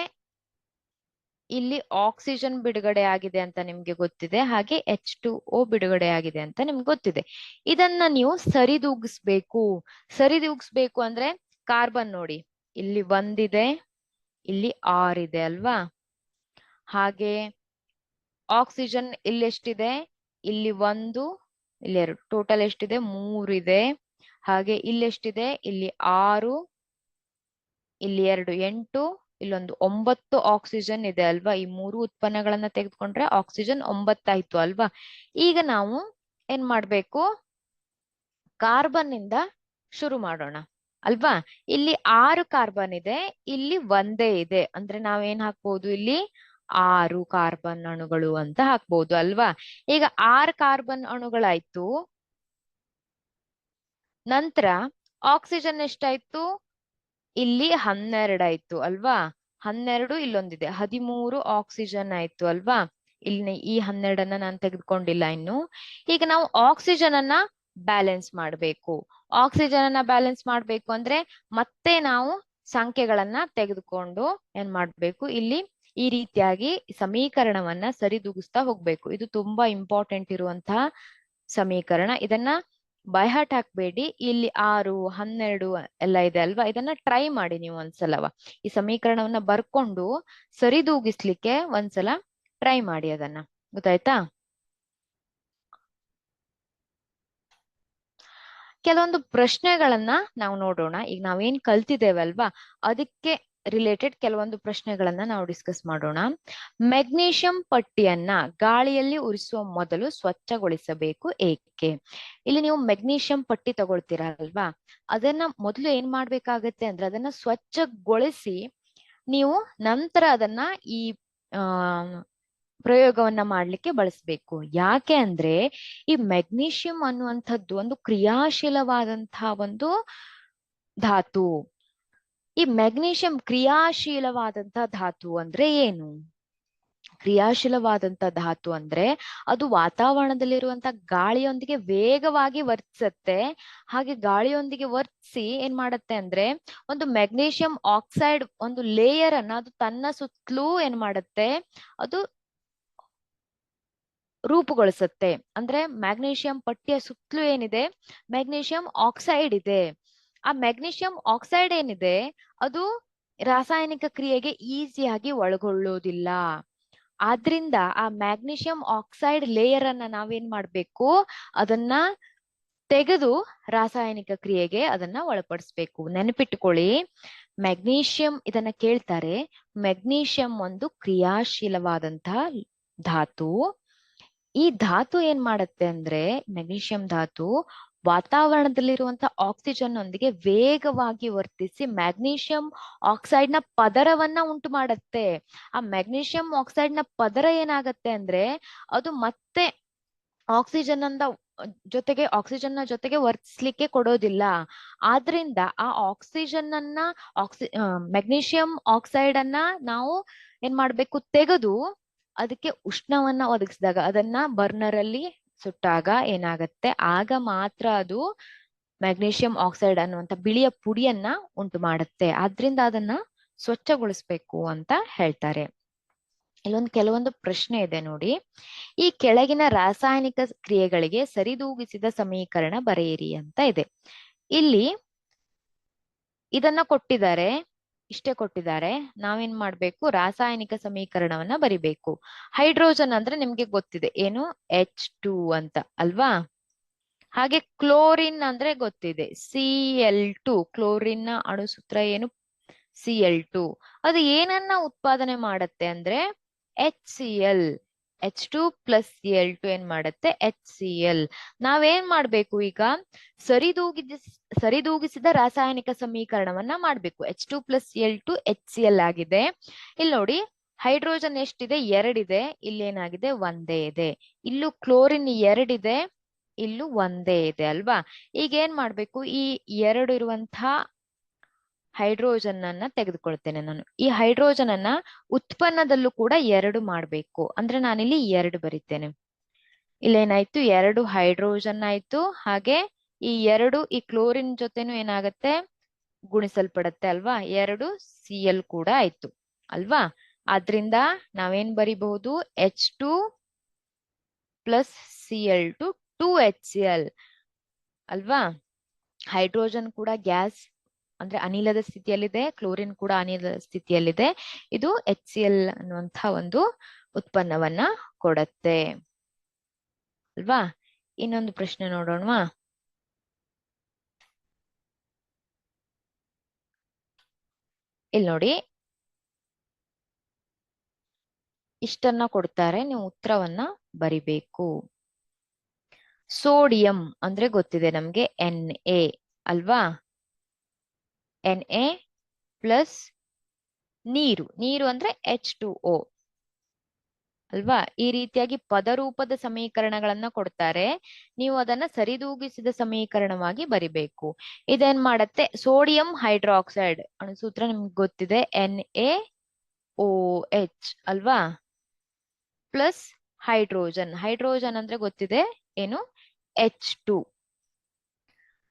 ಇಲ್ಲಿ ಆಕ್ಸಿಜನ್ ಬಿಡುಗಡೆ ಆಗಿದೆ ಅಂತ ನಿಮ್ಗೆ ಗೊತ್ತಿದೆ, ಹಾಗೆ H2O ಬಿಡುಗಡೆ ಆಗಿದೆ ಅಂತ ನಿಮ್ಗೆ ಗೊತ್ತಿದೆ. ಇದನ್ನ ನೀವು ಸರಿದೂಗಿಸ್ಬೇಕು ಅಂದ್ರೆ ಕಾರ್ಬನ್ ನೋಡಿ, ಇಲ್ಲಿ 1 ಇದೆ, ಇಲ್ಲಿ 6 ಇದೆ ಅಲ್ವಾ? ಹಾಗೆ ಆಕ್ಸಿಜನ್ ಇಲ್ಲಿ ಎಷ್ಟಿದೆ? ಇಲ್ಲಿ 1, ಇಲ್ಲಿ 2, ಟೋಟಲ್ ಎಷ್ಟಿದೆ? 3 ಇದೆ. ಹಾಗೆ ಇಲ್ಲಿ ಎಷ್ಟಿದೆ? ಇಲ್ಲಿ 6, ಇಲ್ಲಿ 2 8, ಇಲ್ಲೊಂದು 9 ಆಕ್ಸಿಜನ್ ಇದೆ ಅಲ್ವಾ? ಈ 3 ಉತ್ಪನ್ನಗಳನ್ನ ತೆಗೆದುಕೊಂಡ್ರೆ ಆಕ್ಸಿಜನ್ 9 ಆಯ್ತು ಅಲ್ವಾ? ಈಗ ನಾವು ಏನ್ ಮಾಡ್ಬೇಕು? ಕಾರ್ಬನ್ ಇಂದ ಶುರು ಮಾಡೋಣ ಅಲ್ವಾ? ಇಲ್ಲಿ 6 ಕಾರ್ಬನ್ ಇದೆ, ಇಲ್ಲಿ 1 ಇದೆ, ಅಂದ್ರೆ ನಾವೇನ್ ಹಾಕ್ಬೋದು? ಇಲ್ಲಿ 6 ಕಾರ್ಬನ್ ಅಣುಗಳು ಅಂತ ಹಾಕ್ಬೋದು ಅಲ್ವಾ? ಈಗ 6 ಕಾರ್ಬನ್ ಅಣುಗಳಾಯ್ತು. ನಂತರ ಆಕ್ಸಿಜನ್ ಎಷ್ಟಾಯ್ತು? ಇಲ್ಲಿ 12 ಆಯ್ತು ಅಲ್ವಾ? 12, ಇಲ್ಲೊಂದಿದೆ 13 ಆಕ್ಸಿಜನ್ ಆಯ್ತು ಅಲ್ವಾ? ಇಲ್ಲಿ ಈ 12ಅನ್ನ ನಾನು ತೆಗೆದುಕೊಂಡಿಲ್ಲ ಇನ್ನು. ಈಗ ನಾವು ಆಕ್ಸಿಜನ್ ಅನ್ನ ಬ್ಯಾಲೆನ್ಸ್ ಮಾಡ್ಬೇಕು. ಅಂದ್ರೆ ಮತ್ತೆ ನಾವು ಸಂಖ್ಯೆಗಳನ್ನ ತೆಗೆದುಕೊಂಡು ಏನ್ ಮಾಡ್ಬೇಕು? ಇಲ್ಲಿ ಈ ರೀತಿಯಾಗಿ ಸಮೀಕರಣವನ್ನ ಸರಿದೂಗಿಸ್ತಾ ಹೋಗ್ಬೇಕು. ಇದು ತುಂಬಾ ಇಂಪಾರ್ಟೆಂಟ್ ಇರುವಂತಹ ಸಮೀಕರಣ. ಇದನ್ನ ಬೈ ಹಾರ್ಟ್ ಹಾಕ್ಬೇಡಿ. ಇಲ್ಲಿ 6 12 ಎಲ್ಲ ಇದೆ ಅಲ್ವಾ? ಇದನ್ನ ಟ್ರೈ ಮಾಡಿ ನೀವು ಒಂದ್ಸಲವ. ಈ ಸಮೀಕರಣವನ್ನ ಬರ್ಕೊಂಡು ಸರಿದೂಗಿಸ್ಲಿಕ್ಕೆ ಒಂದ್ಸಲ ಟ್ರೈ ಮಾಡಿ ಅದನ್ನ. ಗೊತ್ತಾಯ್ತಾ? ಕೆಲವೊಂದು ಪ್ರಶ್ನೆಗಳನ್ನ ನಾವು ನೋಡೋಣ. ಈಗ ನಾವೇನ್ ಕಲ್ತಿದ್ದೇವಲ್ವಾ, ಅದಕ್ಕೆ ರಿಲೇಟೆಡ್ ಕೆಲವೊಂದು ಪ್ರಶ್ನೆಗಳನ್ನ ನಾವು ಡಿಸ್ಕಸ್ ಮಾಡೋಣ. ಮೆಗ್ನೀಷಿಯಂ ಪಟ್ಟಿಯನ್ನ ಗಾಳಿಯಲ್ಲಿ ಉರಿಸುವ ಮೊದಲು ಸ್ವಚ್ಛಗೊಳಿಸಬೇಕು ಏಕೆ? ಇಲ್ಲಿ ನೀವು ಮೆಗ್ನೀಷಿಯಂ ಪಟ್ಟಿ ತಗೊಳ್ತೀರಾ ಅಲ್ವಾ? ಅದನ್ನ ಮೊದಲು ಏನ್ ಮಾಡ್ಬೇಕಾಗತ್ತೆ ಅಂದ್ರೆ ಅದನ್ನ ಸ್ವಚ್ಛಗೊಳಿಸಿ ನೀವು ನಂತರ ಅದನ್ನ ಈ ಪ್ರಯೋಗವನ್ನ ಮಾಡ್ಲಿಕ್ಕೆ ಬಳಸಬೇಕು. ಯಾಕೆ ಅಂದ್ರೆ ಈ ಮೆಗ್ನೀಷಿಯಂ ಅನ್ನುವಂಥದ್ದು ಒಂದು ಕ್ರಿಯಾಶೀಲವಾದಂತಹ ಒಂದು ಧಾತು. ಈ ಮೆಗ್ನೀಷಿಯಂ ಕ್ರಿಯಾಶೀಲವಾದಂತಹ ಧಾತು ಅಂದ್ರೆ ಏನು? ಕ್ರಿಯಾಶೀಲವಾದಂತ ಧಾತು ಅಂದ್ರೆ ಅದು ವಾತಾವರಣದಲ್ಲಿರುವಂತ ಗಾಳಿಯೊಂದಿಗೆ ವೇಗವಾಗಿ ವರ್ತಿಸತ್ತೆ. ಹಾಗೆ ಗಾಳಿಯೊಂದಿಗೆ ವರ್ತಿಸಿ ಏನ್ ಮಾಡತ್ತೆ ಅಂದ್ರೆ ಒಂದು ಮೆಗ್ನೀಷಿಯಂ ಆಕ್ಸೈಡ್ ಒಂದು ಲೇಯರ್ ಅನ್ನ ಅದು ತನ್ನ ಸುತ್ತಲೂ ಏನ್ ಮಾಡತ್ತೆ? ಅದು ರೂಪುಗೊಳಿಸುತ್ತೆ. ಅಂದ್ರೆ ಮ್ಯಾಗ್ನೀಷಿಯಂ ಪಟ್ಟಿಯ ಸುತ್ತಲೂ ಏನಿದೆ? ಮ್ಯಾಗ್ನೀಷಿಯಂ ಆಕ್ಸೈಡ್ ಇದೆ. ಆ ಮ್ಯಾಗ್ನೀಷಿಯಂ ಆಕ್ಸೈಡ್ ಏನಿದೆ ಅದು ರಾಸಾಯನಿಕ ಕ್ರಿಯೆಗೆ ಈಸಿಯಾಗಿ ಒಳಗೊಳ್ಳೋದಿಲ್ಲ. ಆದ್ರಿಂದ ಆ ಮ್ಯಾಗ್ನೀಷಿಯಂ ಆಕ್ಸೈಡ್ ಲೇಯರ್ ಅನ್ನ ನಾವೇನ್ ಮಾಡ್ಬೇಕು? ಅದನ್ನ ತೆಗೆದು ರಾಸಾಯನಿಕ ಕ್ರಿಯೆಗೆ ಅದನ್ನ ಒಳಪಡಿಸ್ಬೇಕು. ನೆನಪಿಟ್ಟುಕೊಳ್ಳಿ, ಮೆಗ್ನೀಷಿಯಂ ಇದನ್ನ ಕೇಳ್ತಾರೆ. ಮೆಗ್ನೀಷಿಯಂ ಒಂದು ಕ್ರಿಯಾಶೀಲವಾದಂತಹ ಧಾತು. ಈ ಧಾತು ಏನ್ ಮಾಡತ್ತೆ ಅಂದ್ರೆ ಮೆಗ್ನೀಷಿಯಂ ಧಾತು ವಾತಾವರಣದಲ್ಲಿರುವಂತ ಆಕ್ಸಿಜನ್ ನೊಂದಿಗೆ ವೇಗವಾಗಿ ವರ್ತಿಸಿ ಮ್ಯಾಗ್ನೀಷಿಯಂ ಆಕ್ಸೈಡ್ ನ ಪದರವನ್ನ ಉಂಟು ಮಾಡತ್ತೆ. ಆ ಮ್ಯಾಗ್ನೀಷಿಯಂ ಆಕ್ಸೈಡ್ ನ ಪದರ ಏನಾಗತ್ತೆ ಅಂದ್ರೆ ಅದು ಮತ್ತೆ ಆಕ್ಸಿಜನ್ ನ ಜೊತೆಗೆ ವರ್ತಿಸ್ಲಿಕ್ಕೆ ಕೊಡೋದಿಲ್ಲ. ಆದ್ರಿಂದ ಆ ಆಕ್ಸಿಜನ್ ಅನ್ನ ಮೆಗ್ನೀಷಿಯಂ ಆಕ್ಸೈಡ್ ಅನ್ನ ನಾವು ಏನ್ ಮಾಡ್ಬೇಕು? ತೆಗೆದು ಅದಕ್ಕೆ ಉಷ್ಣವನ್ನ ಒದಗಿಸಿದಾಗ, ಅದನ್ನ ಬರ್ನರ್ ಅಲ್ಲಿ ಸುಟ್ಟಾಗ ಏನಾಗತ್ತೆ? ಆಗ ಮಾತ್ರ ಅದು ಮ್ಯಾಗ್ನೀಷಿಯಂ ಆಕ್ಸೈಡ್ ಅನ್ನುವಂತ ಬಿಳಿಯ ಪುಡಿಯನ್ನ ಉಂಟು ಮಾಡುತ್ತೆ. ಆದ್ರಿಂದ ಅದನ್ನ ಸ್ವಚ್ಛಗೊಳಿಸ್ಬೇಕು ಅಂತ ಹೇಳ್ತಾರೆ. ಇಲ್ಲೊಂದು ಕೆಲವೊಂದು ಪ್ರಶ್ನೆ ಇದೆ ನೋಡಿ. ಈ ಕೆಳಗಿನ ರಾಸಾಯನಿಕ ಕ್ರಿಯೆಗಳಿಗೆ ಸರಿದೂಗಿಸಿದ ಸಮೀಕರಣ ಬರೆಯಿರಿ ಅಂತ ಇದೆ. ಇಲ್ಲಿ ಇದನ್ನ ಕೊಟ್ಟಿದ್ದಾರೆ, ಇಷ್ಟೇ ಕೊಟ್ಟಿದ್ದಾರೆ. ನಾವೇನ್ ಮಾಡ್ಬೇಕು? ರಾಸಾಯನಿಕ ಸಮೀಕರಣವನ್ನ ಬರಿಬೇಕು. ಹೈಡ್ರೋಜನ್ ಅಂದ್ರೆ ನಿಮ್ಗೆ ಗೊತ್ತಿದೆ ಏನು? H2 ಅಂತ ಅಲ್ವಾ? ಹಾಗೆ ಕ್ಲೋರಿನ್ ಅಂದ್ರೆ ಗೊತ್ತಿದೆ, Cl2. ಕ್ಲೋರಿನ್ ನ ಅಣುಸೂತ್ರ ಏನು? Cl2. ಅದು ಏನನ್ನ ಉತ್ಪಾದನೆ ಮಾಡತ್ತೆ ಅಂದ್ರೆ HCl. H2 ಪ್ಲಸ್ Cl2 ಏನ್ ಮಾಡುತ್ತೆ HCl. ನಾವೇನ್ ಮಾಡ್ಬೇಕು ಈಗ ಸರಿದೂಗಿಸಿದ ರಾಸಾಯನಿಕ ಸಮೀಕರಣವನ್ನ ಮಾಡ್ಬೇಕು. H2 ಪ್ಲಸ್ Cl2 HCl ಆಗಿದೆ. ಇಲ್ಲಿ ನೋಡಿ ಹೈಡ್ರೋಜನ್ ಎಷ್ಟಿದೆ, 2 ಇದೆ. ಇಲ್ಲೇನಾಗಿದೆ, ಒಂದೇ ಇದೆ. ಇಲ್ಲೂ ಕ್ಲೋರಿನ್ 2 ಇದೆ, ಇಲ್ಲೂ ಒಂದೇ ಇದೆ ಅಲ್ವಾ. ಈಗ ಏನ್ ಮಾಡ್ಬೇಕು, ಈ 2 ಇರುವಂತಹ ಹೈಡ್ರೋಜನ್ ಅನ್ನ ತೆಗೆದುಕೊಳ್ತೇನೆ ನಾನು. ಈ ಹೈಡ್ರೋಜನ್ ಅನ್ನ ಉತ್ಪನ್ನದಲ್ಲೂ ಕೂಡ 2 ಮಾಡ್ಬೇಕು. ಅಂದ್ರೆ ನಾನಿಲ್ಲಿ 2 ಬರಿತೇನೆ. ಇಲ್ಲೇನಾಯ್ತು, 2 ಹೈಡ್ರೋಜನ್ ಆಯ್ತು. ಹಾಗೆ ಈ 2 ಈ ಕ್ಲೋರಿನ್ ಜೊತೆನೂ ಏನಾಗತ್ತೆ, ಗುಣಿಸಲ್ಪಡತ್ತೆ ಅಲ್ವಾ. 2 Cl ಕೂಡ ಆಯ್ತು ಅಲ್ವಾ. ಆದ್ರಿಂದ ನಾವೇನ್ ಬರಿಬಹುದು, H2 ಪ್ಲಸ್ Cl2 2HCl ಅಲ್ವಾ. ಹೈಡ್ರೋಜನ್ ಕೂಡ ಗ್ಯಾಸ್ ಅಂದ್ರೆ ಅನಿಲದ ಸ್ಥಿತಿಯಲ್ಲಿದೆ, ಕ್ಲೋರಿನ್ ಕೂಡ ಅನಿಲದ ಸ್ಥಿತಿಯಲ್ಲಿದೆ. ಇದು HCl ಅನ್ನುವಂಥ ಒಂದು ಉತ್ಪನ್ನವನ್ನ ಕೊಡತ್ತೆ ಅಲ್ವಾ. ಇನ್ನೊಂದು ಪ್ರಶ್ನೆ ನೋಡೋಣವಾ. ಇಲ್ಲಿ ನೋಡಿ, ಇಷ್ಟನ್ನ ಕೊಡ್ತಾರೆ, ನೀವು ಉತ್ತರವನ್ನ ಬರಿಬೇಕು. ಸೋಡಿಯಂ ಅಂದ್ರೆ ಗೊತ್ತಿದೆ ನಮ್ಗೆ Na ಅಲ್ವಾ. Na ಪ್ಲಸ್ ನೀರು ಅಂದ್ರೆ H2O ಅಲ್ವಾ. ಈ ರೀತಿಯಾಗಿ ಪದರೂಪದ ಸಮೀಕರಣಗಳನ್ನ ಕೊಡ್ತಾರೆ, ನೀವು ಅದನ್ನ ಸರಿದೂಗಿಸಿದ ಸಮೀಕರಣವಾಗಿ ಬರಿಬೇಕು. ಇದೇನ್ ಮಾಡತ್ತೆ, ಸೋಡಿಯಂ ಹೈಡ್ರಾಕ್ಸೈಡ್ ಅಣುಸೂತ್ರ ನಿಮ್ಗೆ ಗೊತ್ತಿದೆ NaOH ಅಲ್ವಾ. ಪ್ಲಸ್ ಹೈಡ್ರೋಜನ್ ಅಂದ್ರೆ ಗೊತ್ತಿದೆ ಏನು, H2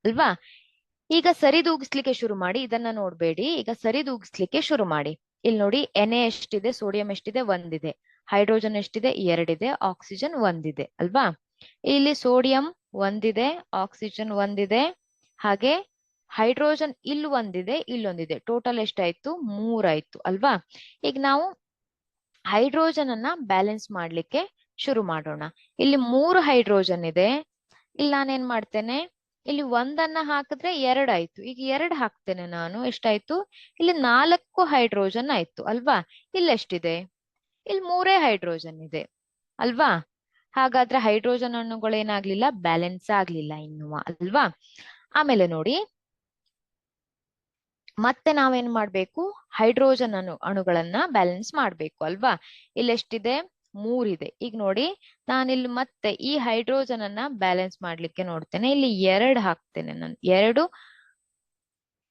ಅಲ್ವಾ. ಈಗ ಸರಿದೂಗಿಸ್ಲಿಕ್ಕೆ ಶುರು ಮಾಡಿ. ಇದನ್ನ ನೋಡ್ಬೇಡಿ, ಈಗ ಸರಿದೂಗಿಸ್ಲಿಕ್ಕೆ ಶುರು ಮಾಡಿ. ಇಲ್ಲಿ ನೋಡಿ Na ಎಷ್ಟಿದೆ, ಸೋಡಿಯಂ ಎಷ್ಟಿದೆ, 1 ಇದೆ. ಹೈಡ್ರೋಜನ್ ಎಷ್ಟಿದೆ, 2 ಇದೆ. ಆಕ್ಸಿಜನ್ 1 ಇದೆ ಅಲ್ವಾ. ಇಲ್ಲಿ ಸೋಡಿಯಂ 1 ಇದೆ, ಆಕ್ಸಿಜನ್ 1 ಇದೆ. ಹಾಗೆ ಹೈಡ್ರೋಜನ್ ಇಲ್ಲಿ 1 ಇದೆ, ಇಲ್ಲೊಂದಿದೆ. ಟೋಟಲ್ ಎಷ್ಟಾಯ್ತು, 3 ಆಯ್ತು ಅಲ್ವಾ. ಈಗ ನಾವು ಹೈಡ್ರೋಜನ್ ಅನ್ನ ಬ್ಯಾಲೆನ್ಸ್ ಮಾಡ್ಲಿಕ್ಕೆ ಶುರು ಮಾಡೋಣ. ಇಲ್ಲಿ 3 ಹೈಡ್ರೋಜನ್ ಇದೆ. ಇಲ್ಲಿ ನಾನೇನ್ ಮಾಡ್ತೇನೆ, ಇಲ್ಲಿ 1 ಹಾಕಿದ್ರೆ 2 ಆಯ್ತು. ಈಗ 2 ಹಾಕ್ತೇನೆ ನಾನು, ಎಷ್ಟಾಯ್ತು, ಇಲ್ಲಿ 4 ಹೈಡ್ರೋಜನ್ ಆಯ್ತು ಅಲ್ವಾ. ಇಲ್ಲಿ ಎಷ್ಟಿದೆ, ಇಲ್ಲಿ 3 ಹೈಡ್ರೋಜನ್ ಇದೆ ಅಲ್ವಾ. ಹಾಗಾದ್ರೆ ಹೈಡ್ರೋಜನ್ ಅಣುಗಳು ಏನಾಗ್ಲಿಲ್ಲ, ಬ್ಯಾಲೆನ್ಸ್ ಆಗ್ಲಿಲ್ಲ ಇನ್ನು ಅಲ್ವಾ. ಆಮೇಲೆ ನೋಡಿ, ಮತ್ತೆ ನಾವೇನ್ ಮಾಡ್ಬೇಕು, ಹೈಡ್ರೋಜನ್ ಅಣುಗಳನ್ನ ಬ್ಯಾಲೆನ್ಸ್ ಮಾಡ್ಬೇಕು ಅಲ್ವಾ. ಇಲ್ಲಿ ಎಷ್ಟಿದೆ, 3 ಇದೆ. ಈಗ ನೋಡಿ, ನಾನಿಲ್ಲಿ ಮತ್ತೆ ಈ ಹೈಡ್ರೋಜನ್ ಅನ್ನ ಬ್ಯಾಲೆನ್ಸ್ ಮಾಡ್ಲಿಕ್ಕೆ ನೋಡ್ತೇನೆ. ಇಲ್ಲಿ 2 ಹಾಕ್ತೇನೆ ನಾನು. 2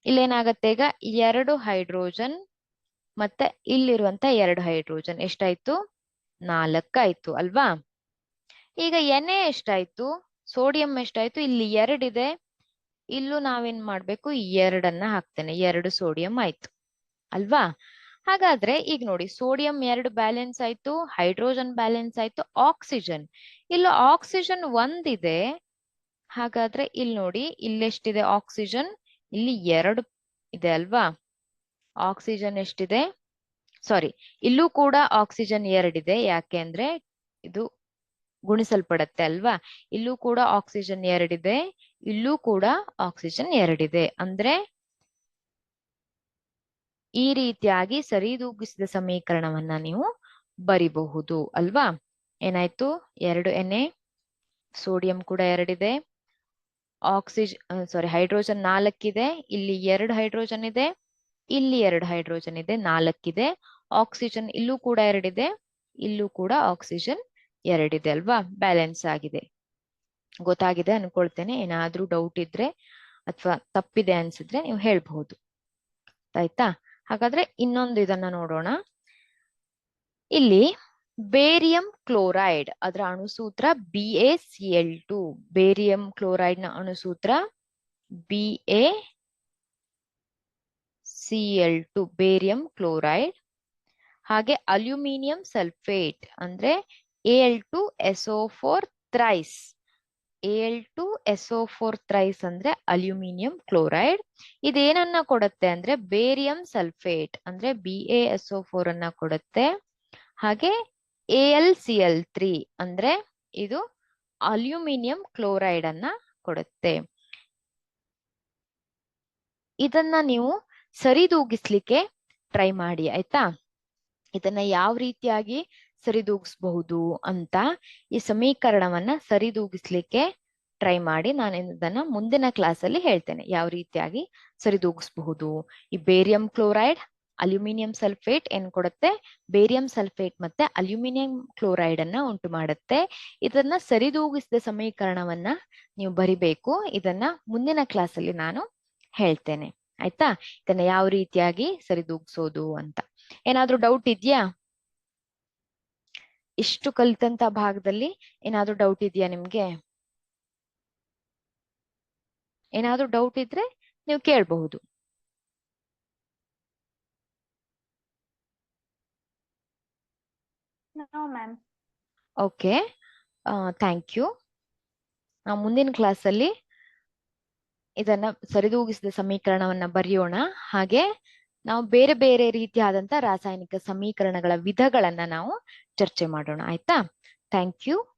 ಇಲ್ಲೇನಾಗತ್ತೆ, ಈಗ 2 ಹೈಡ್ರೋಜನ್ ಮತ್ತೆ ಇಲ್ಲಿರುವಂತ 2 ಹೈಡ್ರೋಜನ್ ಎಷ್ಟಾಯ್ತು, 4 ಆಯ್ತು ಅಲ್ವಾ. ಈಗ Na ಎಷ್ಟಾಯ್ತು, ಸೋಡಿಯಂ ಎಷ್ಟಾಯ್ತು, ಇಲ್ಲಿ 2 ಇದೆ. ಇಲ್ಲೂ ನಾವೇನ್ ಮಾಡ್ಬೇಕು, 2 ಹಾಕ್ತೇನೆ. 2 ಸೋಡಿಯಂ ಆಯ್ತು ಅಲ್ವಾ. ಹಾಗಾದ್ರೆ ಈಗ ನೋಡಿ, ಸೋಡಿಯಂ 2 ಬ್ಯಾಲೆನ್ಸ್ ಆಯ್ತು, ಹೈಡ್ರೋಜನ್ ಬ್ಯಾಲೆನ್ಸ್ ಆಯ್ತು. ಆಕ್ಸಿಜನ್, ಇಲ್ಲ ಆಕ್ಸಿಜನ್ 1 ಇದೆ. ಹಾಗಾದ್ರೆ ಇಲ್ಲಿ ನೋಡಿ, ಇಲ್ಲೆಷ್ಟಿದೆ ಆಕ್ಸಿಜನ್, ಇಲ್ಲಿ 2 ಇದೆ ಅಲ್ವಾ. ಆಕ್ಸಿಜನ್ ಎಷ್ಟಿದೆ, ಸಾರಿ, ಇಲ್ಲೂ ಕೂಡ ಆಕ್ಸಿಜನ್ 2 ಇದೆ. ಯಾಕೆ ಅಂದ್ರೆ ಇದು ಗುಣಿಸಲ್ಪಡತ್ತೆ ಅಲ್ವಾ. ಇಲ್ಲೂ ಕೂಡ ಆಕ್ಸಿಜನ್ 2 ಇದೆ, ಇಲ್ಲೂ ಕೂಡ ಆಕ್ಸಿಜನ್ 2 ಇದೆ. ಅಂದ್ರೆ ಈ ರೀತಿಯಾಗಿ ಸರಿದೂಗಿಸಿದ ಸಮೀಕರಣವನ್ನ ನೀವು ಬರಿಬಹುದು ಅಲ್ವಾ. ಏನಾಯ್ತು, 2 Na, ಸೋಡಿಯಂ ಕೂಡ 2 ಇದೆ, ಹೈಡ್ರೋಜನ್ 4 ಇದೆ. ಇಲ್ಲಿ 2 ಹೈಡ್ರೋಜನ್ ಇದೆ, ಇಲ್ಲಿ 2 ಹೈಡ್ರೋಜನ್ ಇದೆ, 4 ಇದೆ. ಆಕ್ಸಿಜನ್ ಇಲ್ಲೂ ಕೂಡ 2 ಇದೆ, ಇಲ್ಲೂ ಕೂಡ ಆಕ್ಸಿಜನ್ 2 ಇದೆ ಅಲ್ವಾ. ಬ್ಯಾಲೆನ್ಸ್ ಆಗಿದೆ. ಗೊತ್ತಾಗಿದೆ ಅನ್ಕೊಳ್ತೇನೆ. ಏನಾದ್ರೂ ಡೌಟ್ ಇದ್ರೆ ಅಥವಾ ತಪ್ಪಿದೆ ಅನ್ಸಿದ್ರೆ ನೀವು ಹೇಳ್ಬಹುದು. ಆಯ್ತಾ. ಹಾಗಾದ್ರೆ ಇನ್ನೊಂದು ಇದನ್ನ ನೋಡೋಣ. ಇಲ್ಲಿ ಬೇರಿಯಂ ಕ್ಲೋರೈಡ್ ಅದರ ಅಣುಸೂತ್ರ BaCl2. ಬೇರಿಯಂ ಕ್ಲೋರೈಡ್ ನ ಅಣುಸೂತ್ರ BaCl2, ಬೇರಿಯಂ ಕ್ಲೋರೈಡ್. ಹಾಗೆ ಅಲ್ಯೂಮಿನಿಯಂ ಸಲ್ಫೇಟ್ ಅಂದ್ರೆ Al2SO4 ಥ್ರೈಸ್. Al2SO4 ಥ್ರೈಸ್ ಅಂದ್ರೆ ಅಲ್ಯೂಮಿನಿಯಂ ಕ್ಲೋರೈಡ್. ಇದೇನನ್ನ ಕೊಡುತ್ತೆ ಅಂದ್ರೆ ಬೇರಿಯಂ ಸಲ್ಫೇಟ್ ಅಂದ್ರೆ BaSO4 ಅನ್ನ ಕೊಡುತ್ತೆ. ಹಾಗೆ AlCl3 ಅಂದ್ರೆ ಇದು ಅಲ್ಯೂಮಿನಿಯಂ ಕ್ಲೋರೈಡ್ ಅನ್ನ ಕೊಡುತ್ತೆ. ಇದನ್ನ ನೀವು ಸರಿದೂಗಿಸ್ಲಿಕ್ಕೆ ಟ್ರೈ ಮಾಡಿ ಆಯ್ತಾ. ಇದನ್ನ ಯಾವ ರೀತಿಯಾಗಿ ಸರಿದೂಗಿಸಬಹುದು ಅಂತ ಈ ಸಮೀಕರಣವನ್ನ ಸರಿದೂಗಿಸ್ಲಿಕ್ಕೆ ಟ್ರೈ ಮಾಡಿ. ನಾನು ಇದನ್ನ ಮುಂದಿನ ಕ್ಲಾಸಲ್ಲಿ ಹೇಳ್ತೇನೆ ಯಾವ ರೀತಿಯಾಗಿ ಸರಿದೂಗಿಸಬಹುದು. ಈ ಬೇರಿಯಂ ಕ್ಲೋರೈಡ್ ಅಲ್ಯೂಮಿನಿಯಂ ಸಲ್ಫೇಟ್ ಏನ್ ಕೊಡುತ್ತೆ, ಬೇರಿಯಂ ಸಲ್ಫೇಟ್ ಮತ್ತೆ ಅಲ್ಯೂಮಿನಿಯಂ ಕ್ಲೋರೈಡ್ ಅನ್ನ ಉಂಟು ಮಾಡುತ್ತೆ. ಇದನ್ನ ಸರಿದೂಗಿಸಿದ ಸಮೀಕರಣವನ್ನ ನೀವು ಬರಿಬೇಕು. ಇದನ್ನ ಮುಂದಿನ ಕ್ಲಾಸಲ್ಲಿ ನಾನು ಹೇಳ್ತೇನೆ. ಆಯ್ತಾ? ಇದನ್ನ ಯಾವ ರೀತಿಯಾಗಿ ಸರಿದೂಗಿಸೋದು ಅಂತ. ಏನಾದ್ರೂ ಡೌಟ್ ಇದೆಯಾ? ಇಷ್ಟು ಕಲಿತಂತ ಭಾಗದಲ್ಲಿ ಏನಾದ್ರೂ ಡೌಟ್ ಇದೆಯಾ ನಿಮ್ಗೆ? ಏನಾದ್ರೂ ಡೌಟ್ ಇದ್ರೆ ನೀವು ಕೇಳಬಹುದು. No, ma'am. Okay, thank you. ನಾವು ಮುಂದಿನ ಕ್ಲಾಸಲ್ಲಿ ಇದನ್ನ ಸರಿದೂಗಿಸಿದ ಸಮೀಕರಣವನ್ನ ಬರೆಯೋಣ. ಹಾಗೆ ನಾವು ಬೇರೆ ಬೇರೆ ರೀತಿಯಾದಂತ ರಾಸಾಯನಿಕ ಸಮೀಕರಣಗಳ ವಿಧಗಳನ್ನ ನಾವು ಚರ್ಚೆ ಮಾಡೋಣ. ಆಯ್ತಾ? Thank you.